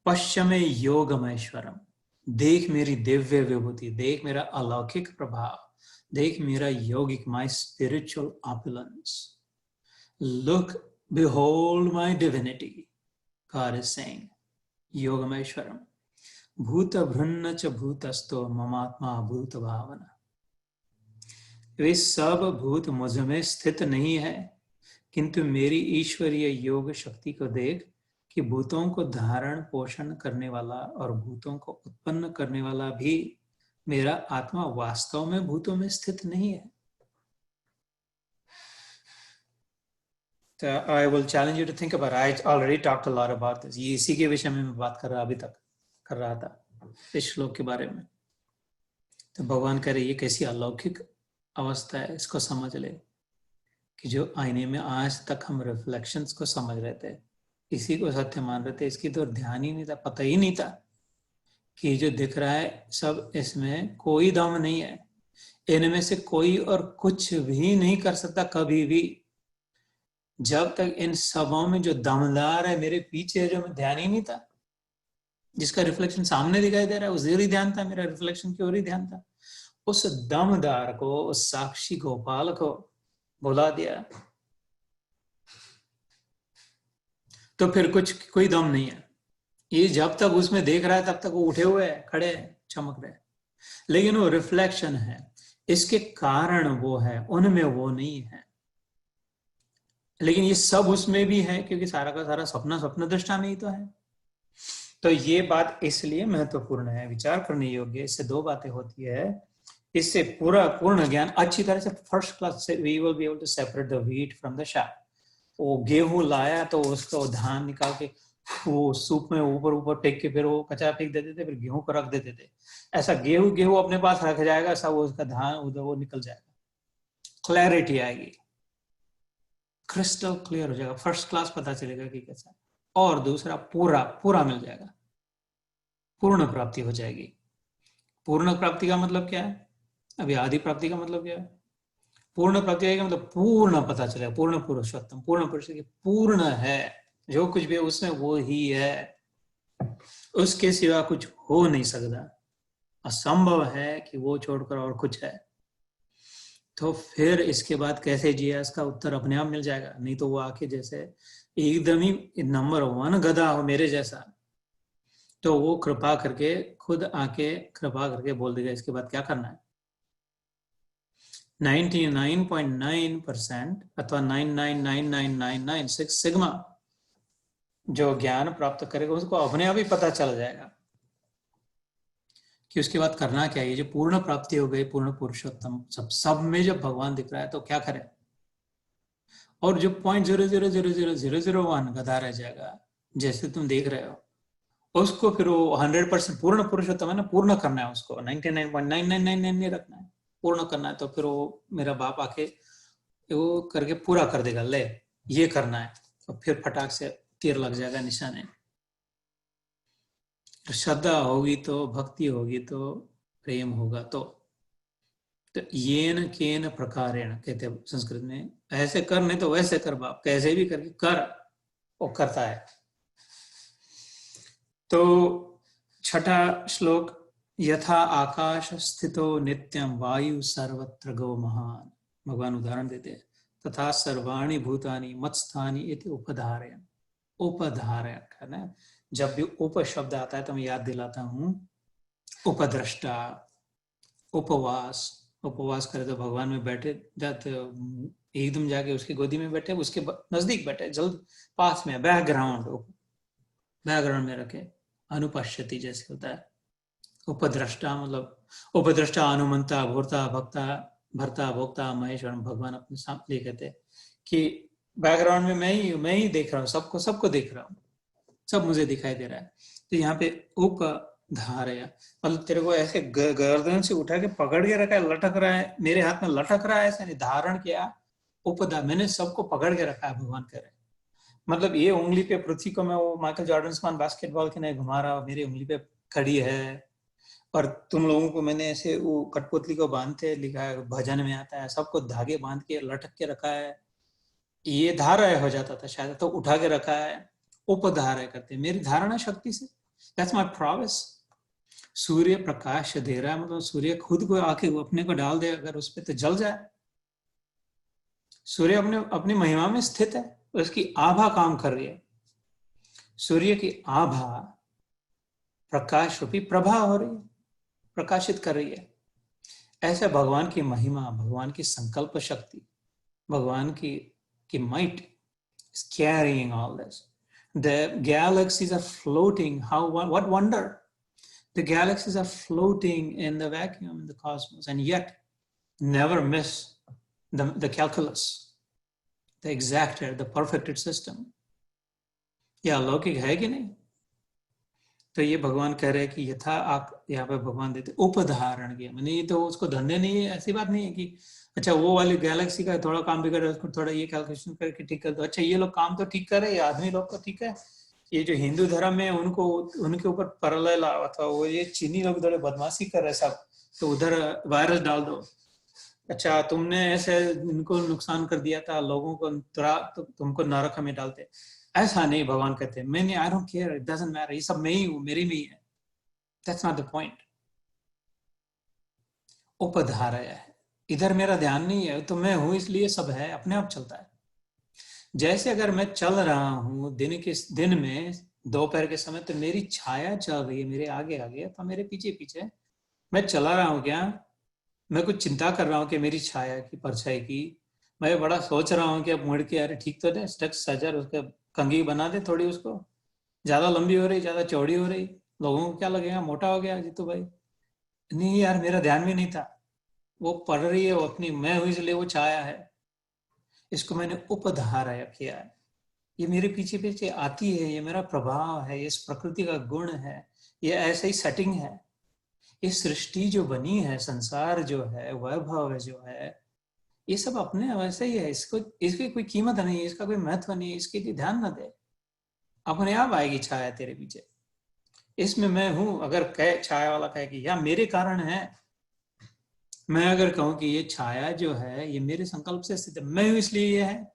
पश्य मे योगमैश्वरम। देख मेरी दिव्य विभूति, देख मेरा अलौकिक प्रभाव, देख मेरा योगिक, my spiritual opulence. Look, behold my divinity. God is saying, Yogameshwaram. Bhuta bhrunna cha bhutasto mamatma bhut bhavana. वे सब भूत मुझ में स्थित नहीं है, किंतु मेरी ईश्वरीय योग शक्ति को देख कि भूतों को धारण पोषण करने वाला और भूतों को उत्पन्न करने वाला भी मेरा आत्मा वास्तव में भूतों में स्थित नहीं है। So I will challenge you to think about it. I already talked a lot about this. ये इसी के विषय में मैं बात अभी तक कर रहा था, इस श्लोक के बारे में। तो भगवान कह रहे ये कैसी अलौकिक अवस्था है, इसको समझ ले कि जो आईने में आज तक हम रिफ्लेक्शंस को समझ रहे थे, इसी को सत्य मान रहे थे, इसकी तो ध्यान ही नहीं था, पता ही नहीं था कि जो दिख रहा है सब, इसमें कोई दम नहीं है, इनमें से कोई और कुछ भी नहीं कर सकता कभी भी। जब तक इन सबों में जो दमदार है मेरे पीछे, जो मैं ध्यान ही नहीं था, जिसका रिफ्लेक्शन सामने दिखाई दे रहा है, उस ओर ही ध्यान था, मेरा रिफ्लेक्शन की ओर ही ध्यान था, उस दमदार को, उस साक्षी गोपाल को भुला दिया तो फिर कोई दम नहीं है। ये जब तक उसमें देख रहा है तब तक वो उठे हुए है, खड़े हैं, चमक रहे, लेकिन वो रिफ्लेक्शन है, इसके कारण वो है, उनमें वो नहीं है। लेकिन ये सब उसमें भी है क्योंकि सारा का सारा स्वप्न दृष्टा में ही तो है। तो ये बात इसलिए महत्वपूर्ण है, विचार करने योग्य। इससे 2 बातें होती है, इससे पूर्ण ज्ञान अच्छी तरह से फर्स्ट क्लास से we will be able to separate the wheat from the chaff। वो गेहूं लाया तो उसको धान निकाल के वो सूप में ऊपर फेंक के फिर वो कचरा फेंक देते थे, फिर गेहूं को रख देते थे। ऐसा गेहूं अपने पास रखा जाएगा, ऐसा वो उसका धान उधर वो निकल जाएगा, क्लैरिटी आएगी, क्रिस्टल क्लियर हो जाएगा, फर्स्ट क्लास पता चलेगा कि कैसा। और दूसरा पूरा मिल जाएगा, पूर्ण प्राप्ति हो जाएगी। पूर्ण प्राप्ति का मतलब क्या है? अभी आदि प्राप्ति का मतलब क्या है? पूर्ण प्राप्ति का मतलब पूर्ण पता चलेगा, पूर्ण पुरुषोत्तम, पूर्ण पुरुष की पूर्ण है, जो कुछ भी है उसमें वो ही है, उसके सिवा कुछ हो नहीं सकता, असंभव है कि वो छोड़कर और कुछ है। तो फिर इसके बाद कैसे जिया, इसका उत्तर अपने आप मिल जाएगा। नहीं तो वो आके जैसे एकदम ही नंबर 1 गधा हो मेरे जैसा, तो वो कृपा करके खुद आके कृपा करके बोल देगा इसके बाद क्या करना है। 99.9% अथवा 99999996 सिग्मा जो ज्ञान प्राप्त करेगा उसको अपने आप ही पता चल जाएगा कि उसके बाद करना क्या है। ये जो पूर्ण प्राप्ति हो गई, पूर्ण पुरुषोत्तम, सब में जब भगवान दिख रहा है तो क्या करें। और जो 0.0000001 गधा रह जाएगा, जैसे तुम देख रहे हो, उसको फिर वो 100% पूर्ण पुरुषोत्तम है ना, पूर्ण करना है उसको, 99.9999 नहीं रखना है, पूर्ण करना है। तो फिर वो मेरा बाप आके वो करके पूरा कर देगा, ले ये करना है, तो फिर फटाक से तीर लग जाएगा निशाने। श्रद्धा होगी तो, भक्ति होगी तो, प्रेम होगा तो येन केन प्रकारेण कहते हैं संस्कृत में, ऐसे कर नहीं तो वैसे कर बाप, कैसे भी करके कर, वो करता है। तो छठा श्लोक, यथा आकाश स्थितो नित्यम वायु सर्वत्र गो महान, भगवान उदाहरण देते हैं, तथा सर्वाणि भूतानि मत्स्थानि इति उपधारयन्। उपधारय है ना, जब भी उप शब्द आता है तो मैं याद दिलाता हूं, उपद्रष्टा, उपवास, उपवास करे तो भगवान में बैठे जाते, एकदम जाके उसकी गोदी में बैठे, उसके नजदीक बैठे, जल्द पास में, बैकग्राउंड, बैकग्राउंड में रखे, अनुपश्यति जैसे होता है। उपद्रष्टा मतलब उपद्रष्टा, अनुमंता, भोरता, भक्ता, भरता, भोक्ता, महेश्वर, भगवान अपने सामने कहते कि बैकग्राउंड में मैं ही देख रहा हूँ, सबको देख रहा हूँ, सब मुझे दिखाई दे रहा है। तो यहाँ पे उपधारय मतलब तेरे को ऐसे गर्दन से उठा के पकड़ के रखा है, लटक रहा है, मेरे हाथ में लटक रहा है, ऐसा नहीं, धारण किया, उपधा, मैंने सबको पकड़ के रखा है, भगवान कह रहे। मतलब ये उंगली पे पृथ्वी को मैं वो माइकल जॉर्डन समान बास्केटबॉल के नहीं घुमा रहा, मेरी उंगली पे खड़ी है, और तुम लोगों को मैंने ऐसे वो कठपुतली को बांधते लिखा है, भजन में आता है, सबको धागे बांध के लटक के रखा है, ये धारय हो जाता था शायद, तो उठा के रखा है, उपधारय करते हैं मेरी धारणा शक्ति से, दैट्स माय प्रॉविस। सूर्य प्रकाश दे रहा है, मतलब सूर्य खुद को आके अपने को डाल दे अगर उस पर तो जल जाए। सूर्य अपनी महिमा में स्थित है, उसकी आभा काम कर रही है, सूर्य की आभा प्रकाश रूपी प्रभा हो रही है, प्रकाशित कर रही है। ऐसे भगवान की महिमा, भगवान की संकल्प शक्ति, भगवान की might is carrying all this. The galaxies are floating. What wonder? The galaxies are floating in the vacuum in the cosmos, and yet never miss the calculus, the exacted, the perfected system. यह अलौकिक है कि नहीं? तो ये भगवान कह रहे हैं कि यथा यहाँ पे भगवान देते उपधारण किया, मैंने ये तो उसको धंधे नहीं है, ऐसी बात नहीं है कि अच्छा वो वाली गैलेक्सी का थोड़ा काम भी करे, उसको थोड़ा ये कैलकुलेशन करके ठीक कर दो, अच्छा ये लोग काम तो ठीक करे, ये आदमी लोग तो ठीक है, ये जो हिंदू धर्म में उनको उनके ऊपर पैरेलल अथवा वो ये चीनी लोग थोड़े बदमाशी कर रहे सब, तो उधर वायरस डाल दो, अच्छा तुमने ऐसे इनको नुकसान कर दिया था लोगों को, तो तुमको नरक में डालते। ऐसा नहीं, भगवान कहते मैंने, I don't care, it doesn't matter, ये सब मैं ही हूं, मेरी में ही है, दैट्स नॉट द पॉइंट। उपधारय है, इधर मेरा ध्यान नहीं है, तो मैं हूं इसलिए सब है, अपने आप चलता है। जैसे अगर मैं चल रहा हूं दिन में दोपहर के समय, तो मेरी छाया चल रही है मेरे आगे आगे, तो मेरे पीछे पीछे, मैं चला रहा हूं क्या, मैं कुछ चिंता कर रहा हूँ कि मेरी छाया की, परछाई की, मैं बड़ा सोच रहा हूँ कि अब मुड़ के अरे ठीक तो है, स्टक सजर उसके कंघी बना दे थोड़ी, उसको ज्यादा लंबी हो रही, ज्यादा चौड़ी हो रही, लोगों को क्या लगेगा, मोटा हो गया जीतू भाई। नहीं यार, मेरा ध्यान भी नहीं था, वो पढ़ रही है, वो अपनी, मैं हूं इसलिए वो छाया है, इसको मैंने उपधारय किया है, ये मेरे पीछे पीछे आती है, ये मेरा प्रभाव है, ये इस प्रकृति का गुण है, ये ऐसे ही सेटिंग है। ये सृष्टि जो बनी है, संसार जो है, वैभव जो है, ये सब अपने वैसे ही है, इसको इसकी कोई कीमत नहीं है, इसका कोई महत्व नहीं है, इसके लिए ध्यान न दे, अपने आप आएगी छाया तेरे पीछे। इसमें मैं हूं, अगर कहे छाया वाला कहे कि या मेरे कारण है, मैं अगर कहूं कि ये छाया जो है ये मेरे संकल्प से स्थित है, मैं हूं इसलिए ये है,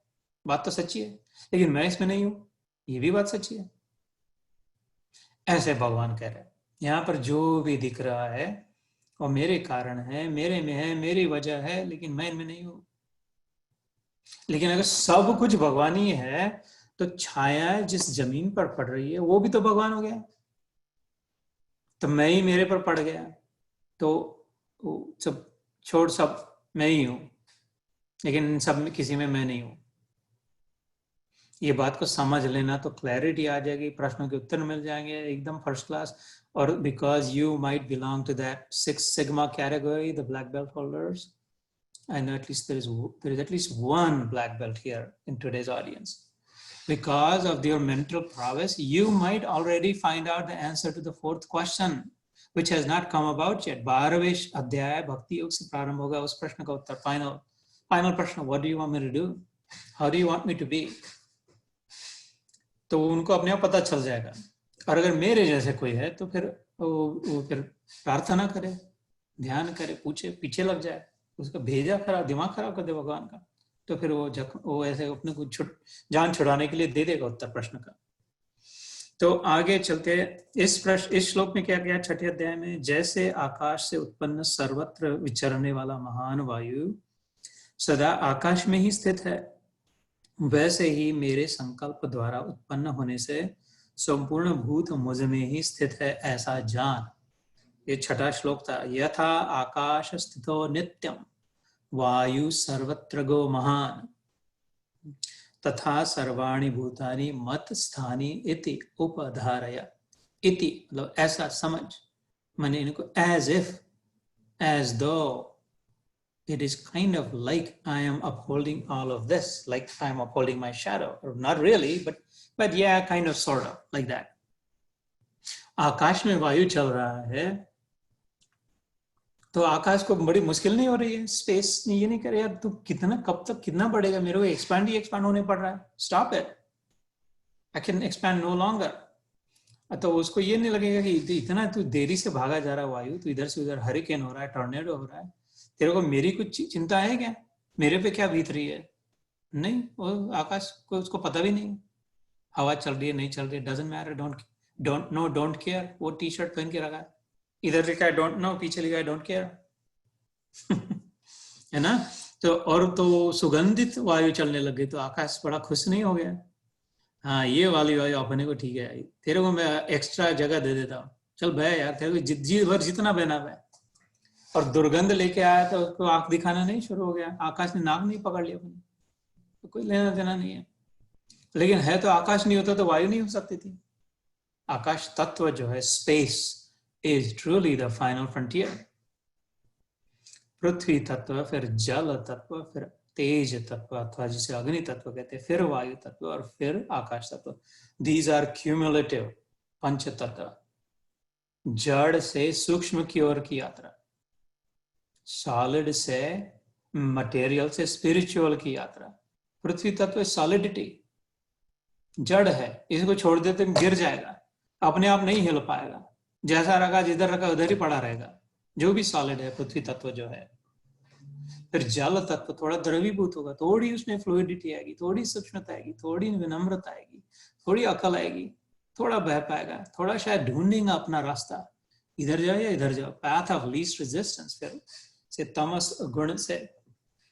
बात तो सच्ची है, लेकिन मैं इसमें नहीं हूं, ये भी बात सच्ची है। ऐसे भगवान कह रहे हैं, यहाँ पर जो भी दिख रहा है वो मेरे कारण है, मेरे में है, मेरी वजह है, लेकिन मैं इनमें नहीं हूं। लेकिन अगर सब कुछ भगवान ही है, तो छाया जिस जमीन पर पड़ रही है वो भी तो भगवान हो गया, तो मैं ही मेरे पर पड़ गया, तो सब छोड़, सब मैं ही हूं, लेकिन सब में किसी में मैं नहीं हूं। ये बात को समझ लेना तो क्लैरिटी आ जाएगी, प्रश्नों के उत्तर मिल जाएंगे एकदम फर्स्ट क्लास. और because you might belong to that 6 sigma category, the black belt holders, I know at least there is at least one black belt here in today's audience. Because of your mental prowess, you might already find out the answer to the 4th question, which has not come about yet. 12वें अध्याय भक्ति योग से प्रारंभ होगा. उस प्रश्न का उत्तर final प्रश्न, what do you want me to do? How do you want me to be? तो उनको अपने आप पता चल जाएगा. और अगर मेरे जैसे कोई है तो फिर वो फिर प्रार्थना करे, ध्यान करे, पूछे, पीछे लग जाए, उसका भेजा खराब, दिमाग खराब कर दे भगवान का, तो फिर वो ऐसे अपने को जान छुड़ाने के लिए दे देगा उत्तर प्रश्न का. तो आगे चलते इस श्लोक में क्या किया 6ठे अध्याय में, जैसे आकाश से उत्पन्न सर्वत्र विचरने वाला महान वायु सदा आकाश में ही स्थित है, वैसे ही मेरे संकल्प द्वारा उत्पन्न होने से संपूर्ण भूत मुझ में ही स्थित है, ऐसा जान. ये 6ठा श्लोक था. यथा आकाश स्थितो नित्यम वायु सर्वत्र गो महान तथा सर्वाणि भूतानि मत स्थानी इति उपधारय. इति मतलब ऐसा समझ, माने इनको as if, as though it is kind of like I am upholding all of this, like I am upholding my shadow, or not really, but yeah, kind of, sort of, like that. आकाश में वायु चल रहा है तो आकाश को बड़ी मुश्किल नहीं हो रही है, स्पेस ये नहीं करे यार तू कितना कब तक कितना बढ़ेगा, मेरे को एक्सपैंड होने पड़ रहा है, stop it, I can expand no longer. तो उसको ये नहीं लगेगा कि इतना तू देरी से भागा जा रहा है वायु, तू इधर से उधर हरिकेन हो रहा है, टॉर्नेडो हो रहा है, तेरे को मेरी कुछ चिंता है क्या, मेरे पे क्या बीत रही है? नहीं, वो आकाश को उसको पता भी नहीं, हवा चल रही है नहीं चल रही है, doesn't matter, don't know, don't care. वो टी शर्ट पहन के रखा है, इधर लिखा है डोंट नो, पीछे लिखा है डोंट केयर. है ना? तो और तो सुगंधित वायु चलने लग गई तो आकाश बड़ा खुश नहीं हो गया. हाँ, ये वाली वायु अपने को ठीक है, तेरे को मैं एक्स्ट्रा जगह दे देता हूँ, चल बह यार, तेरे को जी भर जितना बहना बह. और दुर्गंध लेके आया तो उसको आंख दिखाना नहीं शुरू हो गया, आकाश ने नाक नहीं पकड़ लिया अपने, तो कोई लेना देना नहीं है. लेकिन है तो आकाश नहीं होता तो वायु नहीं हो सकती थी. आकाश तत्व जो है, space is truly the final frontier. पृथ्वी तत्व, फिर जल तत्व, फिर तेज तत्व अथवा जिसे अग्नि तत्व कहते हैं, फिर वायु तत्व और फिर आकाश तत्व. दीज आर क्यूमुलेटिव पंच तत्व. जड़ से सूक्ष्म की ओर की यात्रा, सॉलिड से मटेरियल से स्पिरिचुअल की यात्रा. पृथ्वी तत्व सॉलिडिटी, जड़ है, इसको छोड़ देते गिर जाएगा, अपने आप नहीं हिल पाएगा, जैसा रखा जिधर रखा उधर ही पड़ा रहेगा, जो भी सॉलिड है पृथ्वी तत्व जो है. फिर जल तत्व थोड़ा द्रवीभूत होगा, थोड़ी उसमें फ्लूइडिटी आएगी, थोड़ी सूक्ष्मता आएगी, थोड़ी विनम्रता आएगी, थोड़ी अकल आएगी, थोड़ा बह पाएगा, थोड़ा शायद ढूंढेगा अपना रास्ता, इधर जाओ या इधर जाओ, पैथ ऑफ लीस्ट रेजिस्टेंस. फिर से तमस गुण से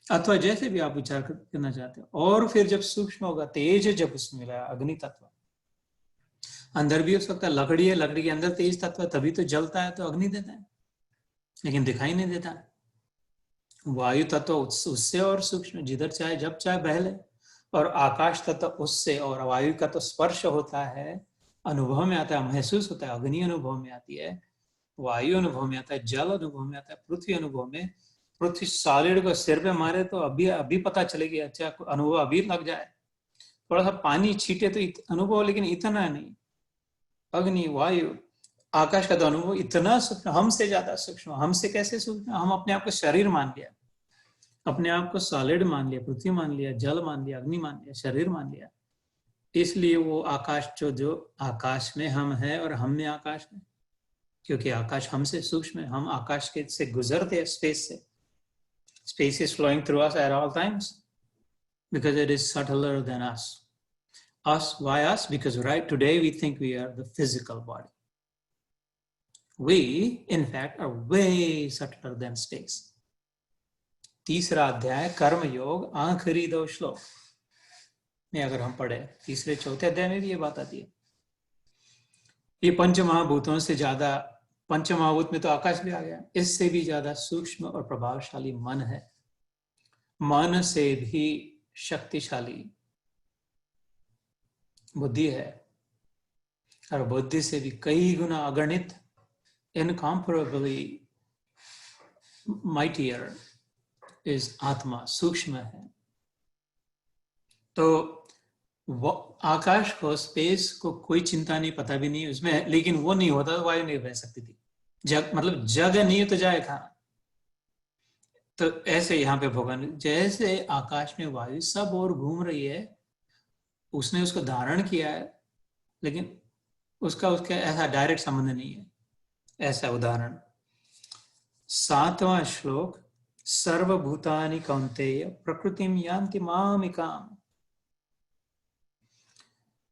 अथवा जैसे भी आप विचार करना चाहते हो. और फिर जब सूक्ष्म होगा, तेज जब उसमें मिला, अग्नि तत्व अंदर भी हो सकता है, लकड़ी है, लकड़ी के अंदर तेज तत्व है, तभी तो जलता है, तो अग्नि देता है, लेकिन दिखाई नहीं देता. वायु तत्व उससे और सूक्ष्म, जिधर चाहे जब चाहे बह ले. और आकाश तत्व उससे, और वायु का तो स्पर्श होता है, अनुभव में आता है, महसूस होता है, अग्नि अनुभव में आती है, वायु अनुभव में आता है, जल अनुभव में आता है, पृथ्वी अनुभव में. पृथ्वी सॉलिड को सिर पे मारे तो अभी पता चलेगी, अच्छा अनुभव अभी लग जाए, थोड़ा सा पानी छीटे तो अनुभव, लेकिन इतना नहीं. अग्नि, वायु, आकाश का तो अनुभव इतना सूक्ष्म, हमसे ज्यादा सूक्ष्म. हमसे कैसे सूक्ष्म? हम अपने आप को शरीर मान लिया, अपने आप को सॉलिड मान लिया, पृथ्वी मान लिया, जल मान लिया, अग्नि मान लिया, शरीर मान लिया. इसलिए वो आकाश जो आकाश में हम है और हम में आकाश है, क्योंकि आकाश हमसे सूक्ष्म है, हम आकाश के से गुजरते हैं, स्पेस से. Space is flowing through us at all times because it is subtler than us. Why us? Because right today we think we are the physical body. We, in fact, are way subtler than space. तीसरा अध्याय कर्म योग, आखिरी 2 श्लोक में अगर हम पढ़े, तीसरे चौथे अध्याय में भी ये बात आती है. ये पंच महाभूतों से ज्यादा, पंचमहाभूत में तो आकाश भी आ गया, इससे भी ज्यादा सूक्ष्म और प्रभावशाली मन है, मन से भी शक्तिशाली बुद्धि है, और बुद्धि से भी कई गुना अगणित, इनकॉम्परेबली माइटियर इज आत्मा, सूक्ष्म है। तो वो आकाश को, स्पेस को कोई चिंता नहीं, पता भी नहीं उसमें, लेकिन वो नहीं होता तो वायु नहीं रह सकती थी। जग मतलब जग नहीं तो जाए कहाँ। तो ऐसे यहाँ पे भगवान, जैसे आकाश में वायु सब और घूम रही है, उसने उसको धारण किया है, लेकिन उसका उसका ऐसा डायरेक्ट संबंध नहीं है। ऐसा उदाहरण 7वां श्लोक, सर्वभूतानि कौन्तेय प्रकृतिम यान्ति मामिकाम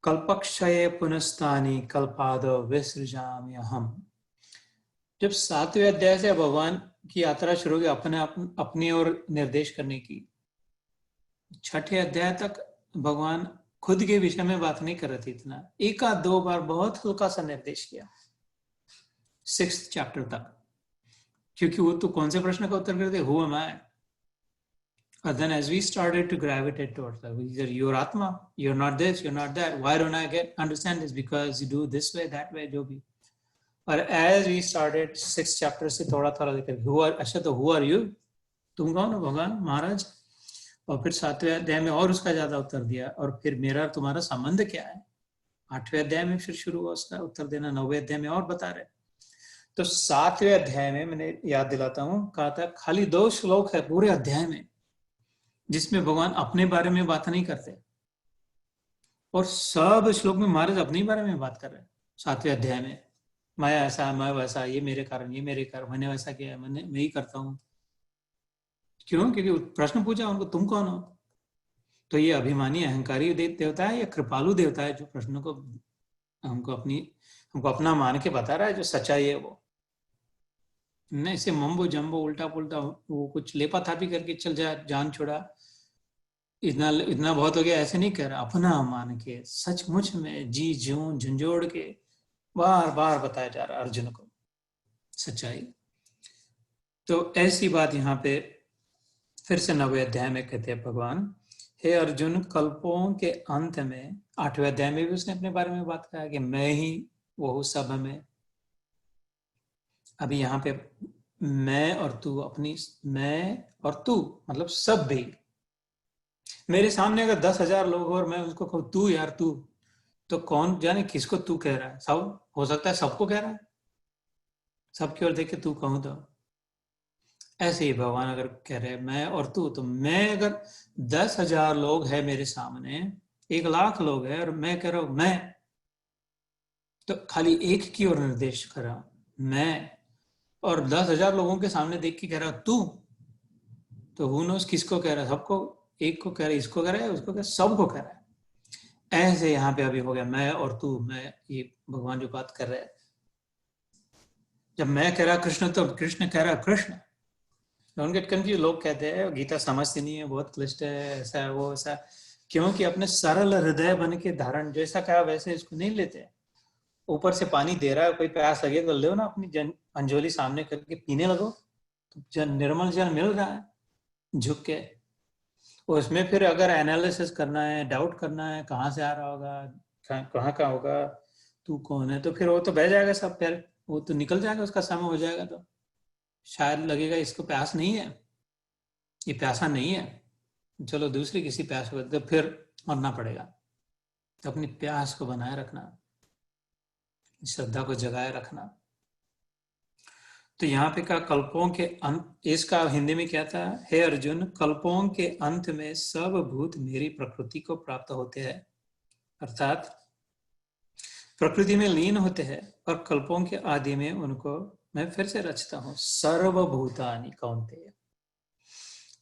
कल्पक्षये पुनस्तानि कल्पादो विसृजामि अहम। जब 7वें अध्याय से भगवान की यात्रा शुरू हुई अपनी ओर निर्देश करने की, 6ठे अध्याय तक भगवान खुद के विषय में बात नहीं कर रहे थे इतना, एक आध दो बार बहुत हल्का सा निर्देश किया 6th चैप्टर तक, क्योंकि वो तो कौन से प्रश्न का उत्तर करते, who am I? And then as we started to gravitate towards that, either you're Atma, you're not this, you're not that. Why don't I understand this? Because you do this way, that way, जो भी. और as we started 6th chapter से थोड़ा थोड़ा लेकर, अच्छा तो who are you? तुम कौन हो भगवान महाराज? और फिर 7वें अध्याय में और उसका ज्यादा उत्तर दिया, और फिर मेरा तुम्हारा संबंध क्या है? 8वें अध्याय में फिर शुरू हुआ उसका उत्तर देना, 9वें अध्याय में और बता रहे। तो 7वें अध्याय में मैंने याद दिलाता हूँ, कहा था खाली 2 श्लोक है पूरे अध्याय में जिसमें भगवान अपने बारे में बात नहीं करते, और सब श्लोक में महाराज अपने बारे में बात कर रहे हैं। 7वें अध्याय में मैं ऐसा, मैं वैसा, ये मेरे कारण, ये मेरे कारण, मैंने वैसा किया, मैं ही करता हूँ। क्यों? क्योंकि प्रश्न पूछा उनको, तुम कौन हो? तो ये अभिमानी अहंकारी देवता है या कृपालु देवता है जो प्रश्नों को हमको अपना मान के बता रहा है जो सच्चाई है वो? नहीं, इसे मम्बो जम्बो उल्टा पुल्टा वो कुछ लेपा थापी करके चल जा, जान छोड़ा, इतना बहुत हो गया, ऐसे नहीं कह रहा। अपना मान के सचमुच में जी जूं झंझोड़ के बार बार बताया जा रहा अर्जुन को सच्चाई। तो ऐसी बात यहाँ पे फिर से 9वें अध्याय में कहते हैं भगवान, हे अर्जुन, कल्पों के अंत में 8वें अध्याय में भी उसने अपने बारे में बात कहा कि मैं ही वो हूँ सब में। अभी यहाँ पे मैं और तू, अपनी मैं और तू मतलब सब भी। मेरे सामने अगर 10,000 लोग हो और मैं उसको कहूँ तू यार तू, तो कौन जाने किसको तू कह रहा है? सब हो सकता है सबको कह रहा है, सबकी ओर देख के तू कहूँ तो। ऐसे ही भगवान अगर कह रहे मैं और तू, तो मैं अगर 10,000 लोग हैं मेरे सामने, 1,00,000 लोग हैं, और मैं कह रहा हूं मैं, तो खाली एक की ओर निर्देश कर रहा हूं मैं, और 10,000 लोगों के सामने देख के कह रहा तू, तो हु नोस किसको कह रहा है? सबको, एक को कह रहा है, इसको कह रहा है, उसको कह रहा है, सबको कह रहा है। ऐसे यहाँ पे अभी हो गया मैं और तू, मैं, ये भगवान जो बात कर रहे हैं। जब मैं कह रहा कृष्ण, तो कृष्ण कह रहा कृष्ण। Don't get confuse. लोग कहते हैं गीता समझती नहीं है, बहुत क्लिष्ट है, ऐसा है वो ऐसा, क्योंकि अपने सरल हृदय बन के धारण, जैसा कहा वैसे इसको नहीं लेते। ऊपर से पानी दे रहा है, कोई प्यास लगे तो लो ना, अपनी अंजोली सामने करके पीने लगो, तो निर्मल जल मिल रहा है झुक के। उसमें फिर अगर एनालिसिस करना है, डाउट करना है, कहाँ से आ रहा होगा, कहाँ का होगा, तू कौन है, तो फिर वो तो बह जाएगा सब, फिर वो तो निकल जाएगा, उसका समय हो जाएगा, तो शायद लगेगा इसको प्यास नहीं है, ये प्यासा नहीं है, चलो दूसरी किसी प्यास को, तो फिर मरना पड़ेगा। तो अपनी प्यास को बनाए रखना, श्रद्धा को जगाए रखना। तो यहाँ पे का कल्पों के अंत, इसका हिंदी में क्या था? हे अर्जुन, कल्पों के अंत में सब भूत मेरी प्रकृति को प्राप्त होते हैं, अर्थात प्रकृति में लीन होते हैं, और कल्पों के आदि में उनको मैं फिर से रचता हूँ। सर्वभूतानि कौन्तेय।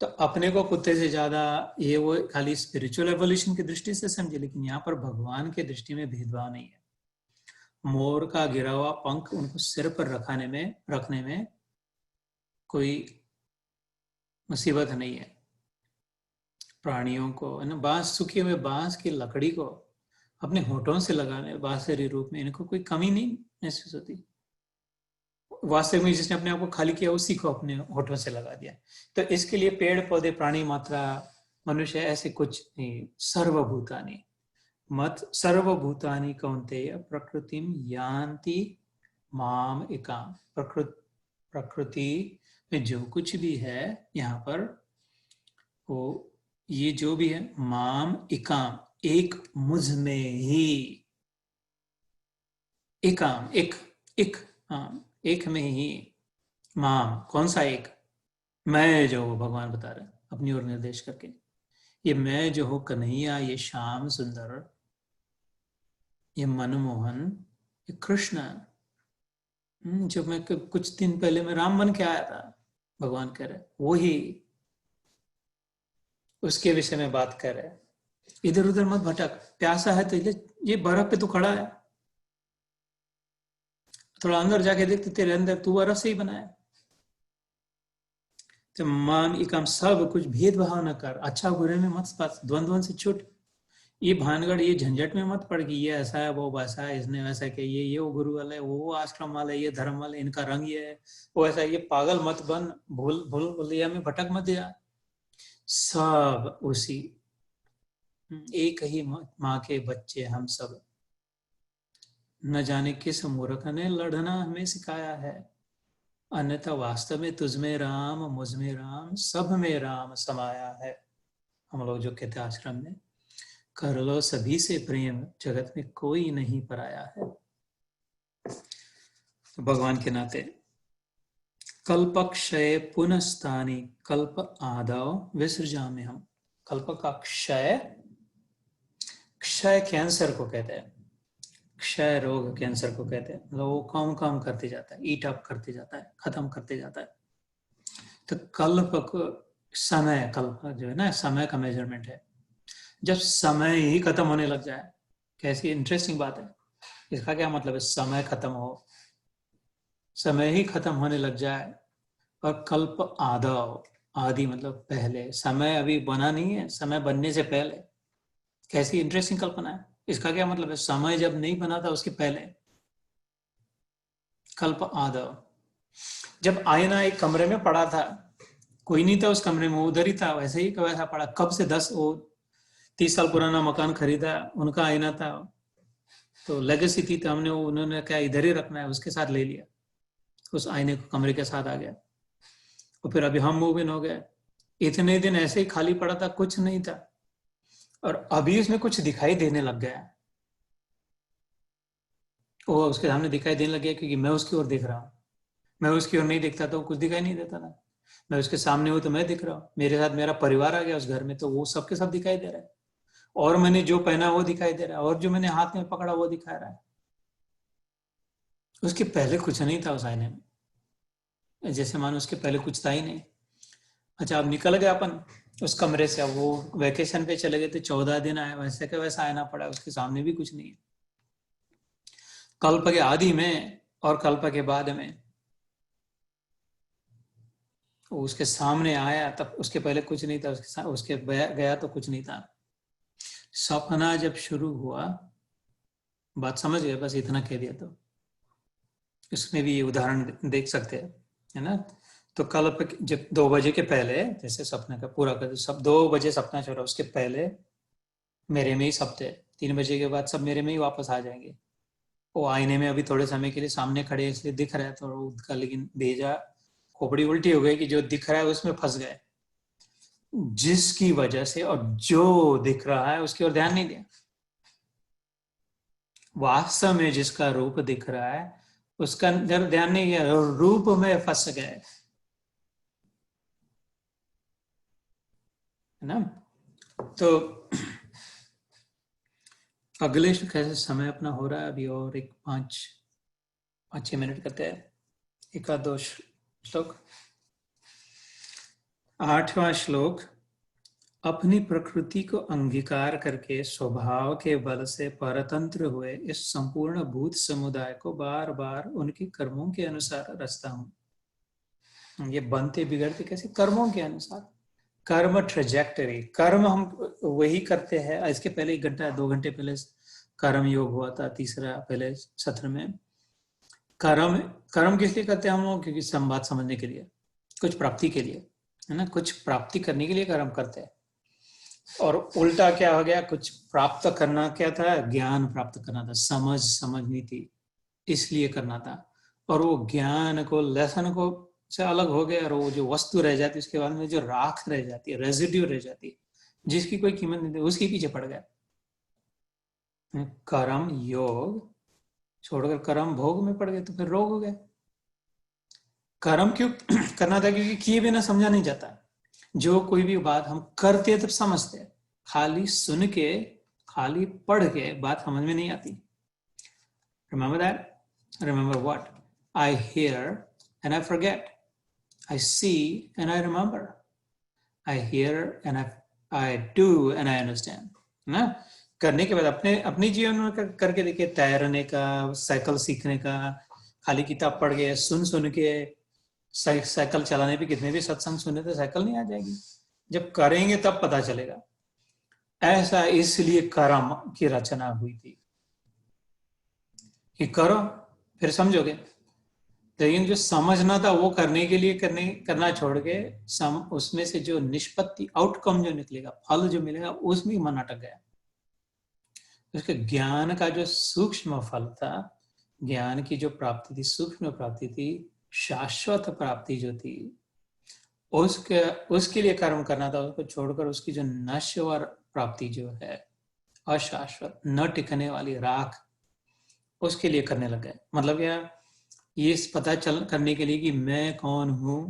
तो अपने को कुत्ते से ज्यादा, ये वो खाली स्पिरिचुअल एवोल्यूशन की दृष्टि से समझे, लेकिन यहाँ पर भगवान के दृष्टि में भेदभाव नहीं है। मोर का गिरा हुआ पंख उनको सिर पर रखने में कोई मुसीबत नहीं है। प्राणियों को है ना, बांस, सूखे हुए बांस की लकड़ी को अपने होठों से लगाने, बांसुरी रूप में, इनको कोई कमी नहीं महसूस होती। वास्तव में जिसने अपने आप को खाली किया उसी को अपने होठों से लगा दिया। तो इसके लिए पेड़ पौधे, प्राणी मात्रा, मनुष्य, ऐसे कुछ नहीं। सर्वभूतानि मत सर्वभूतानि कौन्तेय प्रकृतिम यान्ति माम एकाम। प्रकृति में जो कुछ भी है यहाँ पर, वो ये जो भी है, माम एकाम, एक मुझ में ही, एकाम, एक, हाँ, एक में ही, माम, कौन सा एक? मैं जो भगवान बता रहे हैं अपनी ओर निर्देश करके, ये मैं जो हो कन्हैया, ये श्याम सुंदर, ये मनमोहन, ये कृष्ण, जो मैं कुछ दिन पहले मैं राम बन के आया था, भगवान कह रहे वो ही, उसके विषय में बात कर रहे। इधर उधर मत भटक, प्यासा है तो ये बर्फ पे तो खड़ा है, थोड़ा अंदर जाके देखते, तेरे अंदर तू बर्फ से ही बना है। तो मान इकम, सब कुछ भेदभाव न कर, अच्छा बुरे में मत पास, द्वंद्व से छूट, ये भानगढ़, ये झंझट में मत पड़ गई, ये ऐसा है वो वैसा है, इसने वैसा किया, ये वो गुरु वाला है, वो आश्रम वाला है, ये धर्म वाला है, इनका रंग ये है, वो ऐसा, ये पागल मत बन, भूल भूलिया में भटक मत जा। सब उसी एक ही माँ के बच्चे हम सब, न जाने किस मूर्ख ने लड़ना हमें सिखाया है, अन्यथा वास्तव में तुझ में राम, मुझ में राम, सब में राम समाया है। हम लोग जो कहते आश्रम में, कर लो सभी से प्रेम, जगत में कोई नहीं पराया है। तो भगवान के नाते कल्प क्षय पुनस्तानी कल्प आदव विसृजामि हम। कल्प का क्षय, क्षय कैंसर को कहते हैं, क्षय रोग कैंसर को कहते हैं, मतलब वो कम कम करते जाता है, ईट अप करते जाता है, खत्म करते जाता है। तो कल्प को समय, कल्प जो है ना, समय का मेजरमेंट है, जब समय ही खत्म होने लग जाए। कैसी इंटरेस्टिंग बात है, इसका क्या मतलब है? समय खत्म हो, समय ही खत्म होने लग जाए, और कल्प आदव, आदि मतलब पहले, समय अभी बना नहीं है, समय बनने से पहले। कैसी इंटरेस्टिंग कल्पना है, इसका क्या मतलब है? समय जब नहीं बना था उसके पहले, कल्प आदव। जब आईना एक कमरे में पड़ा था, कोई नहीं था उस कमरे में, उधर ही था, वैसे ही वैसा पड़ा, कब से 30 साल पुराना मकान खरीदा, उनका आईना था, तो लेगेसी थी, तो हमने उन्होंने क्या इधर ही रखना है, उसके साथ ले लिया, उस आईने को कमरे के साथ आ गया। और फिर अभी हम मूव इन हो गए, इतने दिन ऐसे ही खाली पड़ा था, कुछ नहीं था, और अभी उसमें कुछ दिखाई देने लग गया। वो उसके सामने दिखाई देने लग गया, क्योंकि मैं उसकी ओर देख रहा हूँ, मैं उसकी ओर नहीं दिखता तो कुछ दिखाई नहीं देता था, मैं उसके सामने हूँ तो मैं दिख रहा हूँ, मेरे साथ मेरा परिवार आ गया उस घर में, तो वो सबके सब दिखाई दे रहा है, और मैंने जो पहना वो दिखाई दे रहा है, और जो मैंने हाथ में पकड़ा वो दिखा रहा है। उसके पहले कुछ नहीं था उस आईने में, जैसे मानो उसके पहले कुछ था ही नहीं। अच्छा, अब निकल गए अपन उस कमरे से, अब वो वैकेशन पे चले गए थे, 14 दिन आए, वैसे का वैसा आना पड़ा, उसके सामने भी कुछ नहीं है। कल्प के आदि में और कल्प के बाद में, उसके सामने आया तब, उसके पहले कुछ नहीं था, उसके गया तो कुछ नहीं था। सपना जब शुरू हुआ, बात समझ गए, बस इतना कह दिया तो इसमें भी ये उदाहरण देख सकते हैं, है ना। तो कल्प जब 2 बजे के पहले, जैसे सपने का पूरा कर, सब 2 बजे सपना छोड़ा, उसके पहले मेरे में ही सब थे, 3 बजे के बाद सब मेरे में ही वापस आ जाएंगे। वो आईने में अभी थोड़े समय के लिए सामने खड़े इसलिए दिख रहा है तो उनका, लेकिन भेजा खोपड़ी उल्टी हो गई कि जो दिख रहा है उसमें फंस गए, जिसकी वजह से, और जो दिख रहा है उसकी ओर ध्यान नहीं दिया, वास्तव में जिसका रूप दिख रहा है उसका ध्यान नहीं दिया, रूप में फंस गए, है ना। तो अगले कैसे समय अपना हो रहा है अभी, और एक 5-6 मिनट करते हैं, एक आध 2 श्लोक। 8वां श्लोक, अपनी प्रकृति को अंगीकार करके स्वभाव के बल से परतंत्र हुए इस संपूर्ण भूत समुदाय को बार बार उनके कर्मों के अनुसार रचता हूं। ये बनते बिगड़ते कैसे? कर्मों के अनुसार, कर्म ट्रेजेक्टरी, कर्म हम वही करते हैं। इसके पहले 1 घंटा 2 घंटे पहले कर्म योग हुआ था, तीसरा पहले सत्र में। कर्म कर्म किस लिए करते हैं हम लोग? क्योंकि संवाद समझने के लिए, कुछ प्राप्ति के लिए, है ना, कुछ प्राप्ति करने के लिए कर्म करते हैं। और उल्टा क्या हो गया, कुछ प्राप्त करना क्या था, ज्ञान प्राप्त करना था, समझनी थी, इसलिए करना था। और वो ज्ञान को, लेसन को से अलग हो गया, और वो जो वस्तु रह जाती है उसके बाद में जो राख रह जाती है, रेजिड्यू रह जाती है, जिसकी कोई कीमत नहीं थी, उसके पीछे पड़ गया। कर्म योग छोड़कर कर्म भोग में पड़ गए तो फिर रोग हो गए। कर्म क्यों करना था, क्योंकि किए बिना समझा नहीं जाता। जो कोई भी बात हम करते तब समझते, खाली सुन के, खाली पढ़ के बात समझ में नहीं आती। Remember that? Remember what? I hear and I forget. I see and I remember. I hear and I do and I understand. ना करने के बाद अपने जीवन में करके देखिए, तैरने का, साइकिल सीखने का, खाली किताब पढ़ के, सुन के, साइकिल चलाने पे कितने भी सत्संग सुने तो साइकिल नहीं आ जाएगी। जब करेंगे तब पता चलेगा। ऐसा इसलिए कर्म की रचना हुई थी कि करो फिर समझोगे। लेकिन जो समझना था वो करने के लिए करना छोड़ के उसमें से जो निष्पत्ति, आउटकम जो निकलेगा, फल जो मिलेगा, उसमें मन अटक गया। उसके ज्ञान का जो सूक्ष्म फल था, ज्ञान की जो प्राप्ति थी, सूक्ष्म प्राप्ति थी, शाश्वत प्राप्ति जो थी, उसके लिए कर्म करना था। उसको छोड़कर उसकी जो नश्वर प्राप्ति जो है, अशाश्वत, न टिकने वाली राख, उसके लिए करने लग गए। मतलब क्या, ये पता चल करने के लिए कि मैं कौन हूं,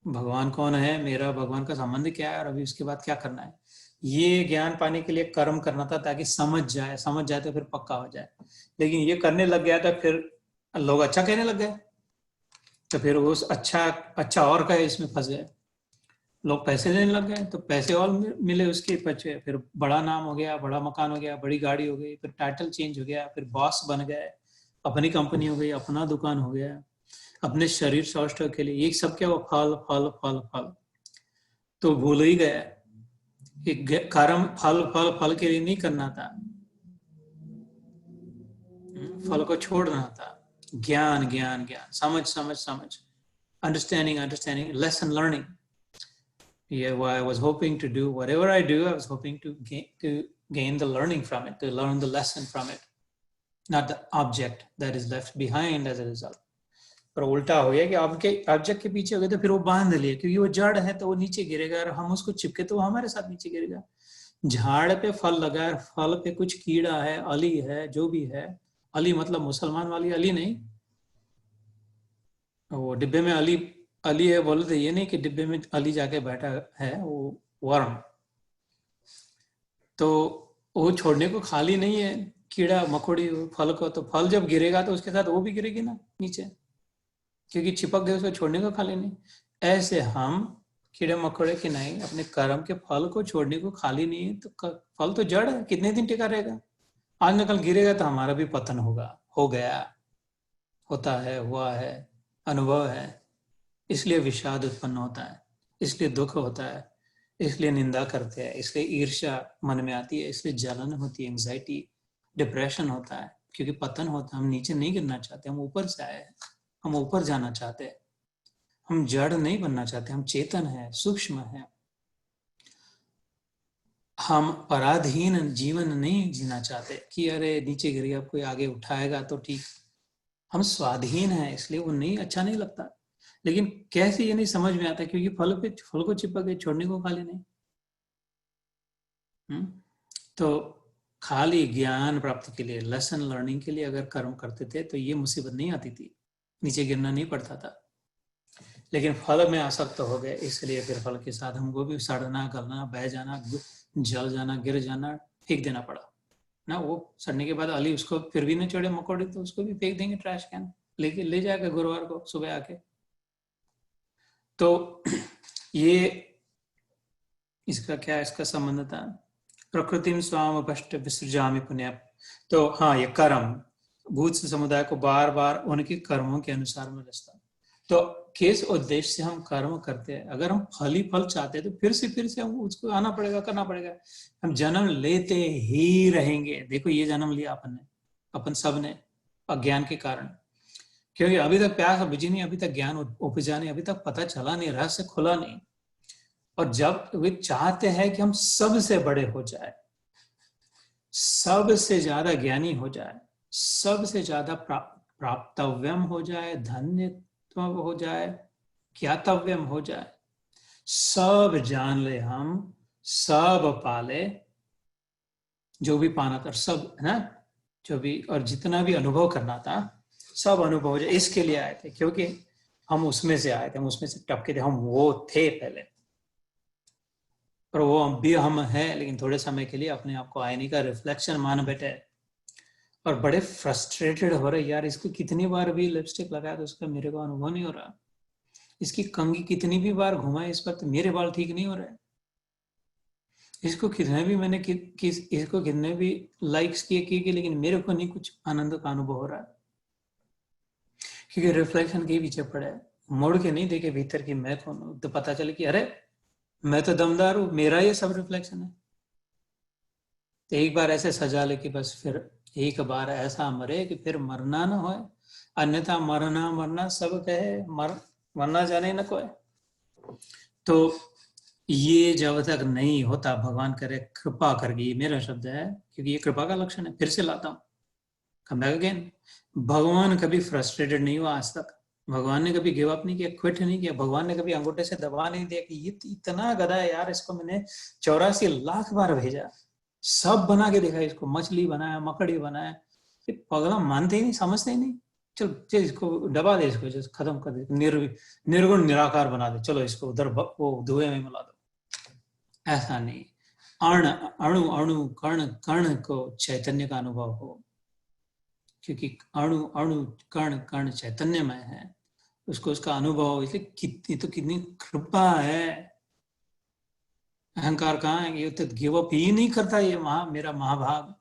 भगवान कौन है, मेरा भगवान का संबंध क्या है, और अभी उसके बाद क्या करना है, ये ज्ञान पाने के लिए कर्म करना था, ताकि समझ जाए तो फिर पक्का हो जाए। लेकिन ये करने लग गया तो फिर लोग अच्छा कहने लग गए, तो फिर उस अच्छा और कहे इसमें फंस गए। लोग पैसे देने लग गए तो पैसे और मिले उसके पीछे, फिर बड़ा नाम हो गया, बड़ा मकान हो गया, बड़ी गाड़ी हो गई, फिर टाइटल चेंज हो गया, फिर बॉस बन गए, अपनी कंपनी हो गई, अपना दुकान हो गया, अपने शरीर स्वास्थ्य के लिए। ये सब क्या, वो फल फल फल फल। तो भूल ही गया कि कर्म फल फल फल के लिए नहीं करना था, फल को छोड़ना था। ज्ञान ज्ञान ज्ञान, समझ समझ समझ, understanding lesson learning. Yeah, well, I was hoping to do whatever I do. I was hoping to gain the learning from it, to learn the lesson from it, not the object that is left behind as a result. पर उल्टा हो गया कि आपके object के पीछे हो गए तो फिर वो बांध लिए, क्योंकि वो जड़ है तो वो नीचे गिरेगा, और हम उसको चिपके तो वो हमारे साथ नीचे गिरेगा। झाड़ पे फल लगा है, फल पे कुछ कीड़ा है, अली है, जो भी है, अली मतलब मुसलमान वाली अली नहीं, वो डिब्बे में अली अली है बोले तो ये नहीं कि डिब्बे में अली जाके बैठा है, वो वर्म। तो वो छोड़ने को खाली नहीं है, कीड़ा मकोड़ी फल को, तो फल जब गिरेगा तो उसके साथ वो भी गिरेगी ना नीचे, क्योंकि चिपक गए, उसको छोड़ने को खाली नहीं। ऐसे हम कीड़े मकोड़े के नहीं, अपने कर्म के फल को छोड़ने को खाली नहीं है। तो फल तो जड़ है, कितने दिन टिका रहेगा, आज न कल गिरेगा तो हमारा भी पतन होगा, हो गया, होता है, हुआ है, अनुभव है। इसलिए विषाद उत्पन्न होता है, इसलिए दुख होता है, इसलिए निंदा करते हैं, इसलिए ईर्ष्या मन में आती है, इसलिए जलन होती है, एंजाइटी, डिप्रेशन होता है, क्योंकि पतन होता है। हम नीचे नहीं गिरना चाहते, हम ऊपर से आए हैं, हम ऊपर जाना चाहते हैं, हम जड़ नहीं बनना चाहते, हम चेतन है, सूक्ष्म है। हम पराधीन जीवन नहीं जीना चाहते कि अरे नीचे गिर गया, कोई आगे उठाएगा तो ठीक। हम स्वाधीन है, इसलिए वो नहीं, अच्छा नहीं लगता। लेकिन कैसे ये नहीं समझ में आता, क्योंकि फल को चिपक के छोड़ने को खाली नहीं। तो खाली ज्ञान प्राप्ति के लिए, लेसन लर्निंग के लिए अगर कर्म करते थे तो ये मुसीबत नहीं आती थी, नीचे गिरना नहीं पड़ता था। लेकिन फल में आसक्त हो गए, इसलिए फिर फल के साथ हमको भी सड़ना, गलना, बह जाना, जल जाना, गिर जाना, फेंक देना पड़ा ना। वो सड़ने के बाद अली उसको फिर भी नहीं छोड़े मकोड़े, तो उसको भी फेंक देंगे ट्रैश कैन, लेके ले जाएगा गुरुवार को सुबह आके। तो ये इसका क्या, इसका संबंध था, प्रकृति स्वाम भ्रष्ट विसृजामि पुण्य। तो हाँ, ये कर्म भूत समुदाय को बार बार उनके कर्मों के अनुसार में रचता। तो किस उद्देश्य से हम कर्म करते हैं, अगर हम फल ही फल चाहते हैं तो फिर से हम उसको आना पड़ेगा, करना पड़ेगा। हम जन्म लेते ही रहेंगे। देखो ये जन्म लिया अपन सब ने, अज्ञान के कारण, क्योंकि अभी तक प्यास बुझी नहीं, अभी तक ज्ञान उपजा नहीं, अभी तक पता चला नहीं, रहस्य खुला नहीं। और जब वे चाहते हैं कि हम सबसे बड़े हो जाए, सबसे ज्यादा ज्ञानी हो जाए, सबसे ज्यादा प्राप्तव्यम हो जाए, धन्यत्व हो जाए, ज्ञातव्यम हो जाए, सब जान ले, हम सब पाले, जो भी पाना था सब, है ना, जो भी और जितना भी अनुभव करना था सब अनुभव हो जाए, इसके लिए आए थे, क्योंकि हम उसमें से आए थे, हम उसमें से टपके थे, हम वो थे पहले, और वो भी हम हैं, लेकिन थोड़े समय के लिए अपने आप को आईने का रिफ्लेक्शन मान बैठे और बड़े फ्रस्ट्रेटेड हो रहे, यार इसको कितनी बार भी लिपस्टिक लगाया तो उसका मेरे को अनुभव नहीं हो रहा, इसकी कंघी कितनी भी बार घुमाए इस पर तो मेरे बाल ठीक नहीं हो रहे, इसको कितने भी मैंने इसको कितने भी लाइक्स किए लेकिन मेरे को नहीं कुछ आनंद का अनुभव हो रहा है, क्योंकि रिफ्लेक्शन के पीछे पड़े, मुड़ के नहीं देखे भीतर की मैं कौन हूं, तो पता चले कि अरे मैं तो दमदार हूं, मेरा ये सब रिफ्लेक्शन है। तो एक बार ऐसे सजा ले कि बस फिर एक बार ऐसा मरे कि फिर मरना ना हो, अन्यथा मरना मरना सब कहे, मरना जाने न कोई। तो ये जब तक नहीं होता, भगवान करे कृपा करके, ये मेरा शब्द है क्योंकि ये कृपा का लक्षण है, फिर से लाता हूं, कम बैक अगेन, भगवान कभी फ्रस्ट्रेटेड नहीं हुआ आज तक, भगवान ने कभी गिव अप नहीं किया, क्विट नहीं किया, भगवान ने कभी अंगूठे से दबा नहीं दिया कि ये इतना गधा है यार, इसको मैंने 84 लाख बार भेजा, सब बना के देखा, इसको मछली बनाया, मकड़ी बनाया, पगला मानते ही नहीं, समझते ही नहीं, चल चल इसको दबा दे, इसको खत्म कर दे, निर्गुण निराकार बना दे, चलो इसको उधर वो धुएं में मिला दो, ऐसा नहीं, अणु अणु कण कण को चैतन्य का अनुभव हो, क्योंकि अणु अणु कण कण चैतन्यमय है, उसको उसका अनुभव, इसलिए कितनी कृपा है, अहंकार कहाँ है, ये तो गिव अप ही नहीं करता, ये मेरा महाभाग,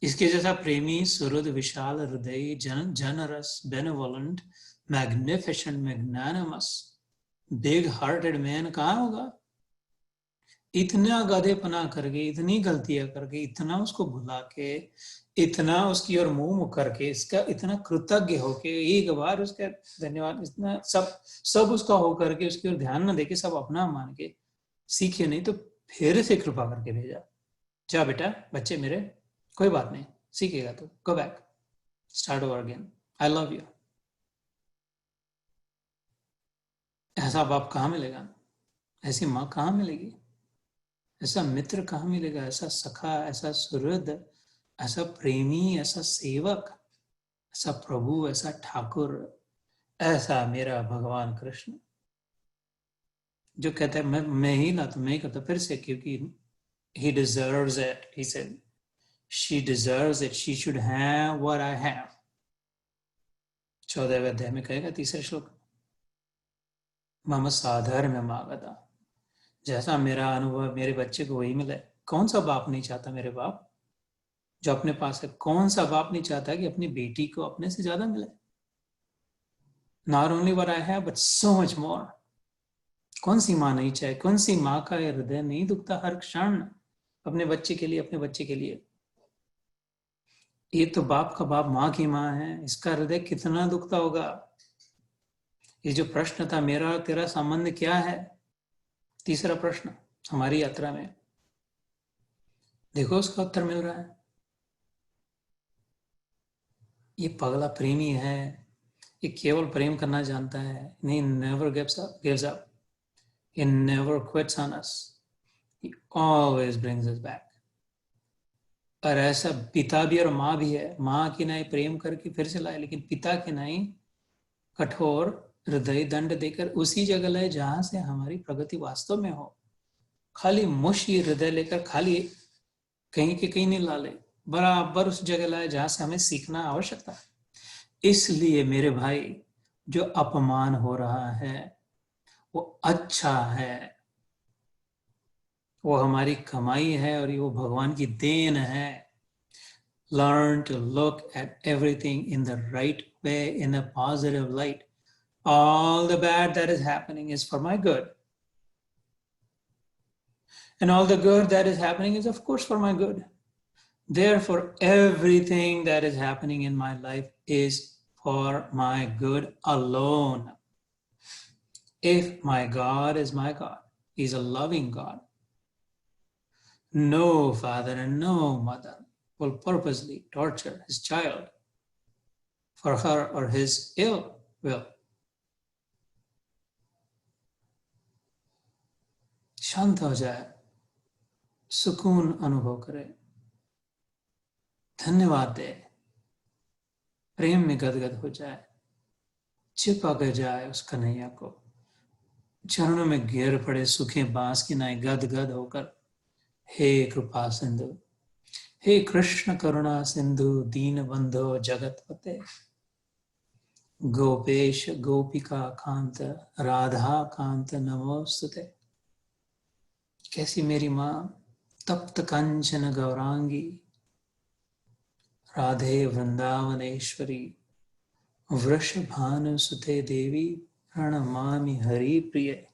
इसके जैसा प्रेमी, सुहृद, विशाल हृदय, जन रस, benevolent, magnificent, magnanimous, big hearted man कहाँ होगा, इतना गधेपना करके, इतनी गलतियां करके, इतना उसको भुला के, इतना उसकी ओर मुंह करके, इसका इतना कृतज्ञ होके, एक बार उसका धन्यवाद, इतना सब उसका हो करके, उसकी ओर ध्यान न देके, सब अपना मान के सीखे नहीं, तो फिर से कृपा करके भेजा, जा बेटा बच्चे मेरे, कोई बात नहीं, सीखेगा तो, go back, start over again, I love you. ऐसा बाप कहाँ मिलेगा, ऐसी माँ कहाँ मिलेगी, ऐसा मित्र कहाँ मिलेगा, ऐसा सखा, ऐसा सुहृद, ऐसा प्रेमी, ऐसा सेवक, ऐसा प्रभु, ऐसा ठाकुर, ऐसा मेरा भगवान कृष्ण, जो कहता है मैं ही ना, तो मैं ही करता, फिर से, क्योंकि he deserves it, he said, she deserves it, she should have what I have, 14वें अध्याय में कहेगा, तीसरे श्लोक, मम साधर्म्य मागता, जैसा मेरा अनुभव मेरे बच्चे को वही मिले, कौन सा बाप नहीं चाहता, मेरे बाप जो अपने पास है, कौन सा बाप नहीं चाहता कि अपनी बेटी को अपने से ज्यादा मिले, not only what I have but so much more, कौन सी माँ नहीं चाहे, कौन सी माँ का हृदय नहीं दुखता हर क्षण अपने बच्चे के लिए, अपने बच्चे के लिए, ये तो बाप का बाप, माँ की माँ है, इसका हृदय कितना दुखता होगा। ये जो प्रश्न था, मेरा और तेरा संबंध क्या है, तीसरा प्रश्न हमारी यात्रा में, देखो उसका उत्तर मिल रहा है, ये पगला प्रेमी है, ये केवल प्रेम करना जानता है, नहीं, never gives up, he never quits on us, he always brings us back। और ऐसा पिता भी और माँ भी है, माँ की नाई प्रेम करके फिर से लाए, लेकिन पिता की नाई कठोर हृदय दंड देकर उसी जगह लाए जहां से हमारी प्रगति वास्तव में हो, खाली मुश ये हृदय लेकर खाली कहीं के कहीं नहीं ला ले, बराबर उस जगह लाए जहां से हमें सीखना आवश्यकता है। इसलिए मेरे भाई, जो अपमान हो रहा है वो अच्छा है, वो हमारी कमाई है और वो भगवान की देन है। Learn to look at everything in the right way, in a positive light. All the bad that is happening is for my good. And all the good that is happening is, of course, for my good. Therefore, everything that is happening in my life is for my good alone. If my God is my God, He's a loving God. No father and no mother will purposely torture his child for her or his ill will. शांत हो जाए, सुकून अनुभव करे, धन्यवाद दे, प्रेम में गदगद हो जाए, चिपक जाए उस कन्हैया को, चरणों में गिर पड़े सूखे बांस की नाई गदगद होकर, हे कृपा सिंधु, हे कृष्ण करुणा सिंधु, दीन बंधो जगतपते, गोपेश गोपिका कांत, राधा कांत नमोस्तुते। कैसी मेरी माँ तप्त कंचन गौरांगी, राधे वृंदावनेश्वरी, वृषभानुसुते देवी, प्रणमामि हरि प्रिय।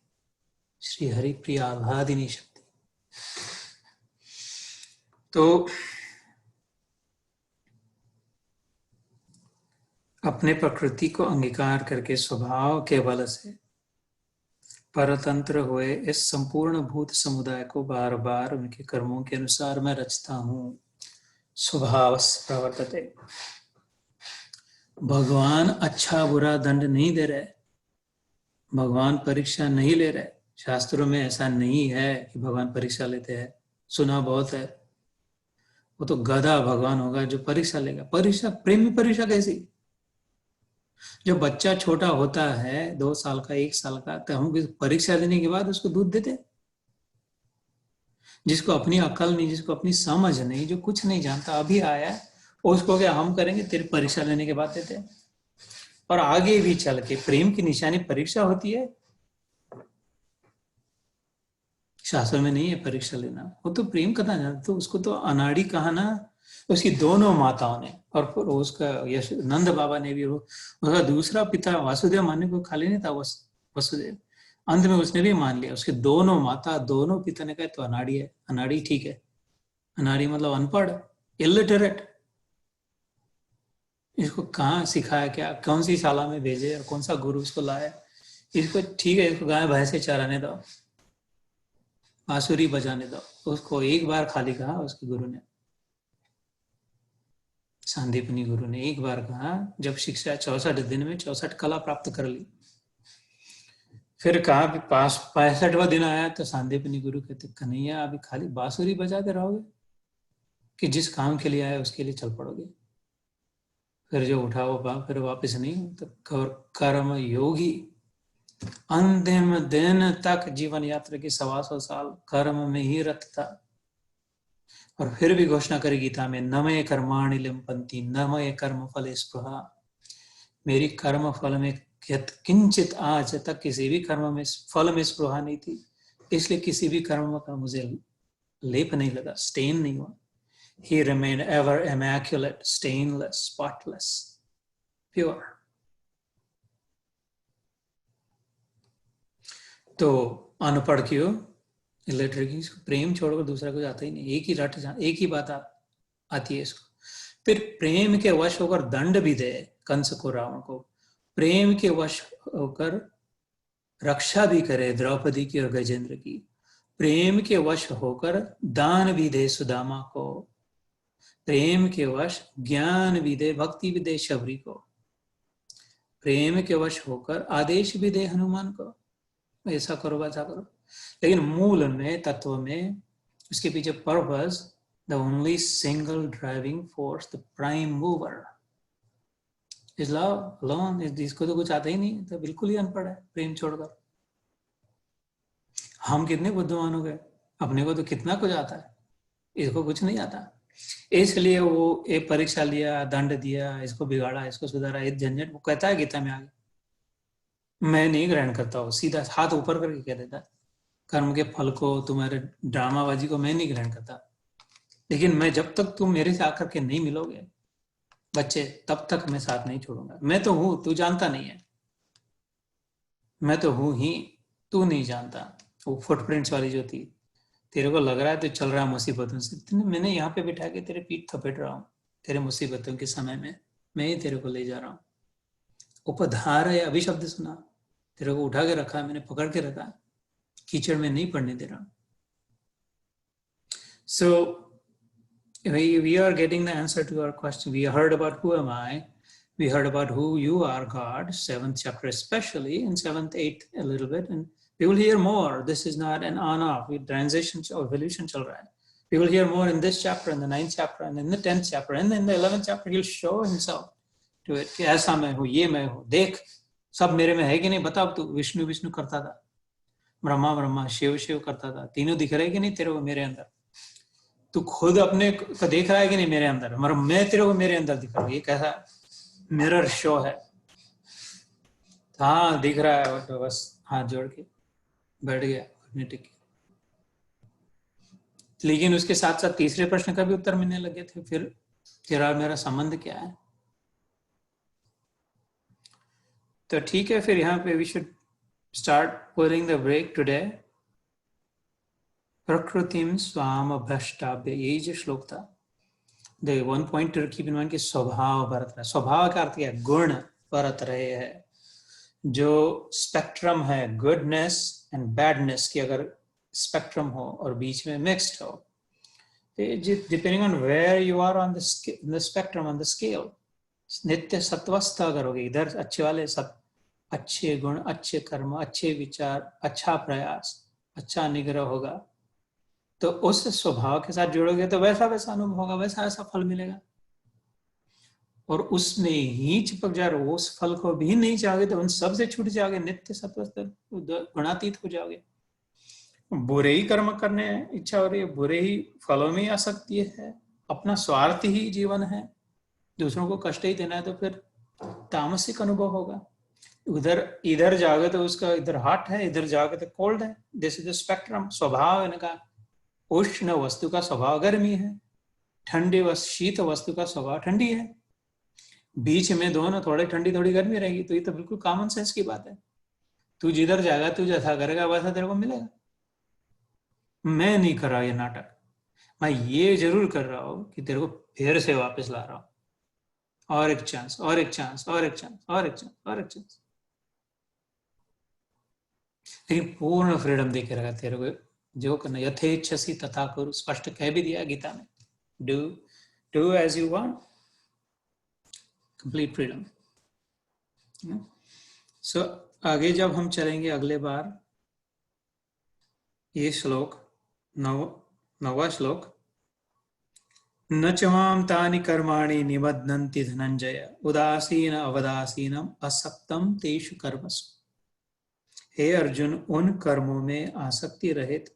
श्री हरि प्रिया आह्लादिनी शक्ति। तो अपने प्रकृति को अंगीकार करके स्वभाव के बल से परतंत्र हुए इस संपूर्ण भूत समुदाय को बार बार उनके कर्मों के अनुसार मैं रचता हूं। स्वभावस् प्रवर्तते। भगवान अच्छा बुरा दंड नहीं दे रहे, भगवान परीक्षा नहीं ले रहे। शास्त्रों में ऐसा नहीं है कि भगवान परीक्षा लेते हैं, सुना बहुत है। वो तो गधा भगवान होगा जो परीक्षा लेगा। परीक्षा, प्रेम में परीक्षा कैसी? जब बच्चा छोटा होता है 2 साल का 1 साल का, तो हम परीक्षा देने के बाद उसको दूध देते। जिसको अपनी अकल नहीं, जिसको अपनी समझ नहीं, जो कुछ नहीं जानता, अभी आया, उसको क्या हम करेंगे? तेरी परीक्षा लेने के बाद देते हैं। और आगे भी चल के प्रेम की निशानी परीक्षा होती है। शास्त्र में नहीं है परीक्षा लेना, वो तो प्रेम कथा जानता। तो उसको तो अनाड़ी कहा ना उसकी दोनों माताओं ने, और फिर उसका यश नंद बाबा ने भी, उसका दूसरा पिता वासुदेव मानने को खाली नहीं था वसुदेव, अंत में उसने भी मान लिया। उसके दोनों माता, दोनों पिता ने कहा तो अनाड़ी है। अनाड़ी ठीक है, अनाड़ी मतलब अनपढ़, इलिटरेट। इसको कहाँ सिखाया, क्या कौन सी शाला में भेजे और कौन सा गुरु इसको लाया? इसको ठीक है, इसको गाय भैंसे चराने दो, बांसुरी बजाने दो। उसको एक बार खाली कहा उसके गुरु ने, सांदीपनी गुरु ने एक बार कहा, जब शिक्षा 64 दिन में 64 कला प्राप्त कर ली। फिर कहा भी 65वां दिन आया तो सांदीपनी गुरु कहते, कन्हैया अभी खाली बांसुरी बजाते रहोगे कि जिस काम के लिए आए उसके लिए चल पड़ोगे? फिर जो उठा वो फिर वापस नहीं। तो कर्म योगी अंतिम दिन तक जीवन यात्रा की 125 साल कर्म में ही रत था। और फिर भी घोषणा करी गीता में, नमय कर्माणि लिम्पन्ति नमय कर्म फले स्पृहा। मेरी कर्म फल में किंचित आज तक किसी भी कर्म में फल में स्पृहा नहीं थी, इसलिए किसी भी कर्म का मुझे लेप नहीं लगा, स्टेन नहीं हुआ। He remained ever immaculate, stainless, spotless, pure. तो अनपढ़ क्यों, इलिटरेट की, प्रेम छोड़कर दूसरा कुछ आता ही नहीं। एक ही रट, एक ही बात आती है इसको। फिर प्रेम के वश होकर दंड भी दे कंस को, रावण को। प्रेम के वश होकर रक्षा भी करे द्रौपदी की और गजेंद्र की। प्रेम के वश होकर दान भी दे सुदामा को। प्रेम के वश ज्ञान भी दे, भक्ति भी दे शबरी को। प्रेम के वश होकर आदेश भी दे हनुमान को, ऐसा करो वैसा करो। लेकिन मूल में, तत्व में, उसके पीछे purpose, the only single driving force, the prime mover is love alone. इसको तो कुछ आता ही नहीं, तो बिल्कुल ही अनपढ़ है प्रेम छोड़कर। हम कितने बुद्धिमान हो गए, अपने को तो कितना कुछ आता है, इसको कुछ नहीं आता। इसलिए वो एक परीक्षा लिया, दंड दिया, इसको बिगाड़ा, इसको सुधारा, एक झंझट। वो कहता है गीता में आगे, मैं नहीं ग्रहण करता हूँ, सीधा हाथ ऊपर करके कह देता, कर्म के फल को, तुम्हारे ड्रामाबाजी को मैं नहीं ग्रहण करता। लेकिन मैं, जब तक तुम मेरे से आकर के नहीं मिलोगे बच्चे, तब तक मैं साथ नहीं छोड़ूंगा। मैं तो हूं, तू जानता नहीं है, मैं तो हूं ही, तू नहीं जानता। वो फुटप्रिंट्स वाली जो थी, तेरे को लग रहा है तो चल रहा है मुसीबतों से, मैंने यहाँ पे बिठा के तेरे पीठ थपेट रहा हूँ, तेरे मुसीबतों के समय में मैं ही तेरे को ले जा रहा हूँ। उपधार है, अभी शब्द सुना, तेरे को उठा के रखा है मैंने, पकड़ के रखा है, कीचड़ में नहीं पड़ने दे रहा. So we are getting the answer to our question. We heard about who am I. We heard about who you are, God, 7th chapter especially, and 7th, 8th a little bit. And we will hear more. This is not an on-off. We transition or evolution chal raha hai. We will hear more in this chapter, in the 9th chapter, and in the 10th chapter. And in the 11th chapter, he'll show himself to it. कि ऐसा मैं हूँ, ये मैं हूँ, देख सब मेरे में है कि नहीं, बता तू. विष्णु विष्णु करता था, ब्रह्मा ब्रह्मा, शिव शिव करता था. तीनों दिख रहे कि नहीं तेरे को मेरे अंदर? तू खुद अपने को देख रहा है कि नहीं मेरे अंदर? मगर मैं तेरे को मेरे अंदर दिख रहा हूँ. ये कैसा मिरर शो है? हाँ दिख रहा है, तो बस हाथ जोड़ के बैठ गया अपने टिक. लेकिन उसके साथ साथ तीसरे प्रश्न का भी उत्तर मिलने लगे थे. फिर तेरा मेरा संबंध क्या है? तो ठीक है, फिर यहाँ पे we should start pulling the brake today. प्रकृतिम स्वाम भ्रष्टाभ्य, यही जो श्लोक था. The one point to keep in mind कि स्वभाव बरत रहा है. स्वभाव का अर्थ क्या है? गुण बरत रहे हैं. जो स्पेक्ट्रम है गुडनेस एंड बैडनेस की, अगर स्पेक्ट्रम हो और बीच में मिक्स्ड हो, depending on where you are on the spectrum, on the scale, नित्य सत्वस्थ अगर होगी, इधर अच्छे वाले अच्छे गुण, अच्छे कर्म, अच्छे विचार, अच्छा प्रयास, अच्छा निग्रह होगा, तो उस स्वभाव के साथ जुड़ोगे तो वैसा वैसा अनुभव होगा, वैसा वैसा फल मिलेगा. और उसमें ही चिपक जा रहे हो, उस फल को भी नहीं चाहोगे तो उन सब से छूट जाओगे, नित्य सत्वस्थ गुणातीत हो जाओगे. बुरे ही कर्म करने इच्छा हो रही है, बुरे ही फलों में आ सकती है, अपना स्वार्थ ही जीवन है, दूसरों को कष्ट ही देना है, तो फिर तामसिक अनुभव होगा. इधर जाओगे तो उसका इधर हॉट है, इधर जाओगे तो कोल्ड है. This is the spectrum. स्वभाव इनका, उष्ण वस्तु का स्वभाव गर्मी है, ठंडी शीत वस्तु का स्वभाव ठंडी है. बीच में दोनों थोड़ी ठंडी थोड़ी गर्मी रहेगी. तो ये तो बिल्कुल कॉमन सेंस की बात है. तू जिधर जाएगा, तू जैसा करेगा वैसा तेरे को मिलेगा. मैं नहीं कर रहा ये नाटक. मैं ये जरूर कर रहा हूं कि तेरे को फिर से वापस ला रहा हूं. और एक चांस, और एक चांस, और एक चांस, और एक चांस, और एक चांस. लेकिन पूर्ण फ्रीडम दे के रखा तेरे को. जो करना यथेच्छसी तथा करो, स्पष्ट कह भी दिया गीता में. Do as you want. Complete freedom. So आगे जब हम चलेंगे अगले बार, ये श्लोक 9वां श्लोक. न च मां तानि कर्माणि निबध्नन्ति धनंजय, उदासीन अवदासीनम असक्तम तेषु कर्मसु. हे अर्जुन, उन कर्मों में आसक्ति रहित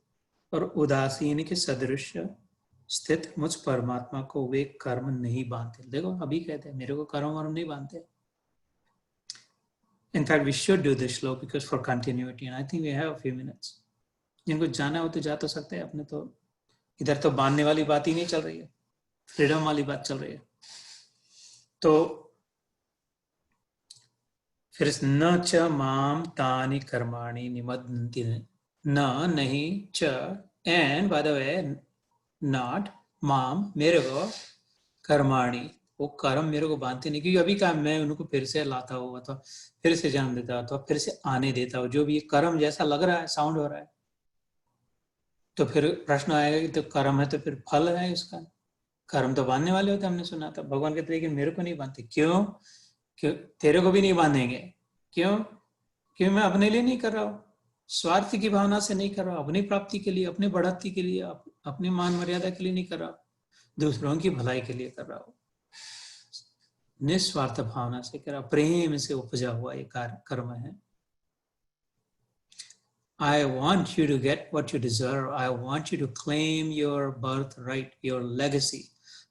और उदासीन के सदृश स्थित मुझ परमात्मा को वे कर्म नहीं बांधते. देखो अभी कहते हैं मेरे को कर्म वर्म नहीं बांधते. In fact, we should do this slow because for continuity, and I think we have a few minutes. जिनको जाना हो तो जा तो सकते हैं, अपने तो इधर तो बांधने वाली बात ही नहीं चल रही है, फ्रीडम वाली बात चल रही है. तो फिर न च माम तानि कर्माणि निबध्नन्ति, न नहीं, च and by the way not, माम मेरे को, कर्माणि वो कर्म मेरे को बांधते नहीं. क्योंकि अभी का मैं उनको फिर से लाता हूँ अथवा फिर से जन्म देता हूँ अथवा फिर से आने देता हूँ, जो भी कर्म जैसा लग रहा है, साउंड हो रहा है. तो फिर प्रश्न आएगा कि तो कर्म है तो फिर फल है इसका. कर्म तो बांधने वाले होते, हमने सुना था. भगवान कहते हैं कि मेरे को नहीं बांधते. क्यों? तेरे को भी नहीं बांधेंगे. क्यों? क्यों? मैं अपने लिए नहीं कर रहा हूँ, स्वार्थ की भावना से नहीं कर रहा हूँ, अपनी प्राप्ति के लिए, अपनी बढ़ोतरी के लिए, अपनी मान मर्यादा के लिए नहीं कर रहा हूँ, दूसरों की भलाई के लिए कर रहा हूँ. निस्वार्थ भावना से कर रहा, प्रेम से उपजा हुआ ये कर्म है. I want you to get what you deserve. I want you to claim your birthright, your legacy.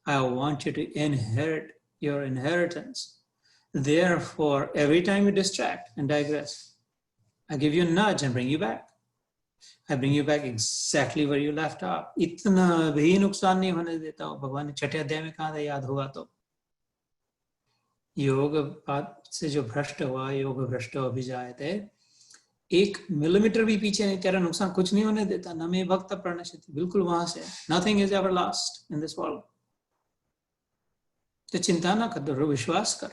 I want you to inherit your inheritance. Therefore, every time you distract and digress, I give you a nudge and bring you back. I bring you back exactly where you left off. इतना भी नुकसान नहीं होने देता हूँ. भगवान ने छठे अध्याय में कहा था, याद होगा तो. योग से जो भ्रष्ट हुआ, योग भ्रष्ट अभिजायते, 1 मिलीमीटर भी पीछे नहीं, तेरा नुकसान कुछ नहीं होने देता. न मे भक्त प्रणश्यति, बिल्कुल वहां से. Nothing is ever last in this world. तो चिंता ना कर, विश्वास कर.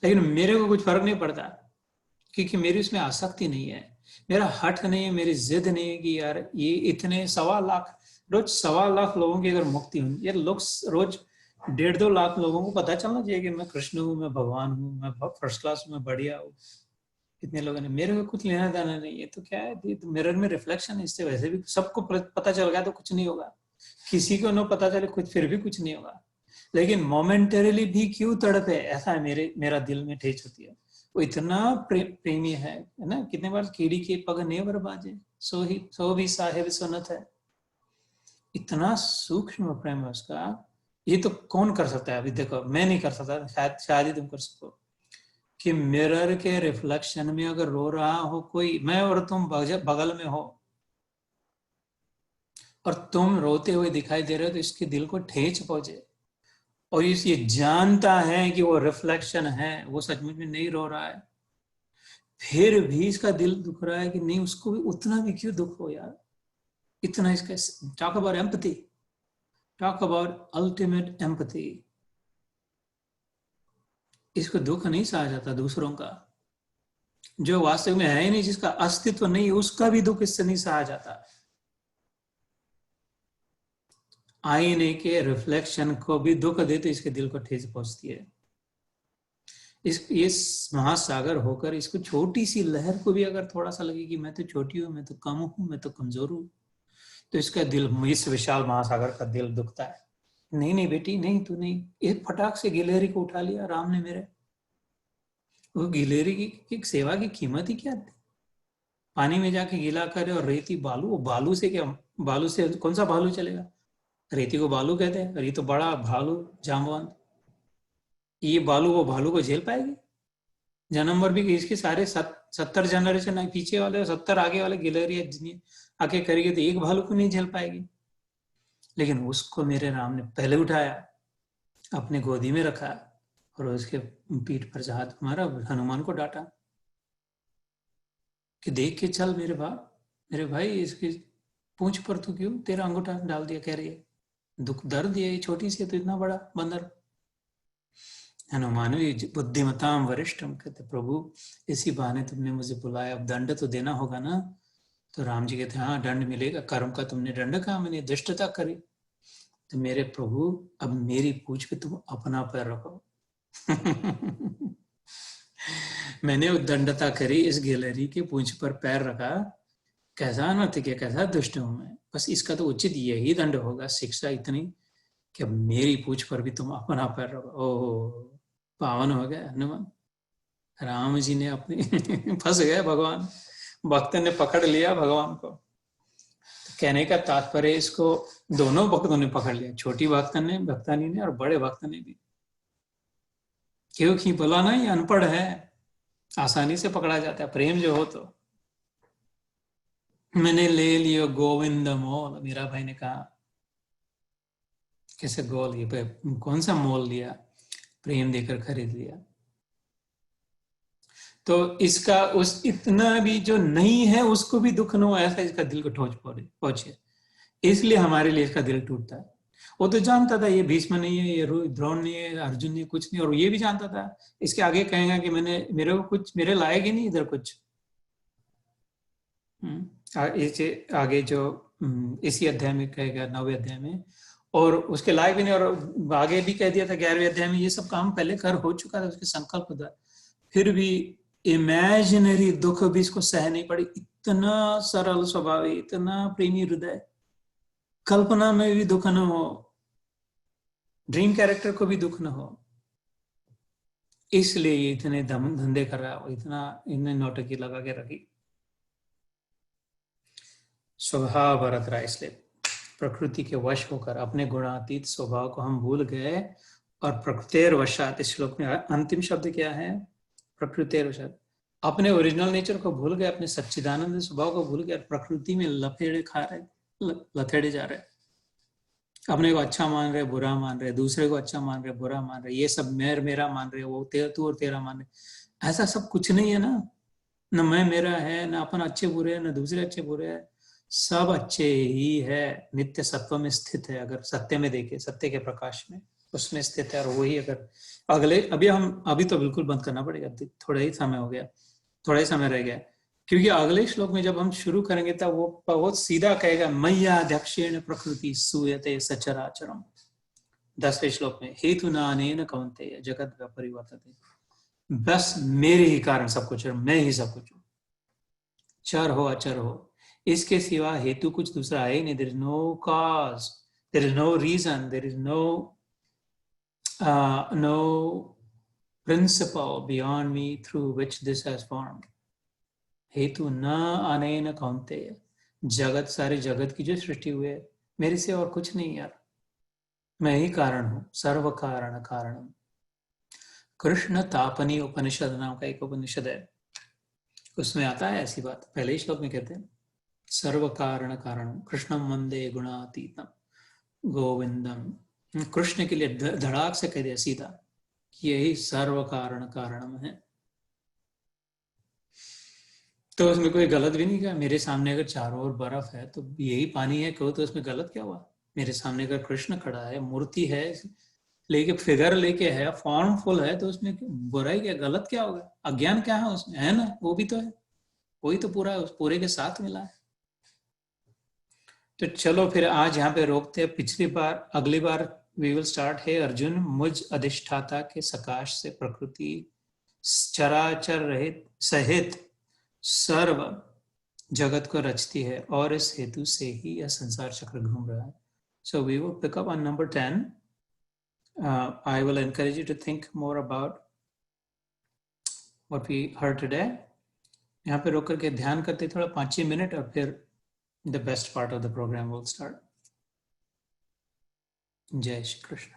लेकिन मेरे को कुछ फर्क नहीं पड़ता, क्योंकि मेरी उसमें आसक्ति नहीं है. मेरा हठ नहीं है, मेरी जिद नहीं है कि यार ये इतने 1.25 लाख, रोज 1.25 लाख लोगों की अगर मुक्ति होनी, यार लोग रोज 1.5-2 लाख लोगों को पता चलना चाहिए कि मैं कृष्ण हूँ, मैं भगवान हूँ, मैं फर्स्ट क्लास हूँ, मैं बढ़िया हूँ। कितने लोगों ने, मेरे को कुछ लेना देना नहीं है, तो क्या है, ये तो मिरर में रिफ्लेक्शन है, इससे वैसे भी सबको पता चल गया तो कुछ नहीं होगा, किसी को न पता चले कुछ फिर भी कुछ नहीं होगा। लेकिन मोमेंटरीली भी क्यों तड़पे, ऐसा है मेरा दिल में ठेस होती है। वो इतना प्रेमी है ना, कितने बार कीड़ी के पग नेवर बाजे, सो भी साहेब सुनत है। इतना सूक्ष्म प्रेम है उसका, ये तो कौन कर सकता है? अभी देखो मैं नहीं कर सकता, शायद ही तुम कर सको, कि मिरर के रिफ्लेक्शन में अगर रो रहा हो कोई, मैं और तुम बगल में हो और तुम रोते हुए दिखाई दे रहे हो, तो इसके दिल को ठेस पहुंचे। और ये जानता है कि वो रिफ्लेक्शन है, वो सचमुच में नहीं रो रहा है, फिर भी इसका दिल दुख रहा है कि नहीं, उसको भी उतना भी क्यों दुख हो यार, इतना इसका। Talk about empathy, talk about ultimate empathy. इसको दुख नहीं सहा जाता दूसरों का, जो वास्तव में है ही नहीं, जिसका अस्तित्व नहीं, उसका भी दुख इससे नहीं सहा जाता। आईने के रिफ्लेक्शन को भी दुख दे तो इसके दिल को ठेस पहुंचती है। इस महासागर होकर इसको छोटी सी लहर को भी अगर थोड़ा सा लगे कि मैं तो छोटी हूं, मैं तो कम हूं, मैं तो कमजोर हूं, तो इसका दिल, इस विशाल महासागर का दिल दुखता है। नहीं नहीं बेटी, नहीं तू नहीं, एक फटाक से गिलहरी को उठा लिया राम ने मेरे। वो गिलहरी की सेवा की कीमत ही क्या थी? पानी में जाके गीला करे और रेती बालू, वो बालू से क्या, बालू से कौन सा भालू चलेगा? रेती को बालू कहते हैं, और ये तो बड़ा भालू जाम्बवान, ये बालू वो भालू को झेल पाएगी? जन्म भर भी इसके सारे 70 जनरेशन पीछे वाले और 70 आगे वाले गिलहरी आके करेगी तो एक भालू को नहीं झेल पाएगी। लेकिन उसको मेरे राम ने पहले उठाया, अपने गोदी में रखा और उसके पीठ पर हाथ मारा, हनुमान को डांटा कि देख के चल मेरे भाई, इसकी पूंछ पर तू क्यों तेरा अंगूठा डाल दिया, कह रही है दुख दर्द ये छोटी सी है तो इतना बड़ा बंदर। हनुमान भी बुद्धिमताम वरिष्ठम, कहते प्रभु इसी बहाने तुमने मुझे बुलाया, अब दंड तो देना होगा ना। तो राम जी कहते हाँ दंड मिलेगा, कर्म का तुमने दंड कहा, मैंने दुष्टता करी, तो मेरे प्रभु अब मेरी पूंछ पे तुम अपना पैर रखो। मैंने उद्दंडता करी, इस गिलहरी के पूंछ पर पैर रखा, कैसा अनर्थ है, कैसा दुष्ट हूं मैं, बस इसका तो उचित यही दंड होगा, शिक्षा इतनी कि अब मेरी पूंछ पर भी तुम अपना पैर रखो। ओह पावन हो गया हनुमान, राम जी ने अपने फंस गए भगवान, भक्त ने पकड़ लिया भगवान को। तो कहने का तात्पर्य, इसको दोनों भक्तों ने पकड़ लिया, छोटी भक्तानी ने और बड़े भक्त ने भी, क्योंकि बोला ना ये अनपढ़ है, आसानी से पकड़ा जाता है प्रेम जो हो तो। मैंने ले लियो गोविंद मोल, मीरा भाई ने कहा। कैसे गोल, ये कौन सा मोल लिया? प्रेम देकर खरीद लिया। तो इसका उस इतना भी जो नहीं है उसको भी दुख न हो, ऐसा इसका दिल को ठोस पहुंचे, इसलिए हमारे लिए इसका दिल टूटता है। वो तो जानता था ये भीष्म नहीं है, ये द्रोण नहीं है, अर्जुन नहीं, कुछ नहीं, और ये भी जानता था इसके आगे कहेगा कि मेरे को कुछ मेरे लायक ही नहीं इधर कुछ। इसे आगे जो इसी अध्याय में कहेगा 9वें अध्याय में, और उसके लायक भी नहीं, और आगे भी कह दिया था 11वें अध्याय में, ये सब काम पहले कर हो चुका था उसके संकल्प द्वारा, फिर भी इमेजिनरी दुख भी इसको सह नहीं पड़ी। इतना सरल स्वभाव, इतना प्रेमी हृदय, कल्पना में भी दुख न हो, ड्रीम कैरेक्टर को भी दुख न हो, इसलिए ये इतने धंधे कर रहा है, इतना इन्हें नौटंकी लगा के रखी। स्वभाव बरत रहा, इसलिए प्रकृति के वश होकर अपने गुणातीत स्वभाव को हम भूल गए, और प्रकृतेर वशात, इस श्लोक में अंतिम शब्द क्या है? प्रकृतेर वशात, अपने ओरिजिनल नेचर को भूल गए, अपने सच्चिदानंद स्वभाव को भूल गए, प्रकृति में लथेड़े खा रहे, लथेड़े जा रहे, अपने को अच्छा मान रहे, बुरा मान रहे, दूसरे को अच्छा मान रहे, बुरा मान रहे, ये सब मेरा मान रहे, वो तू और तेरा मान रहे। ऐसा सब कुछ नहीं है ना, न मैं मेरा है, न अपन अच्छे बुरे है, न दूसरे अच्छे बुरे है, सब अच्छे ही है, नित्य सत्व में स्थित है। अगर सत्य में देखे, सत्य के प्रकाश में, उसमें स्थित है। और वही अगर अभी तो बिल्कुल बंद करना पड़ेगा, थोड़ा ही समय हो गया, थोड़ा ही समय रह गया, क्योंकि अगले श्लोक में जब हम शुरू करेंगे तब वो बहुत सीधा कहेगा मैया दक्षिण प्रकृति सूयते सचराचरम। 10वें श्लोक में हेतु नानेन कौन्तेय जगत परिवर्तते, बस मेरे ही कारण सब कुछ है, मैं ही सब कुछ हूं, चर हो अचर हो, इसके सिवा हेतु कुछ दूसरा है ही नहीं। There is no cause, there is no reason, there is no principle beyond me through which this has formed. हेतु न अनेन कौन्तेय, जगत सारे जगत की जो सृष्टि हुई है मेरे से और कुछ नहीं यार, मैं ही कारण हूं, सर्व कारण कारणम। कृष्ण तापनी उपनिषद नाम का एक उपनिषद है, उसमें आता है ऐसी बात। पहले ही श्लोक में कहते हैं सर्व कारण कारणम कृष्णम वंदे गुणातीतम गोविंदम। कृष्ण के लिए धड़ाक से कह दिया सीधा, यही सर्व कारण कारणम है। तो उसमें कोई गलत भी नहीं कहा। मेरे सामने अगर चारों ओर बर्फ है तो यही पानी है कहो तो उसमें गलत क्या हुआ। मेरे सामने अगर कृष्ण खड़ा है, मूर्ति है, लेके फिगर लेके है, फॉर्मफुल है, तो उसमें बुराई क्या, गलत क्या होगा, अज्ञान क्या है उसमें, है ना, वो भी तो है, वही तो पूरा है, उस पूरे के साथ मिला है। तो चलो फिर आज यहाँ पे रोकते हैं। पिछली बार, अगली बार वी विल स्टार्ट है अर्जुन, मुझ अधिष्ठाता के सकाश से प्रकृति चराचर रहित सहित सर्व जगत को रचती है और इस हेतु से ही यह संसार चक्र घूम रहा है। So we will pick up on number 10. I will encourage you to think more about what we heard today. यहाँ पे रोक करके ध्यान करते थोड़ा 5-6 मिनट और फिर the best part of the program will start. जय श्री कृष्ण।